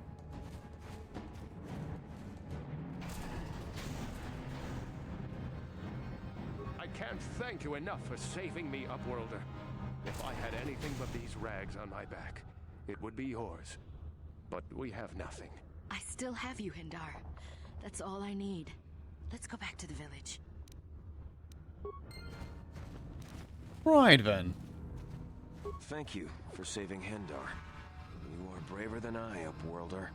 I can't thank you enough for saving me, Upworlder. If I had anything but these rags on my back, it would be yours. But we have nothing. I still have you, Hindar. That's all I need. Let's go back to the village. Right then. Thank you for saving Hindar. You are braver than I, Upworlder.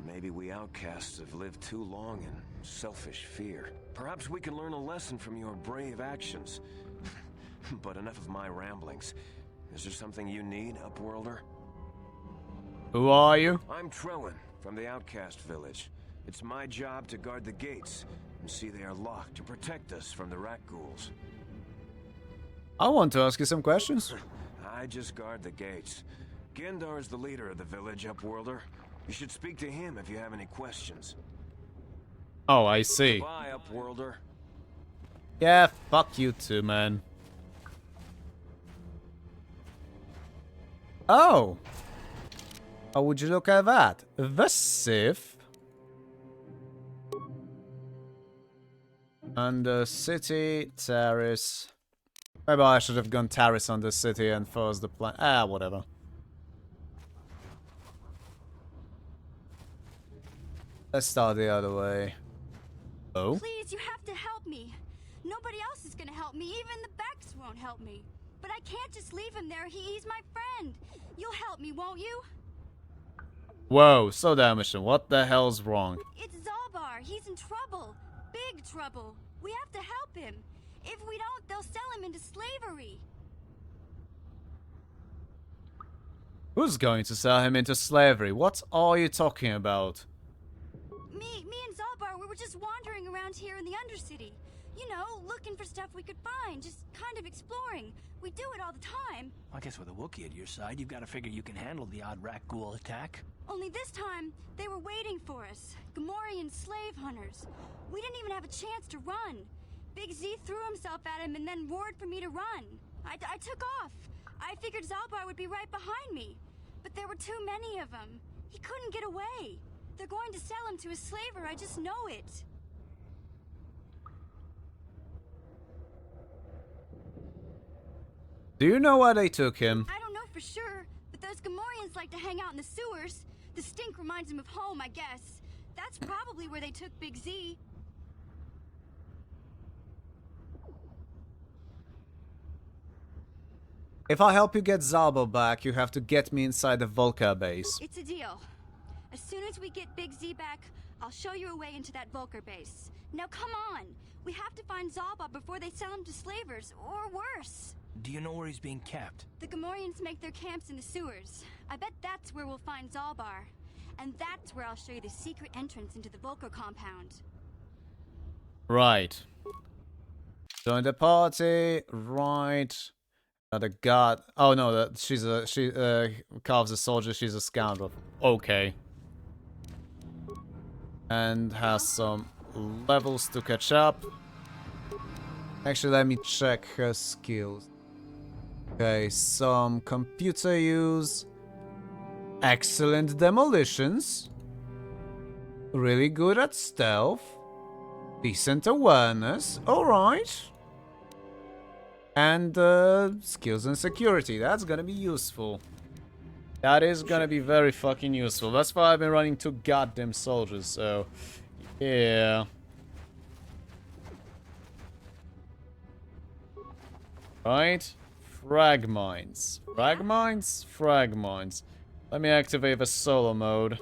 Maybe we outcasts have lived too long in selfish fear. Perhaps we can learn a lesson from your brave actions. But enough of my ramblings. Is there something you need, Upworlder? Who are you? I'm Trellin, from the Outcast Village. It's my job to guard the gates and see they are locked to protect us from the rat ghouls. I want to ask you some questions. I just guard the gates. Gendar is the leader of the village, Upworlder. You should speak to him if you have any questions. Oh, I see. Bye, Upworlder. Yeah, fuck you too, man. Oh! Oh, would you look at that? The Sith. Undercity, Terrace. Maybe I should have gone Terrace Undercity and first the plan. Ah, whatever. Let's start the other way. Oh? Please, you have to help me. Nobody else is gonna help me. Even the Becks won't help me. But I can't just leave him there. He's my friend. You'll help me, won't you? Whoa, slow down, mission. What the hell's wrong? It's Zalbar. He's in trouble. Big trouble. We have to help him. If we don't, they'll sell him into slavery. Who's going to sell him into slavery? What are you talking about? Me and Zalbar, we were just wandering around here in the Undercity. You know, looking for stuff we could find, just kind of exploring. We do it all the time. I guess with a Wookiee at your side, you've got to figure you can handle the odd rat ghoul attack. Only this time, they were waiting for us. Gamorrean slave hunters. We didn't even have a chance to run. Big Z threw himself at him and then roared for me to run. I took off. I figured Zalbar would be right behind me. But there were too many of them. He couldn't get away. They're going to sell him to a slaver, I just know it. Do you know why they took him? I don't know for sure, but those Gamorreans like to hang out in the sewers. The stink reminds them of home, I guess. That's probably where they took Big Z. If I help you get Zalbo back, you have to get me inside the Volker base. It's a deal. As soon as we get Big Z back, I'll show you a way into that Volker base. Now come on! We have to find Zalba before they sell him to slavers, or worse. Do you know where he's being kept? The Gamorreans make their camps in the sewers. I bet that's where we'll find Zalbar. And that's where I'll show you the secret entrance into the Volker compound. Right. Join the party. Right. The guard. Oh no, she Carves a soldier. She's a scoundrel. Okay. And has some levels to catch up. Actually, let me check her skills. Okay, some computer use. Excellent demolitions. Really good at stealth. Decent awareness. Alright. And skills and security. That's gonna be useful. That is gonna be very fucking useful. That's why I've been running 2 goddamn soldiers, so... yeah. Right. Frag mines. Frag mines? Frag mines. Let me activate the solo mode.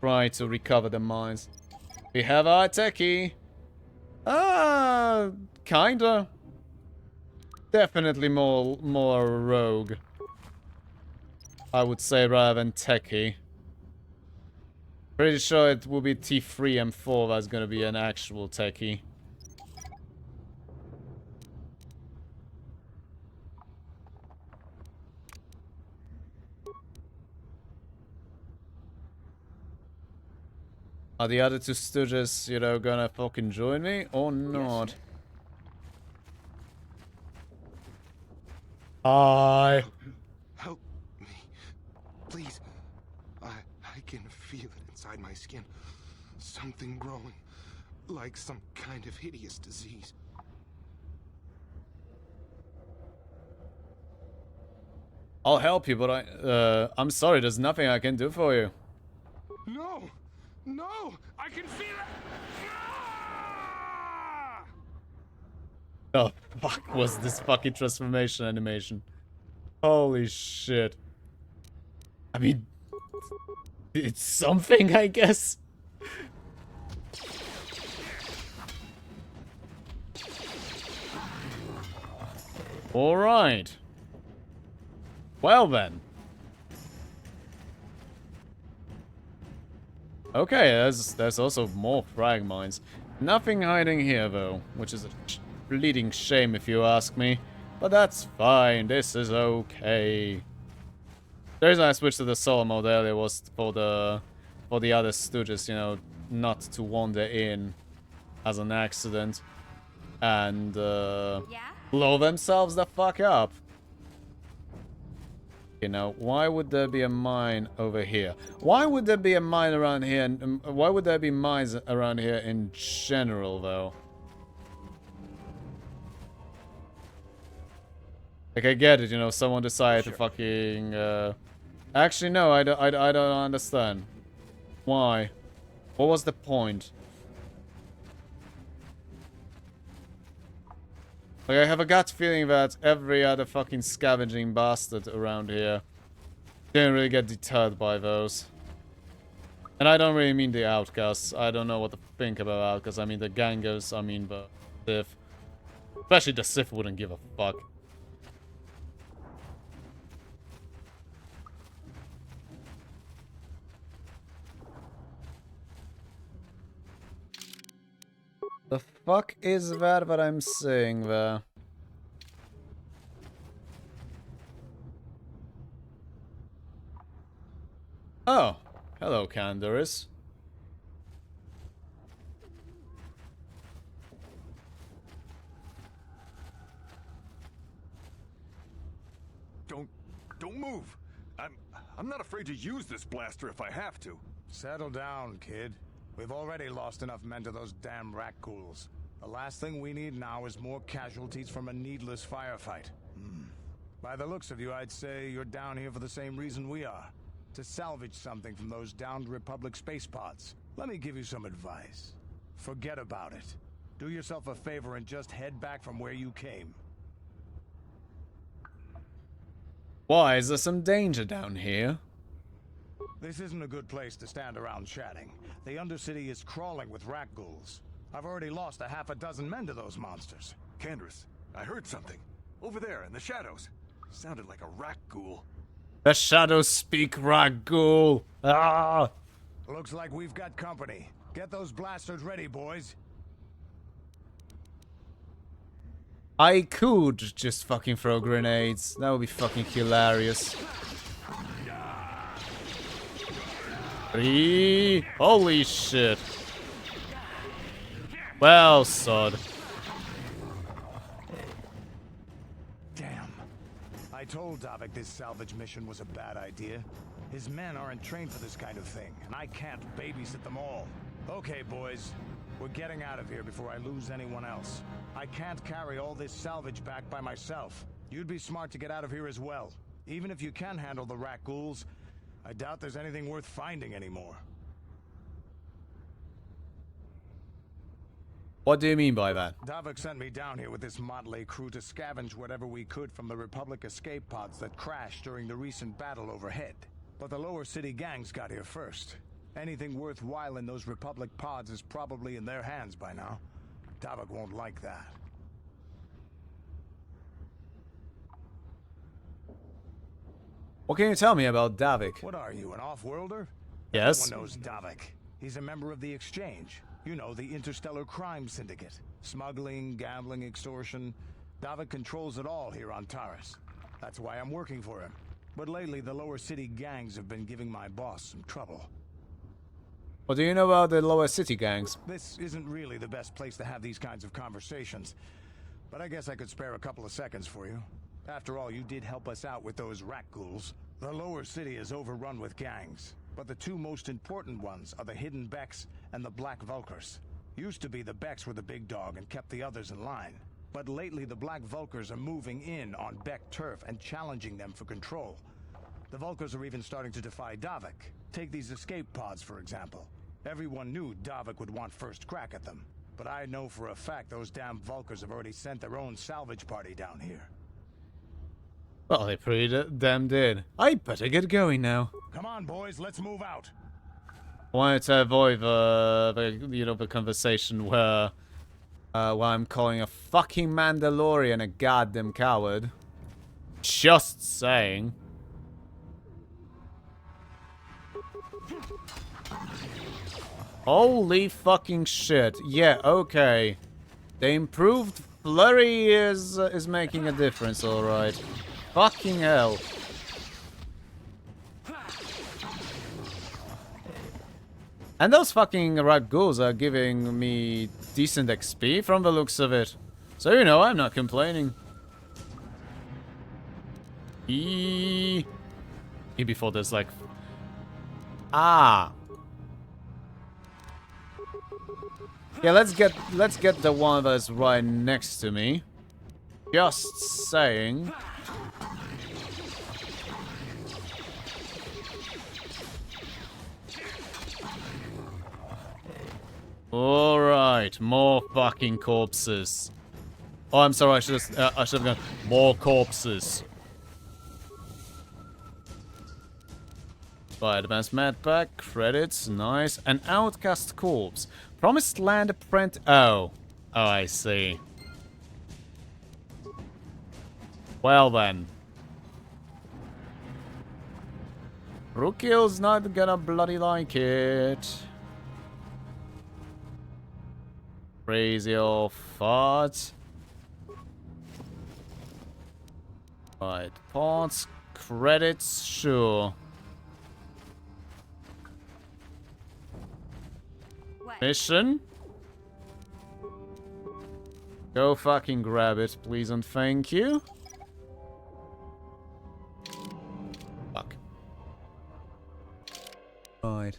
Try to recover the mines. We have our techie. Kinda. Definitely more rogue. I would say rather than techie. Pretty sure it will be T3 M4 that's gonna be an actual techie. Are the other 2 stooges, you know, gonna fucking join me or not? Hi. Help me. Please. I can feel it inside my skin. Something growing. Like some kind of hideous disease. I'll help you, but I'm sorry, there's nothing I can do for you. No! No! I can feel it! Ah! Oh, fuck was this fucking transformation animation. Holy shit. I mean, it's something, I guess. Alright. Well then. Okay, there's also more frag mines. Nothing hiding here though, which is a bleeding shame if you ask me. But that's fine, this is okay. The reason I switched to the solo mode earlier was for the other stooges, you know, not to wander in as an accident and blow themselves the fuck up. You know, why would there be a mine over here? Why would there be a mine around here? And why would there be mines around here in general, though? Like, I get it, you know, someone decided to fucking, Actually, no, I don't understand. Why? What was the point? Like, I have a gut feeling that every other fucking scavenging bastard around here didn't really get deterred by those. And I don't really mean the outcasts. I don't know what to think about outcasts. I mean the gangers, I mean the Sith. Especially the Sith wouldn't give a fuck. The fuck is that what I'm saying there? Hello, Candaris. Don't move. I'm not afraid to use this blaster if I have to. Settle down, kid. We've already lost enough men to those damn rat-ghouls. The last thing we need now is more casualties from a needless firefight. By the looks of you, I'd say you're down here for the same reason we are. To salvage something from those downed Republic space pods. Let me give you some advice. Forget about it. Do yourself a favor and just head back from where you came. Why? Is there some danger down here? This isn't a good place to stand around chatting. The Undercity is crawling with rat ghouls. I've already lost a half a dozen men to those monsters. Candaris, I heard something. Over there in the shadows. Sounded like a rat ghoul. The shadows speak, rat ghoul. Ah! Looks like we've got company. Get those blasters ready, boys. I could just fucking throw grenades. That would be fucking hilarious. Holy shit. Well, sod. Damn. I told Davik this salvage mission was a bad idea. His men aren't trained for this kind of thing, and I can't babysit them all. Okay, boys. We're getting out of here before I lose anyone else. I can't carry all this salvage back by myself. You'd be smart to get out of here as well. Even if you can handle the rat ghouls, I doubt there's anything worth finding anymore. What do you mean by that? Davik sent me down here with this motley crew to scavenge whatever we could from the Republic escape pods that crashed during the recent battle overhead. But the lower city gangs got here first. Anything worthwhile in those Republic pods is probably in their hands by now. Davik won't like that. What can you tell me about Davik? What are you, an off-worlder? Yes. Everyone knows Davik. He's a member of the Exchange. You know, the interstellar crime syndicate. Smuggling, gambling, extortion. Davik controls it all here on Taris. That's why I'm working for him. But lately, the lower city gangs have been giving my boss some trouble. What do you know about the lower city gangs? This isn't really the best place to have these kinds of conversations. But I guess I could spare a couple of seconds for you. After all, you did help us out with those rat ghouls. The lower city is overrun with gangs. But the two most important ones are the Hidden Becks and the Black Vulkars. Used to be the Becks were the big dog and kept the others in line. But lately the Black Vulkars are moving in on Beck turf and challenging them for control. The Vulkars are even starting to defy Davik. Take these escape pods, for example. Everyone knew Davik would want first crack at them. But I know for a fact those damn Vulkars have already sent their own salvage party down here. Well, they pretty damn did. I better get going now. Come on, boys, let's move out. I wanted to avoid the conversation where I'm calling a fucking Mandalorian a goddamn coward. Just saying. Holy fucking shit. Yeah, okay. The improved flurry is making a difference, alright. Fucking hell. And those fucking rat ghouls are giving me decent XP from the looks of it. So, you know, I'm not complaining. Before there's like... Ah. Yeah, let's get the one that's right next to me. Just saying. Alright, more fucking corpses. Oh, I'm sorry, I should have gone. More corpses. Right, advanced med pack, credits, nice. An outcast corpse. Promised land apprentice. Oh, I see. Well then. Rookill's not gonna bloody like it. Crazy old fart. Right, parts, credits, sure. Mission? Go fucking grab it, please and thank you. Fuck. Right.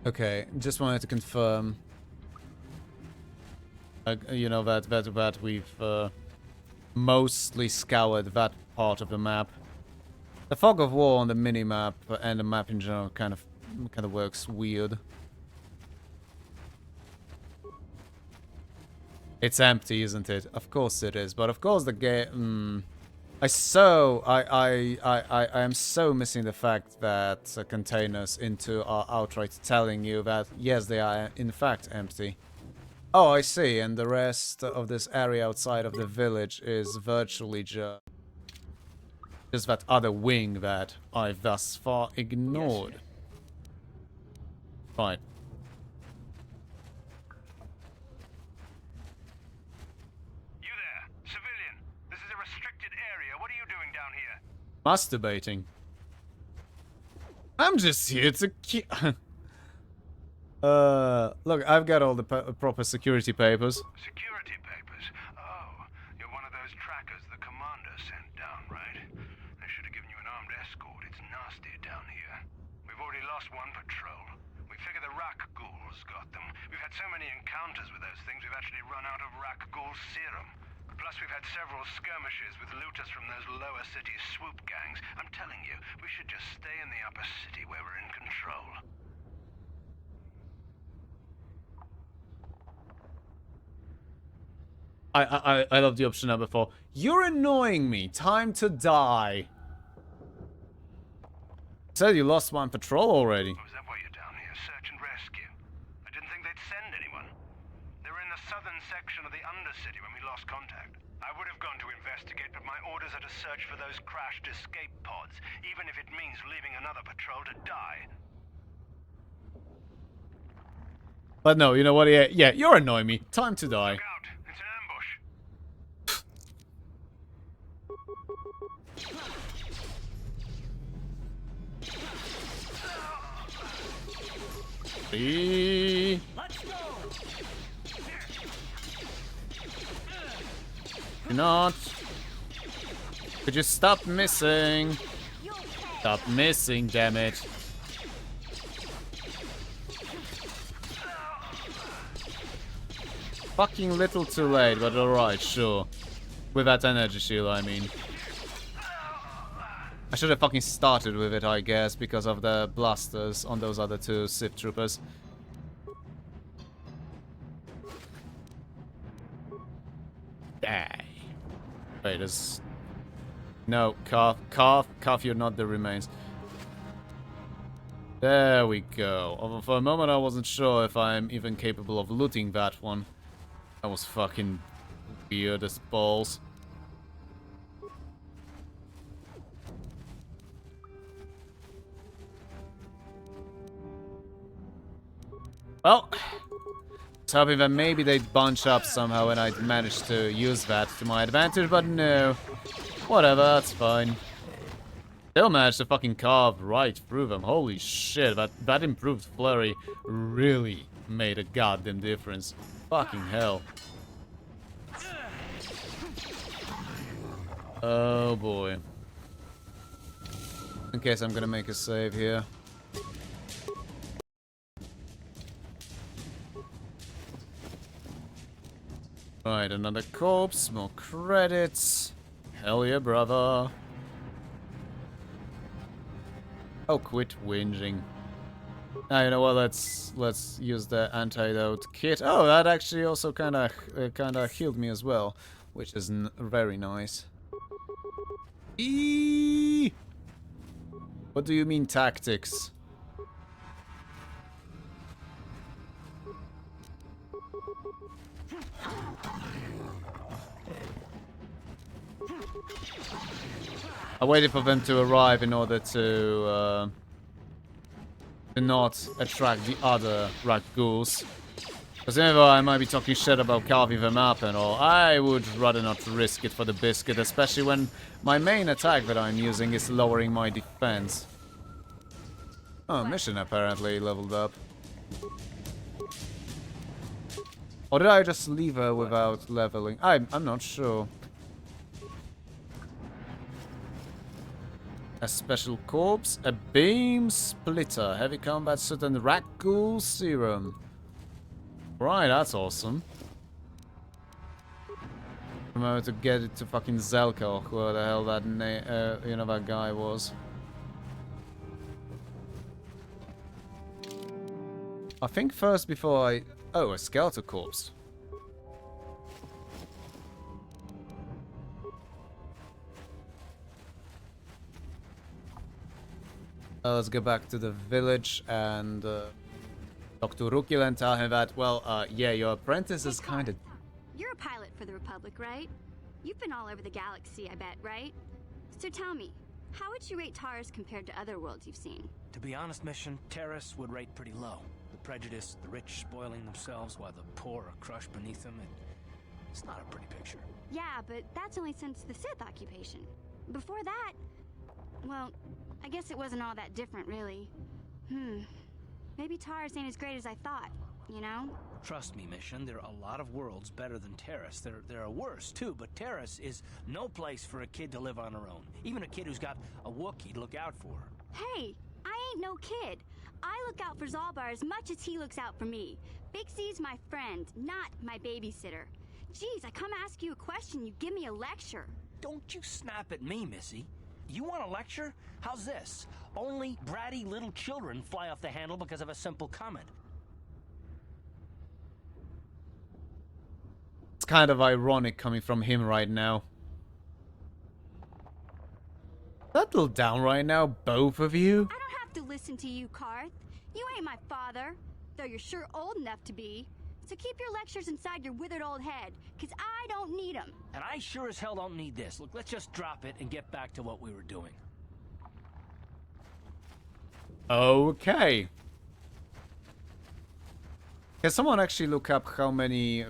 Okay, just wanted to confirm. You know, that we've mostly scoured that part of the map. The fog of war on the mini-map and the map in general kind of works weird. It's empty, isn't it? Of course it is, but of course the game. I am so missing the fact that containers into are outright telling you that yes, they are in fact empty. Oh, I see, and the rest of this area outside of the village is virtually just that other wing that I've thus far ignored. Right. Masturbating. I'm just here to keep... Look, I've got all the proper security papers. Security papers? Oh, you're one of those trackers the commander sent down, right? They should have given you an armed escort. It's nasty down here. We've already lost one patrol. We figure the Rak ghouls got them. We've had so many encounters with those things, we've actually run out of Rak ghoul serum. Plus, we've had several skirmishes with looters from those lower city swoop gangs. I'm telling you, we should just stay in the upper city where we're in control. I love the option number 4. You're annoying me. Time to die. Said you lost one patrol already. Oh, is that why you're down here? Search and rescue? I didn't think they'd send anyone. They were in the southern section of the Undercity when we lost contact. I would have gone to investigate, but my orders are to search for those crashed escape pods, even if it means leaving another patrol to die. But no, you know what? Yeah, you're annoying me. Time to die. Look out! It's an ambush. Let's go. Do not. Could you stop missing? Stop missing, damn it. Fucking little too late, but alright, sure. With that energy shield, I mean. I should have fucking started with it, I guess, because of the blasters on those other two Sith troopers. Die. Wait, there's... No, Calf, you're not the remains. There we go. For a moment I wasn't sure if I'm even capable of looting that one. That was fucking weird as balls. Well, I was hoping that maybe they'd bunch up somehow and I'd manage to use that to my advantage, but no. Whatever, that's fine. Still managed to fucking carve right through them. Holy shit, that improved flurry really made a goddamn difference. Fucking hell. Oh boy. In case I'm gonna make a save here. Right, another corpse, more credits. Hell yeah, brother. Oh, quit whinging. Now, you know what? Let's use the antidote kit. Oh, that actually also kind of healed me as well, which is very nice. Eee! What do you mean tactics? I waited for them to arrive in order to not attract the other rat ghouls. Because even though I might be talking shit about carving them up and all, I would rather not risk it for the biscuit, especially when my main attack that I'm using is lowering my defense. Oh, mission apparently leveled up. Or did I just leave her without leveling? I'm not sure. A special corpse, a beam splitter, heavy combat suit, and Rakghoul serum. Right, that's awesome. Remember to get it to fucking Zelka, or who the hell that that guy was. I think first before I... Oh, a skeletal corpse. Let's go back to the village and talk to Rukil and tell him that, well, yeah, your apprentice is kind of... You're a pilot for the Republic, right? You've been all over the galaxy, I bet, right? So tell me, how would you rate Taurus compared to other worlds you've seen? To be honest, Mission, Terrace would rate pretty low. The prejudice, the rich spoiling themselves while the poor are crushed beneath them, it's not a pretty picture. Yeah, but that's only since the Sith occupation. Before that, well, I guess it wasn't all that different, really. Maybe Taurus ain't as great as I thought, you know? Trust me, Mission, there are a lot of worlds better than Terrace. There are worse, too, but Terrace is no place for a kid to live on her own. Even a kid who's got a Wookiee to look out for. Hey, I ain't no kid. I look out for Zalbar as much as he looks out for me. Big C's my friend, not my babysitter. Geez, I come ask you a question, you give me a lecture. Don't you snap at me, Missy. You want a lecture? How's this? Only bratty little children fly off the handle because of a simple comment. It's kind of ironic coming from him right now. Settle down right now, both of you. I don't have to listen to you, Karth. You ain't my father, though you're sure old enough to be. So keep your lectures inside your withered old head, because I don't need them. And I sure as hell don't need this. Look, let's just drop it and get back to what we were doing. Okay. Can someone actually look up how many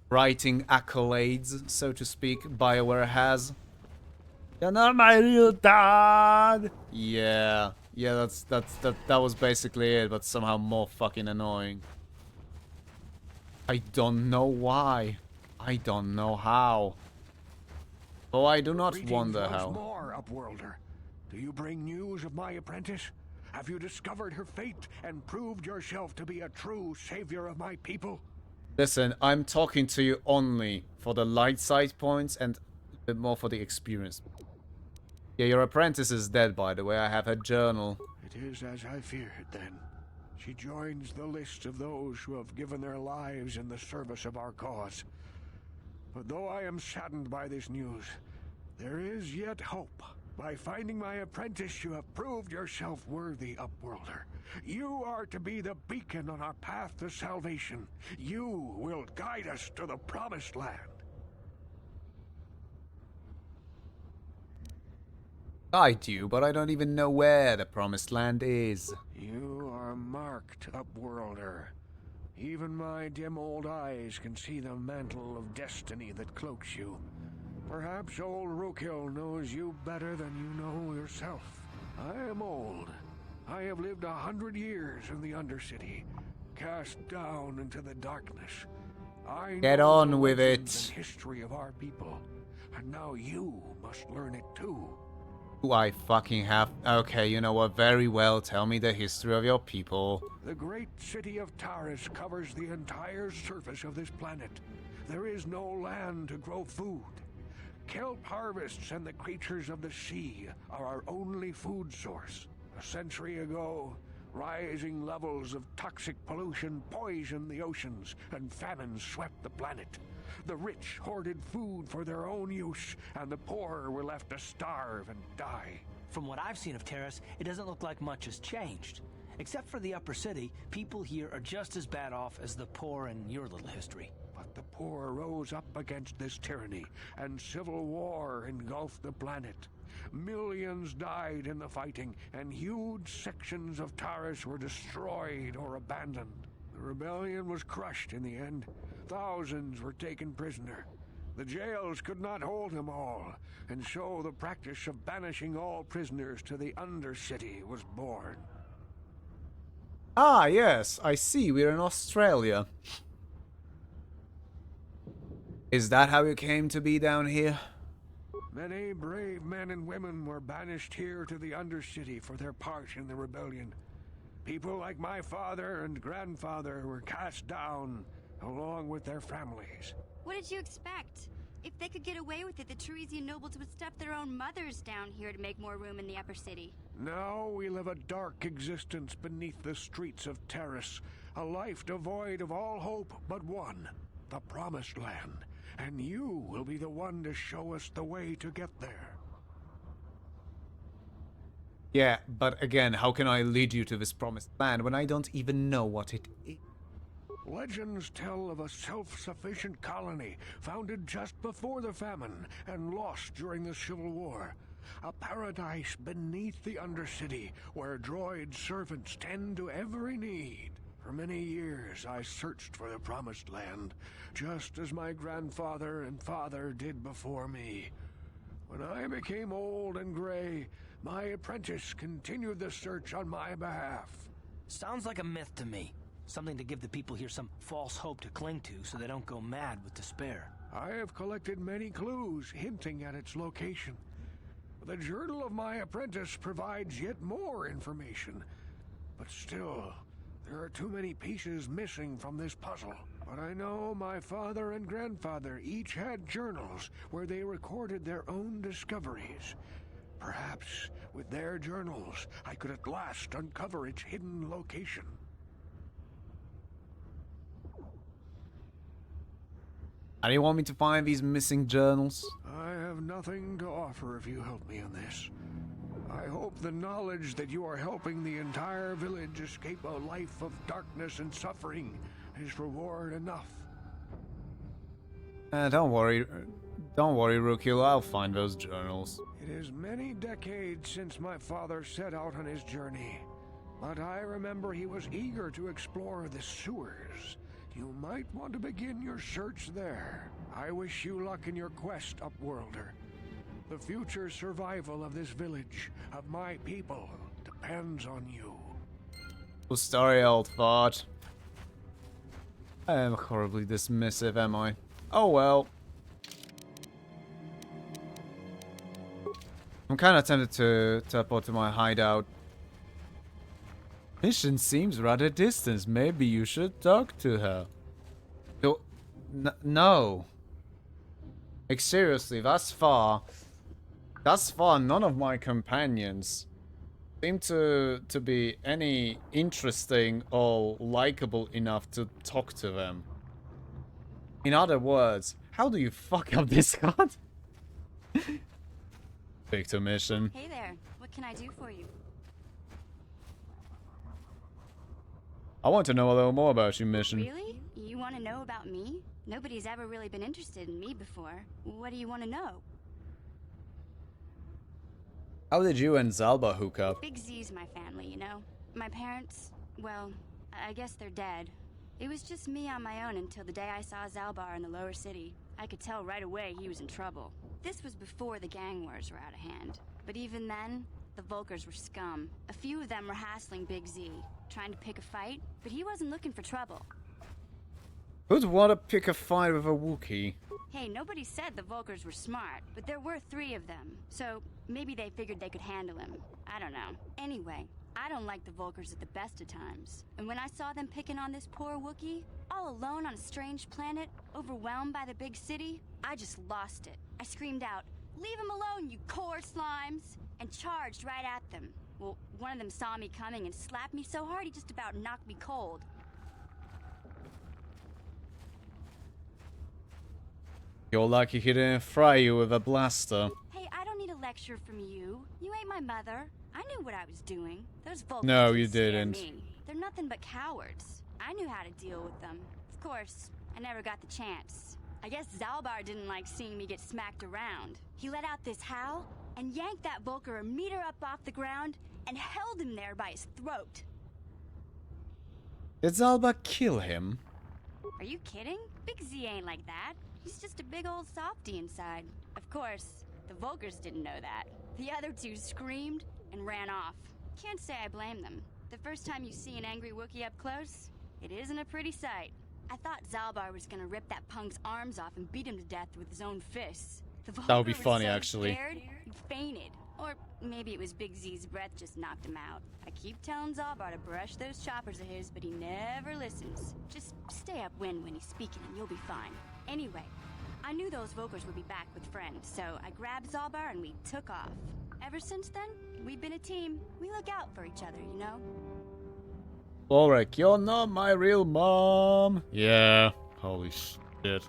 writing accolades, so to speak, BioWare has? You're not my real dad. Yeah, that was basically it, but somehow more fucking annoying. I don't know why. I don't know how. Oh, I do not wonder how. More, Upworlder. Do you bring news of my apprentice? Have you discovered her fate and proved yourself to be a true savior of my people? Listen, I'm talking to you only for the light side points and a bit more for the experience. Yeah, your apprentice is dead, by the way. I have her journal. It is as I feared, then. She joins the list of those who have given their lives in the service of our cause. But though I am saddened by this news, there is yet hope. By finding my apprentice, you have proved yourself worthy, Upworlder. You are to be the beacon on our path to salvation. You will guide us to the Promised Land. I do, but I don't even know where the Promised Land is. You are marked, Upworlder. Even my dim old eyes can see the mantle of destiny that cloaks you. Perhaps old Rukil knows you better than you know yourself. I am old. I have lived 100 years in the Undercity, cast down into the darkness. I Get know on the with legends it. and history of our people, and now you must learn it too. Do I fucking have... Okay, you know what? Very well. Tell me the history of your people. The great city of Taurus covers the entire surface of this planet. There is no land to grow food. Kelp harvests and the creatures of the sea are our only food source. A century ago, rising levels of toxic pollution poisoned the oceans, and famine swept the planet. The rich hoarded food for their own use, and the poor were left to starve and die. From what I've seen of Terrace, it doesn't look like much has changed. Except for the upper city, people here are just as bad off as the poor in your little history. But the poor rose up against this tyranny, and civil war engulfed the planet. Millions died in the fighting, and huge sections of Taurus were destroyed or abandoned. The rebellion was crushed in the end. Thousands were taken prisoner. The jails could not hold them all, and so the practice of banishing all prisoners to the Undercity was born. Ah, yes, I see, we're in Australia. Is that how you came to be down here? Many brave men and women were banished here to the Undercity for their part in the rebellion. People like my father and grandfather were cast down, along with their families. What did you expect? If they could get away with it, the Teresian nobles would stuff their own mothers down here to make more room in the upper city. Now we live a dark existence beneath the streets of Terrace, a life devoid of all hope but one, the Promised Land. And you will be the one to show us the way to get there. Yeah, but again, how can I lead you to this promised land when I don't even know what it is? Legends tell of a self-sufficient colony founded just before the famine and lost during the Civil War. A paradise beneath the Undercity where droid servants tend to every need. For many years I searched for the Promised Land, just as my grandfather and father did before me. When I became old and gray, my apprentice continued the search on my behalf. Sounds like a myth to me. Something to give the people here some false hope to cling to so they don't go mad with despair. I have collected many clues hinting at its location. The journal of my apprentice provides yet more information. But still, there are too many pieces missing from this puzzle. But I know my father and grandfather each had journals where they recorded their own discoveries. Perhaps with their journals, I could at last uncover its hidden location. How do you want me to find these missing journals? I have nothing to offer if you help me in this. I hope the knowledge that you are helping the entire village escape a life of darkness and suffering is reward enough. Don't worry, Rukil, I'll find those journals. It is many decades since my father set out on his journey, but I remember he was eager to explore the sewers. You might want to begin your search there. I wish you luck in your quest, Upworlder. The future survival of this village, of my people, depends on you. Oh, sorry, old fart. I am horribly dismissive, am I? Oh well. I'm kind of tempted to teleport to my hideout. Mission seems rather distant. Maybe you should talk to her. No. Like seriously, thus far, none of my companions seem to be any interesting or likable enough to talk to them. In other words, how do you fuck up this card? Victor mission. Hey there, what can I do for you? I want to know a little more about you, mission. Really? You want to know about me? Nobody's ever really been interested in me before. What do you want to know? How did you and Zalba hook up? Big Z's my family, you know? My parents, well, I guess they're dead. It was just me on my own until the day I saw Zalbar in the lower city. I could tell right away he was in trouble. This was before the gang wars were out of hand. But even then, the Vulkars were scum. A few of them were hassling Big Z, trying to pick a fight, but he wasn't looking for trouble. Who'd want to pick a fight with a Wookiee? Hey, nobody said the Vulkars were smart, but there were 3 of them, so maybe they figured they could handle him. I don't know. Anyway, I don't like the Vulkars at the best of times. And when I saw them picking on this poor Wookiee, all alone on a strange planet, overwhelmed by the big city, I just lost it. I screamed out, "Leave him alone, you core slimes!" and charged right at them. Well, one of them saw me coming and slapped me so hard he just about knocked me cold. You're lucky he didn't fry you with a blaster. Hey, I don't need a lecture from you. You ain't my mother. I knew what I was doing. Those Vulcans No, you scare didn't. me. They're nothing but cowards. I knew how to deal with them. Of course, I never got the chance. I guess Zalbar didn't like seeing me get smacked around. He let out this howl and yanked that Vulcar a meter up off the ground and held him there by his throat. Did Zalba kill him? Are you kidding? Big Z ain't like that. He's just a big old softy inside. Of course, the Vulcars didn't know that. The other 2 screamed and ran off. Can't say I blame them. The first time you see an angry Wookiee up close, it isn't a pretty sight. I thought Zalbar was gonna rip that punk's arms off and beat him to death with his own fists. That would be Vulgar was funny, so actually. Scared, he fainted. Or maybe it was Big Z's breath just knocked him out. I keep telling Zalbar to brush those choppers of his, but he never listens. Just stay upwind when he's speaking and you'll be fine. Anyway, I knew those Vokers would be back with friends, so I grabbed Zalbar and we took off. Ever since then, we've been a team. We look out for each other, you know? Ulrich, you're not my real mom. Yeah, holy shit.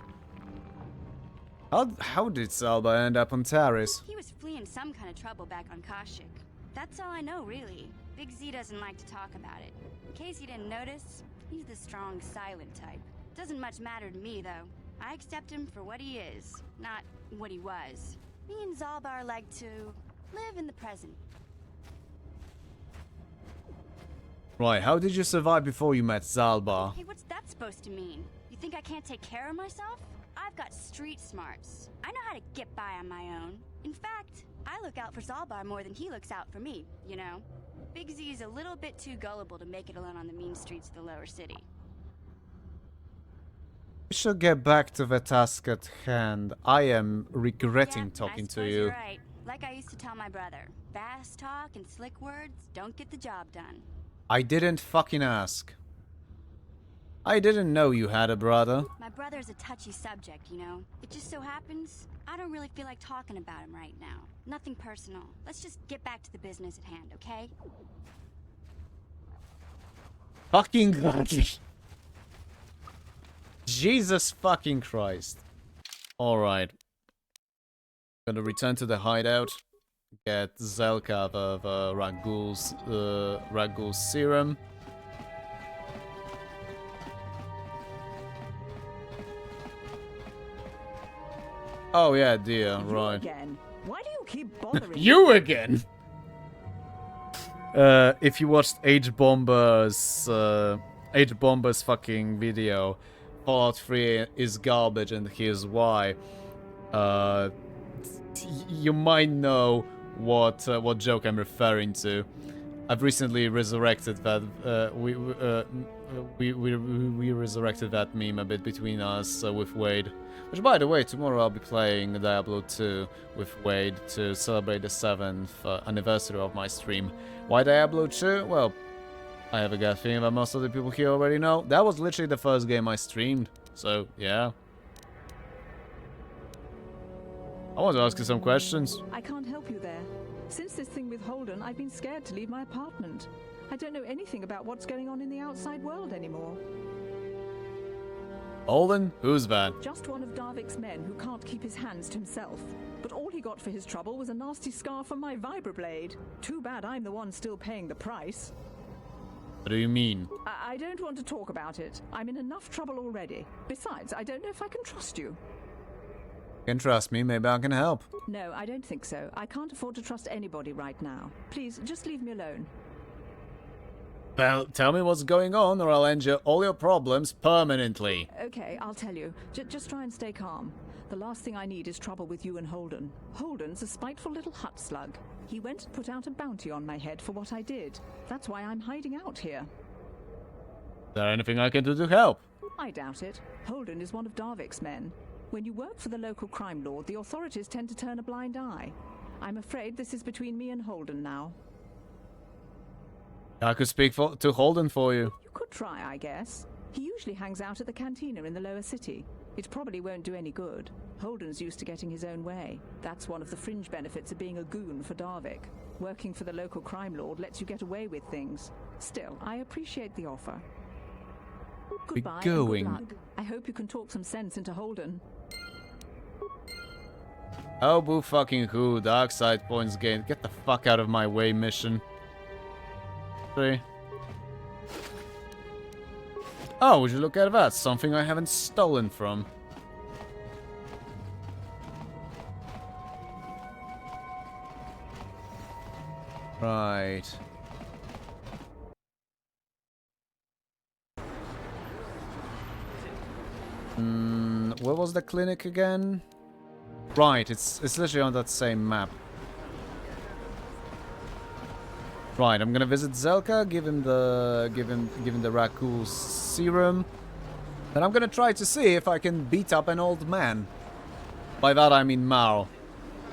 How did Zalbar end up on Taris? He was fleeing some kind of trouble back on Kashyyyk. That's all I know, really. Big Z doesn't like to talk about it. In case you didn't notice, he's the strong, silent type. Doesn't much matter to me, though. I accept him for what he is, not what he was. Me and Zalbar like to live in the present. Right, how did you survive before you met Zalbar? Hey, what's that supposed to mean? You think I can't take care of myself? I've got street smarts. I know how to get by on my own. In fact, I look out for Zalbar more than he looks out for me, you know? Big Z's a little bit too gullible to make it alone on the mean streets of the lower city. We should get back to the task at hand. I am regretting Yeah, talking I to suppose you. You're right. Like I used to tell my brother, fast talk and slick words don't get the job done. I didn't fucking ask. I didn't know you had a brother. My brother's a touchy subject, you know? It just so happens, I don't really feel like talking about him right now. Nothing personal. Let's just get back to the business at hand, okay? Fucking God. Jesus fucking Christ. Alright. Gonna return to the hideout. Get Zelka the Ragul's serum. Oh yeah, dear, right. Again. Why do you keep bothering You again? If you watched H-Bomber's fucking video, Fallout 3 is garbage and here's why. You might know what joke I'm referring to. I've recently resurrected that. We resurrected that meme a bit between us with Wade. Which, by the way, tomorrow I'll be playing Diablo 2 with Wade to celebrate the 7th anniversary of my stream. Why Diablo 2? Well, I have a gut feeling that most of the people here already know. That was literally the first game I streamed, so yeah. I want to ask you some questions. I can't help you there. Since this thing with Holden, I've been scared to leave my apartment. I don't know anything about what's going on in the outside world anymore. Holden? Who's that? Just one of Darvik's men who can't keep his hands to himself. But all he got for his trouble was a nasty scar from my vibroblade. Too bad I'm the one still paying the price. What do you mean? I don't want to talk about it. I'm in enough trouble already. Besides, I don't know if I can trust you. You can trust me, maybe I can help. No, I don't think so. I can't afford to trust anybody right now. Please, just leave me alone. Well, tell me what's going on or I'll end all your problems permanently. Okay, I'll tell you. Just try and stay calm. The last thing I need is trouble with you and Holden. Holden's a spiteful little hut slug. He went and put out a bounty on my head for what I did. That's why I'm hiding out here. Is there anything I can do to help? I doubt it. Holden is one of Darvik's men. When you work for the local crime lord, the authorities tend to turn a blind eye. I'm afraid this is between me and Holden now. I could speak to Holden for you. You could try, I guess. He usually hangs out at the cantina in the lower city. It probably won't do any good. Holden's used to getting his own way. That's one of the fringe benefits of being a goon for Darvik. Working for the local crime lord lets you get away with things. Still, I appreciate the offer. Goodbye. And good luck. I hope you can talk some sense into Holden. Oh, boo fucking who? Dark side points gained. Get the fuck out of my way, mission. 3. Oh, would you look at that? Something I haven't stolen from. Right. Where was the clinic again? Right, it's literally on that same map. Right, I'm gonna visit Zelka, give him the Rakul serum. Then I'm gonna try to see if I can beat up an old man. By that I mean Mao.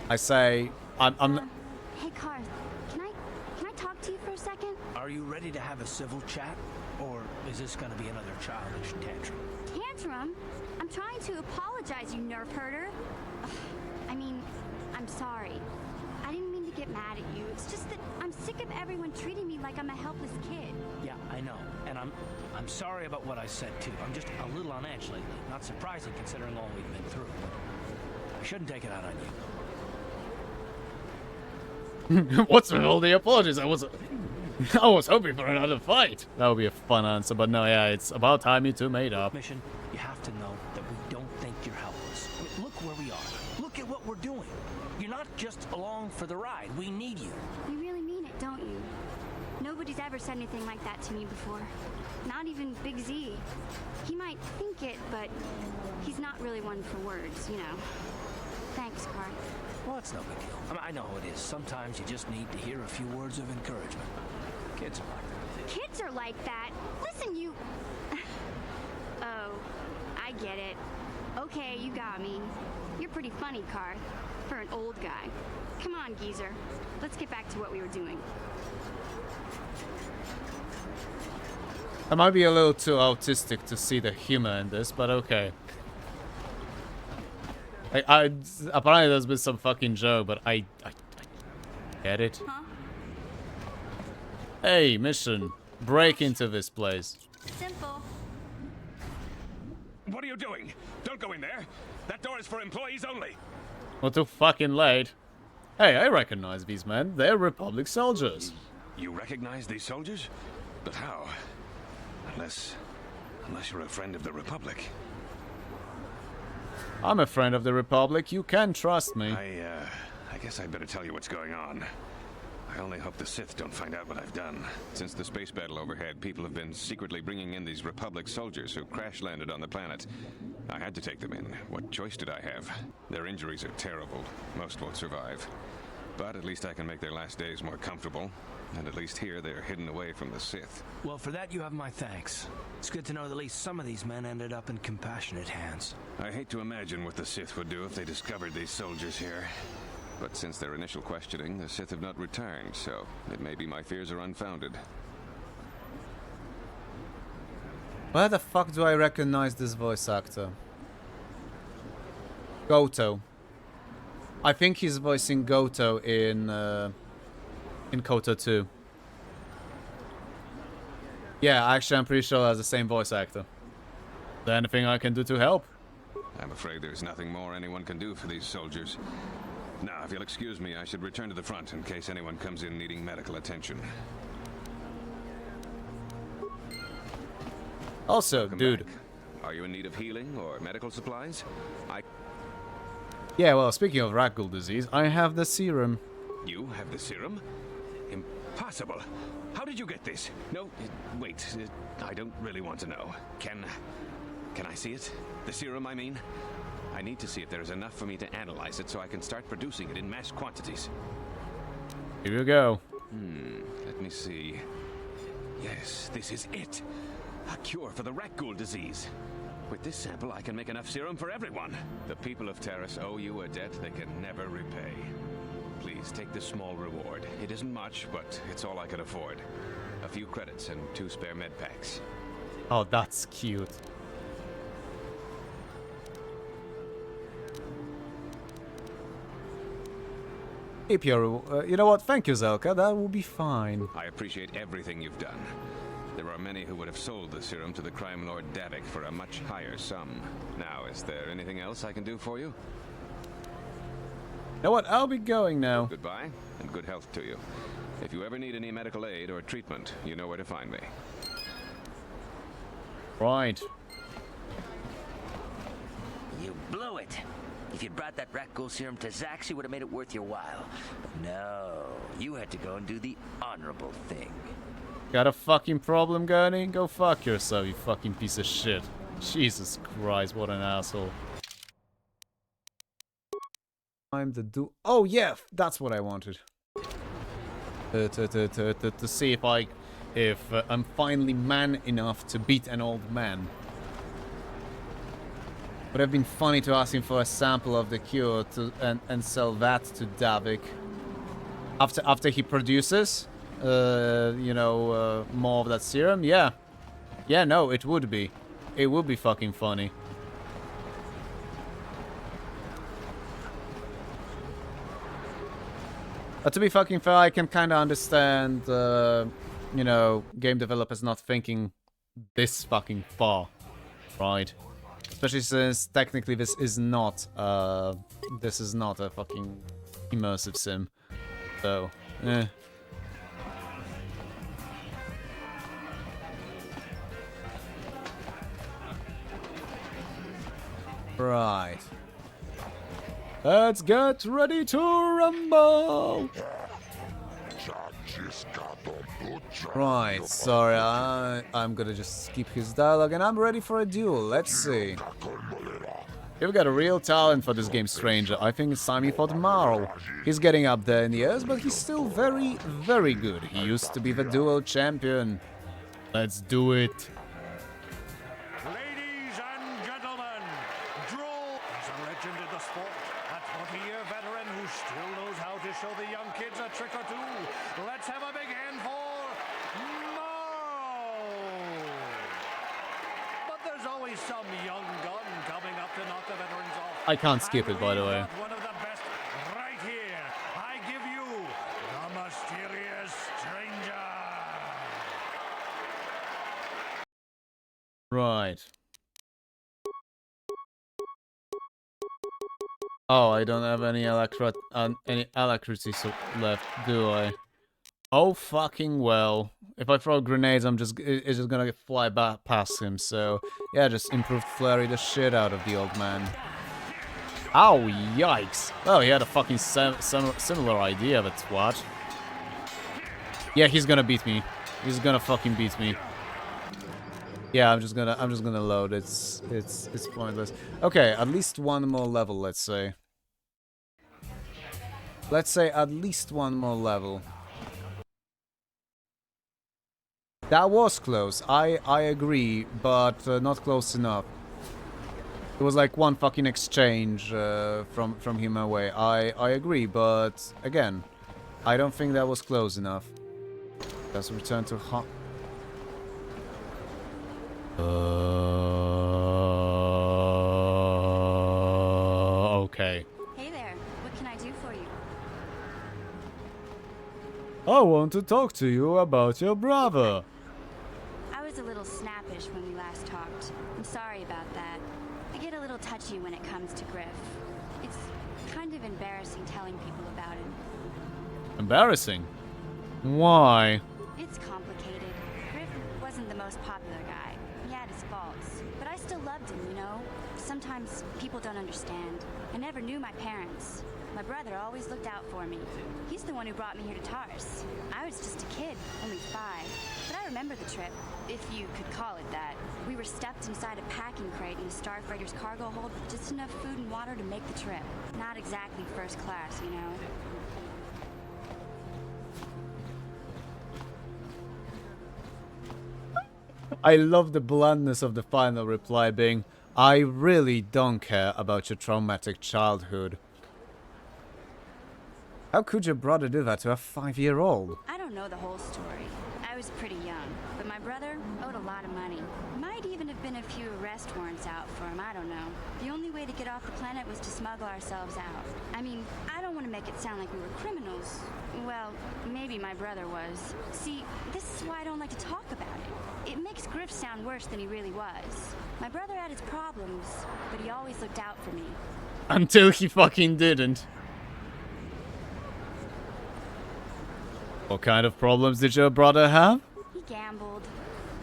I say I'm Hey, Karth, can I talk to you for a second? Are you ready to have a civil chat? Or is this gonna be another childish tantrum? Tantrum? I'm trying to apologize, you nerf herder. I mean, I'm sorry. I didn't mean to get mad at you. It's just that I'm sick of everyone treating me like I'm a helpless kid. Yeah, I know. And I'm sorry about what I said too. I'm just a little on edge lately. Not surprising considering all we've been through. I shouldn't take it out on you. What's with all the apologies? I was hoping for another fight. That would be a fun answer, but no, yeah, it's about time you two made up. Mission, you have to know that we don't think you're helpless. I mean, look where we are. Look at what we're doing. You're not just along for the ride. We need you. You really mean it, don't you? Nobody's ever said anything like that to me before. Not even Big Z. He might think it, but he's not really one for words, you know. Thanks, Karth. Well, it's no big deal. I mean, I know how it is. Sometimes you just need to hear a few words of encouragement. Kids are like that. Kids are like that? Listen, you... Oh, I get it. Okay, you got me. You're pretty funny, Karth. For an old guy. Come on, geezer. Let's get back to what we were doing. I might be a little too autistic to see the humor in this, but okay. Apparently there's been some fucking joke, but I get it. Huh? Hey, mission. Break into this place. Simple. What are you doing? Don't go in there. That door is for employees only. Well, too fucking late. Hey, I recognize these men. They're Republic soldiers. You recognize these soldiers? But how? Unless you're a friend of the Republic. I'm a friend of the Republic. You can trust me. I guess I'd better tell you what's going on. I only hope the Sith don't find out what I've done. Since the space battle overhead, people have been secretly bringing in these Republic soldiers who crash-landed on the planet. I had to take them in. What choice did I have? Their injuries are terrible. Most won't survive. But at least I can make their last days more comfortable. And at least here, they're hidden away from the Sith. Well, for that, you have my thanks. It's good to know that at least some of these men ended up in compassionate hands. I hate to imagine what the Sith would do if they discovered these soldiers here. But since their initial questioning, the Sith have not returned, so it may be my fears are unfounded. Where the fuck do I recognize this voice actor? Goto. I think he's voicing Goto in Koto 2. Yeah, actually I'm pretty sure that's the same voice actor. Is there anything I can do to help? I'm afraid there's nothing more anyone can do for these soldiers. Now, if you'll excuse me, I should return to the front in case anyone comes in needing medical attention. Also, Welcome dude. back. Are you in need of healing or medical supplies? Yeah, well, speaking of Rakul disease, I have the serum. You have the serum? Impossible. How did you get this? No, wait. I don't really want to know. Can I see it? The serum, I mean? I need to see if there is enough for me to analyze it so I can start producing it in mass quantities. Here you go. Let me see. Yes, this is it. A cure for the Rakul disease. With this sample, I can make enough serum for everyone. The people of Taris owe you a debt they can never repay. Please take this small reward. It isn't much, but it's all I can afford. A few credits and 2 spare med packs. Oh, that's cute. Keep your... you know what? Thank you, Zelka. That will be fine. I appreciate everything you've done. There are many who would have sold the serum to the crime lord Davik for a much higher sum. Now, is there anything else I can do for you? You know what? I'll be going now. Goodbye, and good health to you. If you ever need any medical aid or treatment, you know where to find me. Right. You blew it. If you'd brought that Rakul serum to Zax, you would have made it worth your while. But no, you had to go and do the honorable thing. Got a fucking problem, Gurney? Go fuck yourself, you fucking piece of shit. Jesus Christ, what an asshole. I'm the Oh yeah, that's what I wanted. to see if I'm finally man enough to beat an old man. Would have been funny to ask him for a sample of the cure and sell that to Davik after he produces, you know, more of that serum. Yeah, no, it would be fucking funny. But to be fucking fair, I can kind of understand, you know, game developers not thinking this fucking far, right? Especially since technically this is not a fucking immersive sim. So, eh. Right. Let's get ready to rumble! Right, sorry, I'm gonna just skip his dialogue and I'm ready for a duel. Let's see. You've got a real talent for this game, stranger. I think it's time you fought Marl. He's getting up there in years, but he's still very, very good. He used to be the duel champion. Let's do it. Ladies and gentlemen, Droll is a legend in the sport. A 20-year veteran who still knows how to show the young kids a trick or two. Let's have a big hand for Marl. But there's always some young gun coming up to knock the veterans off. I can't skip it, by the way. One of the best right here. I give you the mysterious stranger. Right. Oh, I don't have any alacrity left, do I? Oh fucking well. If I throw grenades, it's just gonna fly back past him. So yeah, just improved flurry the shit out of the old man. Ow, yikes! Oh, he had a fucking similar idea. That's what. Yeah, he's gonna beat me. He's gonna fucking beat me. Yeah, I'm just gonna load. It's pointless. Okay, at least one more level, let's say. Let's say at least one more level. That was close. I agree, but not close enough. It was like one fucking exchange from him away. I agree, but again, I don't think that was close enough. Let's return to okay. Hey there, what can I do for you? I want to talk to you about your brother. I was a little snappish when we last talked. I'm sorry about that. I get a little touchy when it comes to Griff. It's kind of embarrassing telling people about him. Embarrassing? Why? It's complicated. Griff wasn't the most popular guy. He had his faults. But I still loved him, you know? Sometimes people don't understand. I never knew my parents. My brother always looked out for me. He's the one who brought me here to Tars. I was just a kid, only 5. But I remember the trip, if you could call it that. We were stuffed inside a packing crate in a starfreighter's cargo hold with just enough food and water to make the trip. Not exactly first class, you know? I love the bluntness of the final reply being, I really don't care about your traumatic childhood. How could your brother do that to a 5-year-old? I don't know the whole story. I was pretty young, but my brother owed a lot of money. Might even have been a few arrest warrants out for him, I don't know. The only way to get off the planet was to smuggle ourselves out. I mean, I don't want to make it sound like we were criminals. Well, maybe my brother was. See, this is why I don't like to talk about it. It makes Griff sound worse than he really was. My brother had his problems, but he always looked out for me. Until he fucking didn't. What kind of problems did your brother have? He gambled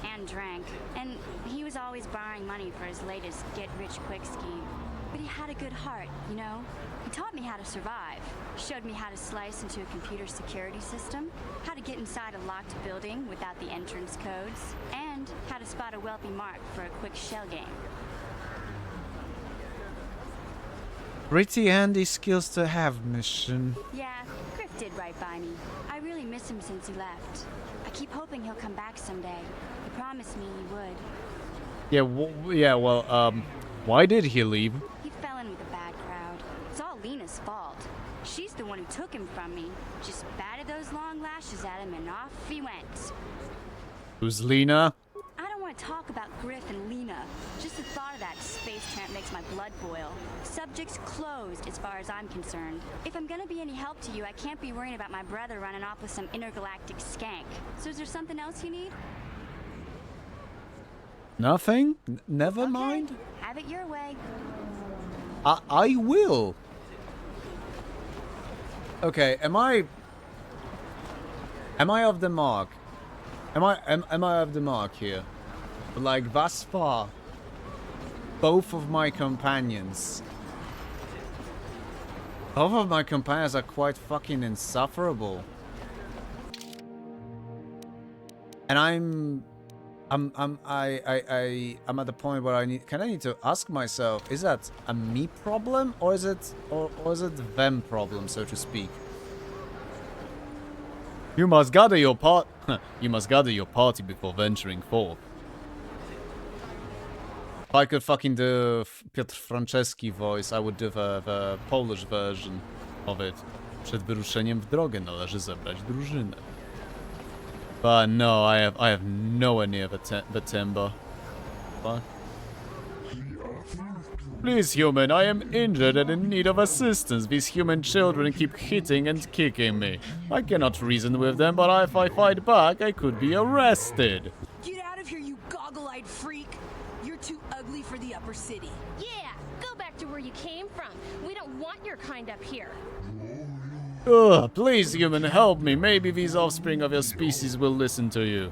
and drank, and he was always borrowing money for his latest get-rich-quick scheme. But he had a good heart, you know? He taught me how to survive. Showed me how to slice into a computer security system, how to get inside a locked building without the entrance codes, and how to spot a wealthy mark for a quick shell game. Pretty handy skills to have, mission. Yeah, Griff did right by me. I really really miss him since he left. I keep hoping he'll come back someday. He promised me he would. Yeah, well, why did he leave? He fell in with a bad crowd. It's all Lena's fault. She's the one who took him from me. Just batted those long lashes at him and off he went. Who's Lena? I don't want to talk about Griff and Lena. Just the thought of that space tramp makes my blood boil. Subject's closed as far as I'm concerned. If I'm gonna be any help to you, I can't be worrying about my brother running off with some intergalactic skank. So is there something else you need? Nothing? Never mind? Have it your way. I will. Okay, am I off the mark? Am I off the mark here? Like, thus far, both of my companions are quite fucking insufferable. And I'm at the point where I need to ask myself, is that a me problem or is it them problem, so to speak? You must gather your party before venturing forth. If I could fucking do Piotr Franceski voice, I would do the Polish version of it. Przed wyruszeniem w drogę należy zebrać drużynę. But no, I have nowhere near the timber. Fuck. Please, human, I am injured and in need of assistance. These human children keep hitting and kicking me. I cannot reason with them, but if I fight back, I could be arrested. Get out of here, you goggle-eyed freak! You're too ugly for the upper city. Yeah, go back to where you came from. We don't want your kind up here. Ugh, please, human, help me. Maybe these offspring of your species will listen to you.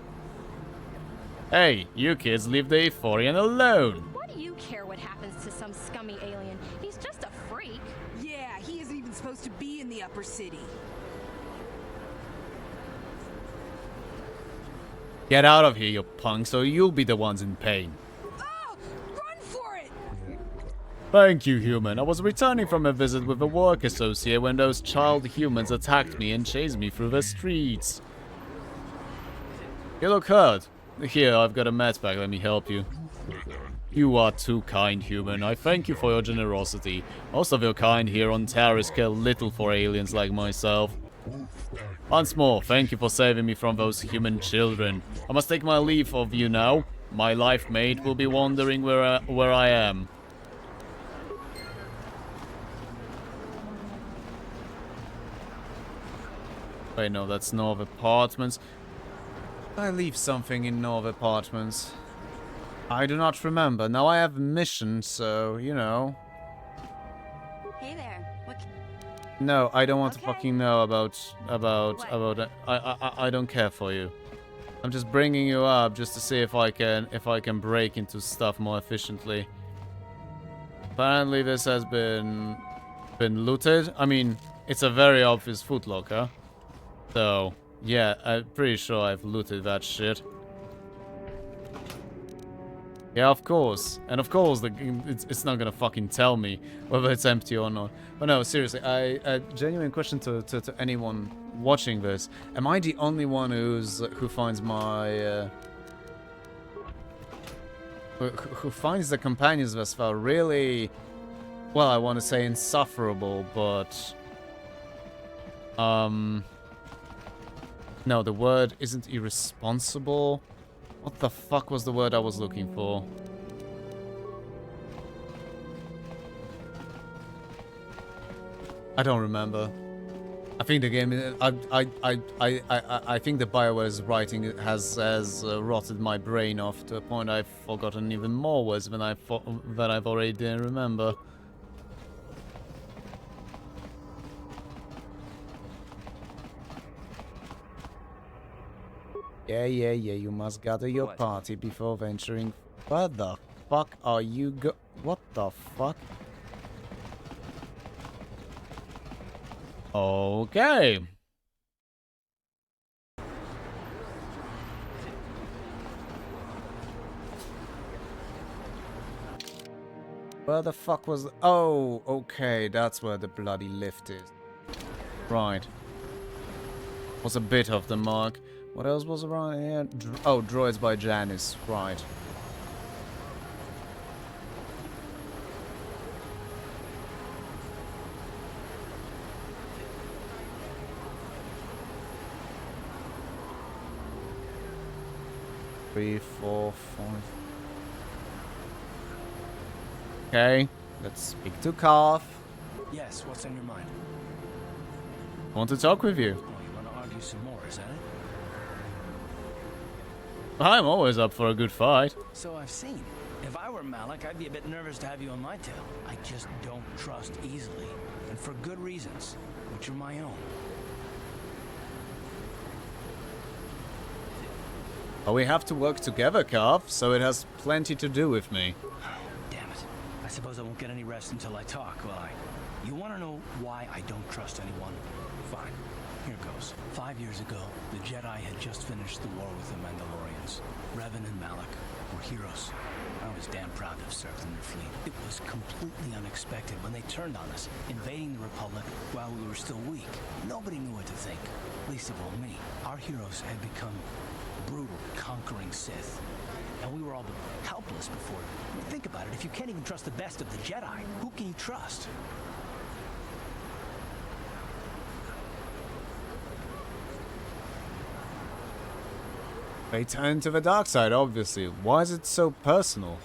Hey, you kids, leave the Euphorian alone. Why do you care what happens to some scummy alien? He's just a freak. Yeah, he isn't even supposed to be in the upper city. Get out of here, you punks, or you'll be the ones in pain. Run for it! Thank you, human. I was returning from a visit with a work associate when those child humans attacked me and chased me through the streets. You look hurt. Here, I've got a med pack. Let me help you. You are too kind, human. I thank you for your generosity. Most of your kind here on Taris care little for aliens like myself. Once more, thank you for saving me from those human children. I must take my leave of you now. My life mate will be wondering where I am. Wait, no, that's North Apartments. I leave something in North Apartments. I do not remember. Now I have a mission, so, you know. Hey there. What? No, I don't want to fucking know about it. I don't care for you. I'm just bringing you up just to see if I can break into stuff more efficiently. Apparently this has been looted. I mean, it's a very obvious footlocker. So, yeah, I'm pretty sure I've looted that shit. Yeah, of course. And of course, it's not gonna fucking tell me whether it's empty or not. But no, seriously, a genuine question to anyone watching this. Am I the only one who finds my... who finds the companions thus far really... Well, I want to say insufferable, but... No, the word isn't irresponsible. What the fuck was the word I was looking for? I don't remember. I think the game. I think the BioWare's writing has rotted my brain off to a point I've forgotten even more words than I've already didn't remember. Yeah, you must gather your party before venturing. Where the fuck are you what the fuck? Okay. Where the fuck was oh, okay, that's where the bloody lift is. Right. Was a bit off the mark. What else was around here? Oh, Droids by Janice. Right. Three, four, five. Okay, let's speak to Carth. Yes, what's on your mind? I want to talk with you. Oh, you want to argue some more, is that it? I'm always up for a good fight. So I've seen. If I were Malik, I'd be a bit nervous to have you on my tail. I just don't trust easily. And for good reasons, which are my own. But we have to work together, Carth, so it has plenty to do with me. Damn it. I suppose I won't get any rest until I talk, will I? You want to know why I don't trust anyone? Fine. Here goes. 5 years ago, the Jedi had just finished the war with the Mandalorians. Revan and Malik were heroes. I was damn proud to have served in their fleet. It was completely unexpected when they turned on us, invading the Republic while we were still weak. Nobody knew what to think, least of all me. Our heroes had become brutal, conquering Sith. And we were all but helpless before it. I mean, think about it. If you can't even trust the best of the Jedi, who can you trust? They turn to the dark side, obviously. Why is it so personal?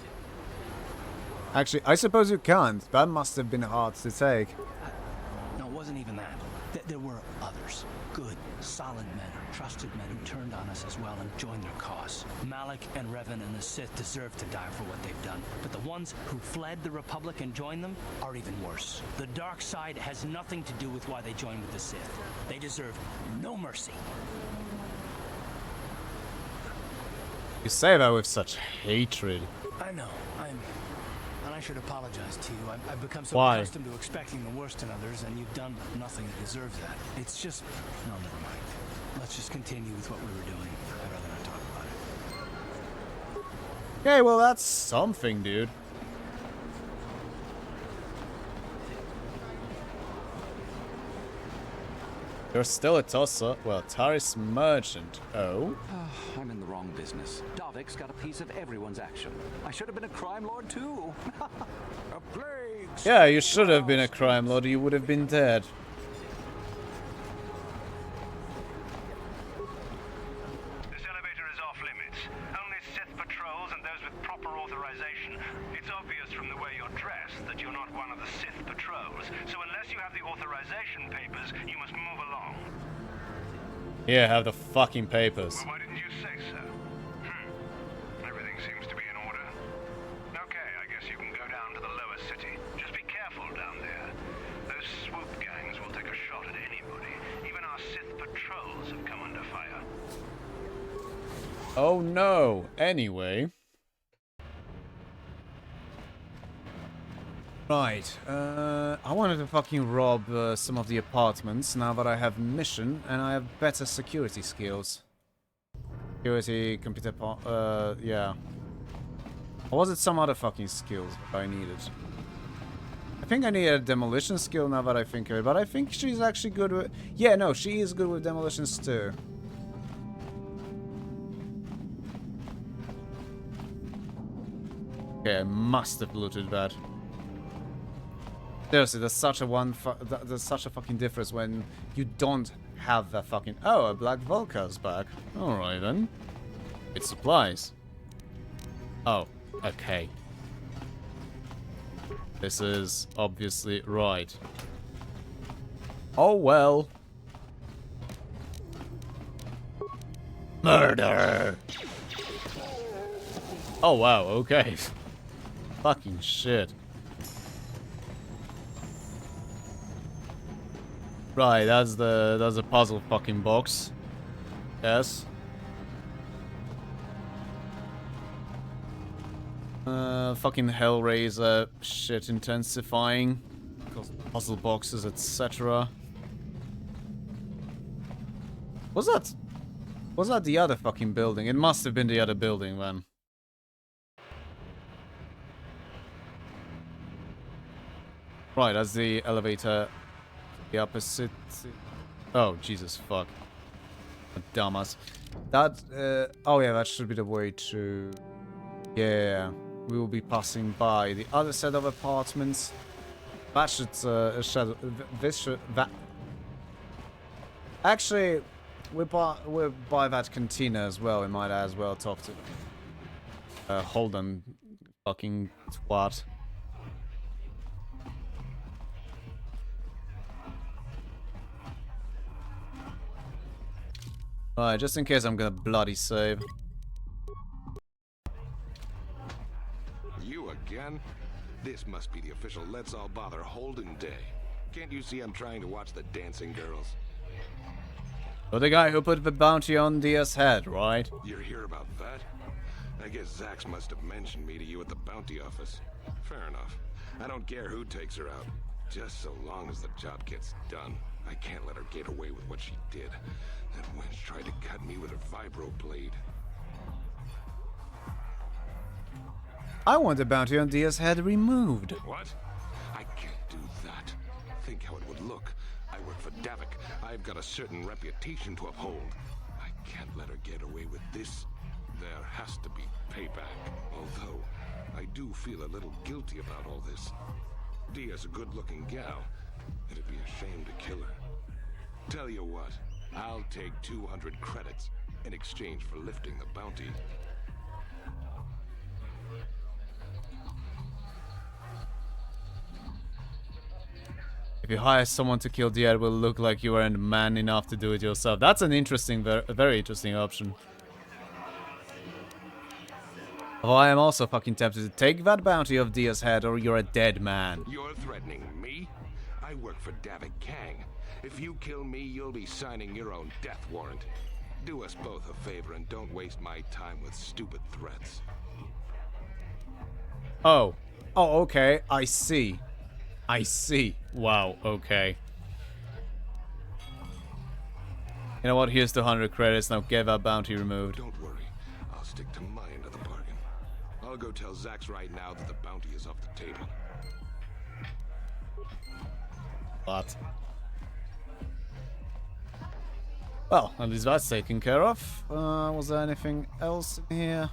Actually, I suppose you can't. That must have been hard to take. No, it wasn't even that. There were others. Good, solid men, trusted men who turned on us as well and joined their cause. Malik and Revan and the Sith deserve to die for what they've done. But the ones who fled the Republic and joined them are even worse. The dark side has nothing to do with why they joined with the Sith. They deserve no mercy. You say that with such hatred. I know. And I should apologize to you. I've become so Why? accustomed to expecting the worst in others, and you've done nothing to deserve that. It's just... No, never mind. Let's just continue with what we were doing. I'd rather not talk about it. Okay, well that's something, dude. You're still a tosser. Well, Taris Merchant. Oh? I'm in the wrong business. Davik's got a piece of everyone's action. I should have been a crime lord too. A plague! Yeah, you should have been a crime lord. You would have been dead. This elevator is off limits. Only Sith patrols and those with proper authorization. It's obvious from the way you're dressed that you're not one of the Sith patrols. So unless you have the authorization papers, you must move along. Yeah, have the fucking papers. Well, why didn't you say so? Everything seems to be in order. Okay, I guess you can go down to the lower city. Just be careful down there. Those swoop gangs will take a shot at anybody. Even our Sith patrols have come under fire. Oh no. Anyway. Right, I wanted to fucking rob some of the apartments now that I have mission and I have better security skills. Security, computer yeah. Or was it some other fucking skills that I needed? I think I need a demolition skill now that I think of it, but I think she's actually good with... Yeah, no, she is good with demolitions too. Okay, I must have looted that. Seriously, there's such a fucking difference when you don't have that fucking... Oh, a Black Vulcar's back. Alright then. It supplies. Oh, okay. This is obviously right. Oh well. Murder! Oh wow, okay. Fucking shit. Right, that's a puzzle fucking box. Yes. Fucking Hellraiser shit intensifying. Puzzle boxes, etc. Was that the other fucking building? It must have been the other building then. Right, that's the elevator. The upper city. Oh, Jesus fuck. Dumbass. That, oh yeah, that should be the way to... Yeah, we will be passing by the other set of apartments. That should, this should, that... Actually, we're by that cantina as well. We might as well talk to Holden, fucking twat. Alright, just in case I'm gonna bloody save. You again? This must be the official Let's All Bother Holden Day. Can't you see I'm trying to watch the dancing girls? You're the guy who put the bounty on Dia's head, right? You're here about that? I guess Zax must have mentioned me to you at the bounty office. Fair enough. I don't care who takes her out. Just so long as the job gets done. I can't let her get away with what she did. That wench tried to cut me with her vibro blade. I want the bounty on Dia's head removed. What? I can't do that. Think how it would look. I work for Davik. I've got a certain reputation to uphold. I can't let her get away with this. There has to be payback. Although, I do feel a little guilty about all this. Dia's a good-looking gal. It'd be a shame to kill her. Tell you what, I'll take 200 credits in exchange for lifting the bounty. If you hire someone to kill Dia, it will look like you aren't man enough to do it yourself. That's an interesting, very interesting option. Oh, I am also fucking tempted to take that bounty off Dia's head, or you're a dead man. You're threatening me? I work for Davik Kang. If you kill me, you'll be signing your own death warrant. Do us both a favor and don't waste my time with stupid threats. Oh. Oh, okay. I see. I see. Wow, okay. You know what? Here's the 100 credits. Now get that bounty removed. Don't worry. I'll stick to my end of the bargain. I'll go tell Zax right now that the bounty is off the table. But... well, at least that's taken care of. Was there anything else in here?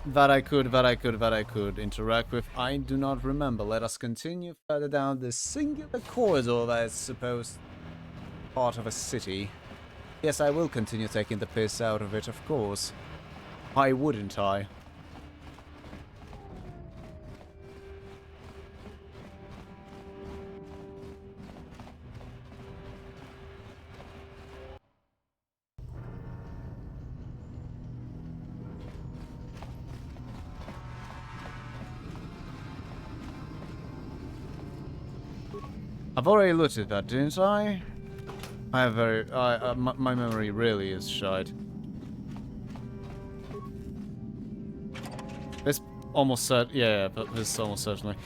That I could interact with. I do not remember. Let us continue further down this singular corridor that is supposed part of a city. Yes, I will continue taking the piss out of it, of course. Why wouldn't I? I've already looked at that, didn't I? I have my memory really is shite. This almost this almost certainly.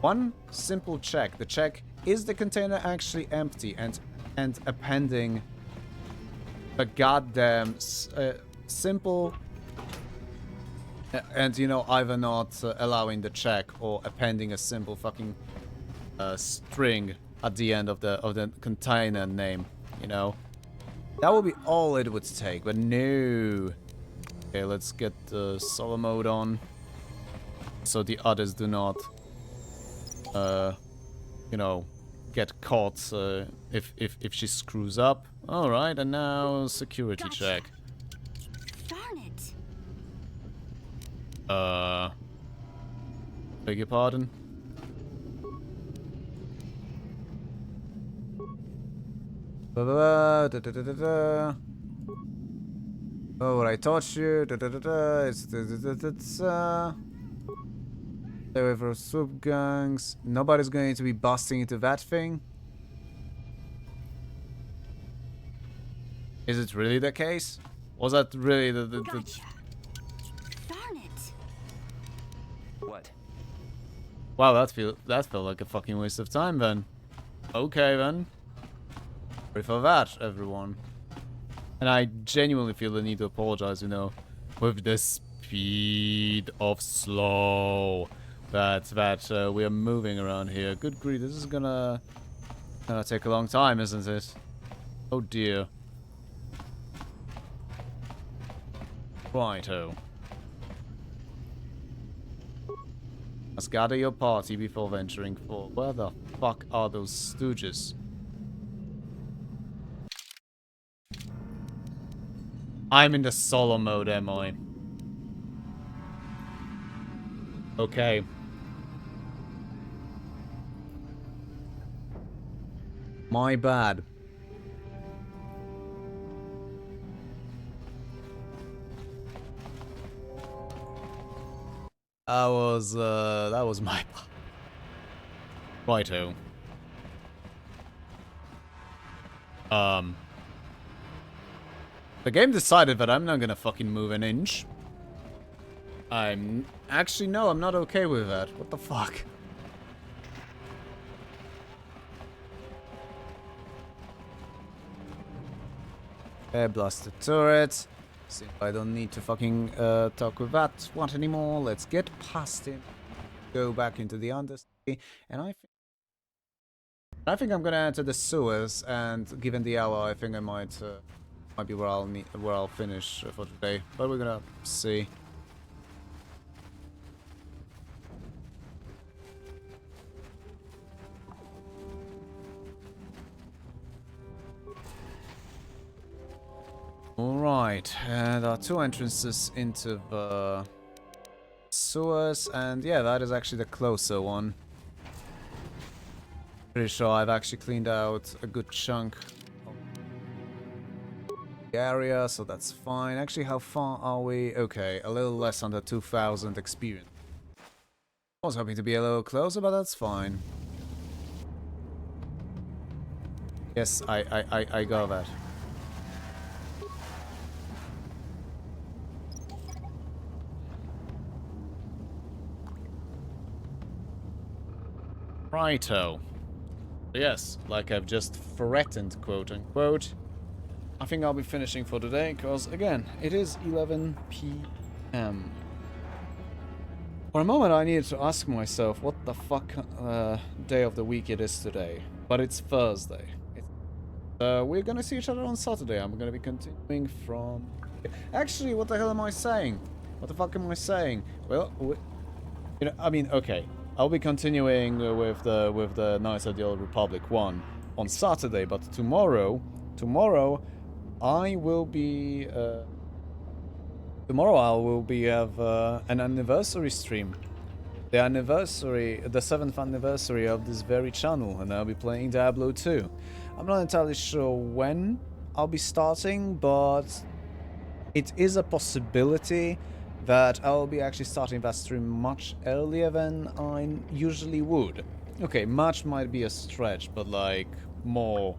One simple check. The check, is the container actually empty and appending a goddamn simple and you know, either not allowing the check or appending a simple fucking string at the end of the container name, you know. That would be all it would take, but no. Okay, let's get the solo mode on, so the others do not, you know, get caught if she screws up. All right, and now security check. Darn it. Beg your pardon. Oh, what I taught you. It's stay away from swoop gangs. Nobody's going to be busting into that thing. Is it really the case? Was that really the Gotcha. Darn it. What? Wow, that felt like a fucking waste of time then. Okay then. Sorry for that, everyone. And I genuinely feel the need to apologize, you know, with the speed of slow that we are moving around here. Good grief, this is gonna Gonna take a long time, isn't it? Oh dear. Righto. Must gather your party before venturing forth. Where the fuck are those stooges? I'm in the solo mode, am I? Okay. My bad. That was my bad. Righto. The game decided that I'm not gonna fucking move an inch. Actually, no, I'm not okay with that. What the fuck? Okay, blast the turret. See if I don't need to fucking talk with that one anymore. Let's get past him. Go back into the undercity. And I think I'm gonna enter the sewers, and given the hour, I think I might be where I'll finish for today. But we're gonna see. Alright, there are two entrances into the sewers, and yeah, that is actually the closer one. Pretty sure I've actually cleaned out a good chunk of the area, so that's fine. Actually, how far are we? Okay, a little less under 2,000 experience. I was hoping to be a little closer, but that's fine. Yes, I got that. Righto. Yes, like I've just threatened, quote unquote. I think I'll be finishing for today, because again, it is 11 p.m. For a moment I needed to ask myself what the fuck day of the week it is today. But it's Thursday. We're gonna see each other on Saturday. I'm gonna be continuing from... Actually, what the hell am I saying? What the fuck am I saying? Well, you know, I mean, okay. I'll be continuing with the Knights of the Old Republic 1 on Saturday, but tomorrow I will be have an anniversary stream. The 7th anniversary of this very channel, and I'll be playing Diablo 2. I'm not entirely sure when I'll be starting, but it is a possibility that I'll be actually starting that stream much earlier than I usually would. Okay, much might be a stretch, but like more,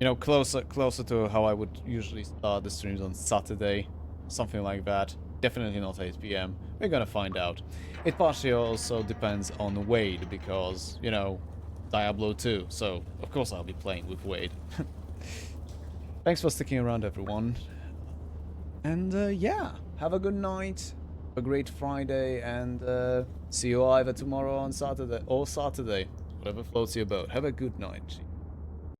you know, closer to how I would usually start the streams on Saturday, something like that. Definitely not 8 p.m. We're gonna find out. It partially also depends on Wade, because, you know, Diablo 2, so of course I'll be playing with Wade. Thanks for sticking around, everyone. And yeah, have a good night, a great Friday, and see you either tomorrow on Saturday, or Saturday, whatever floats your boat. Have a good night.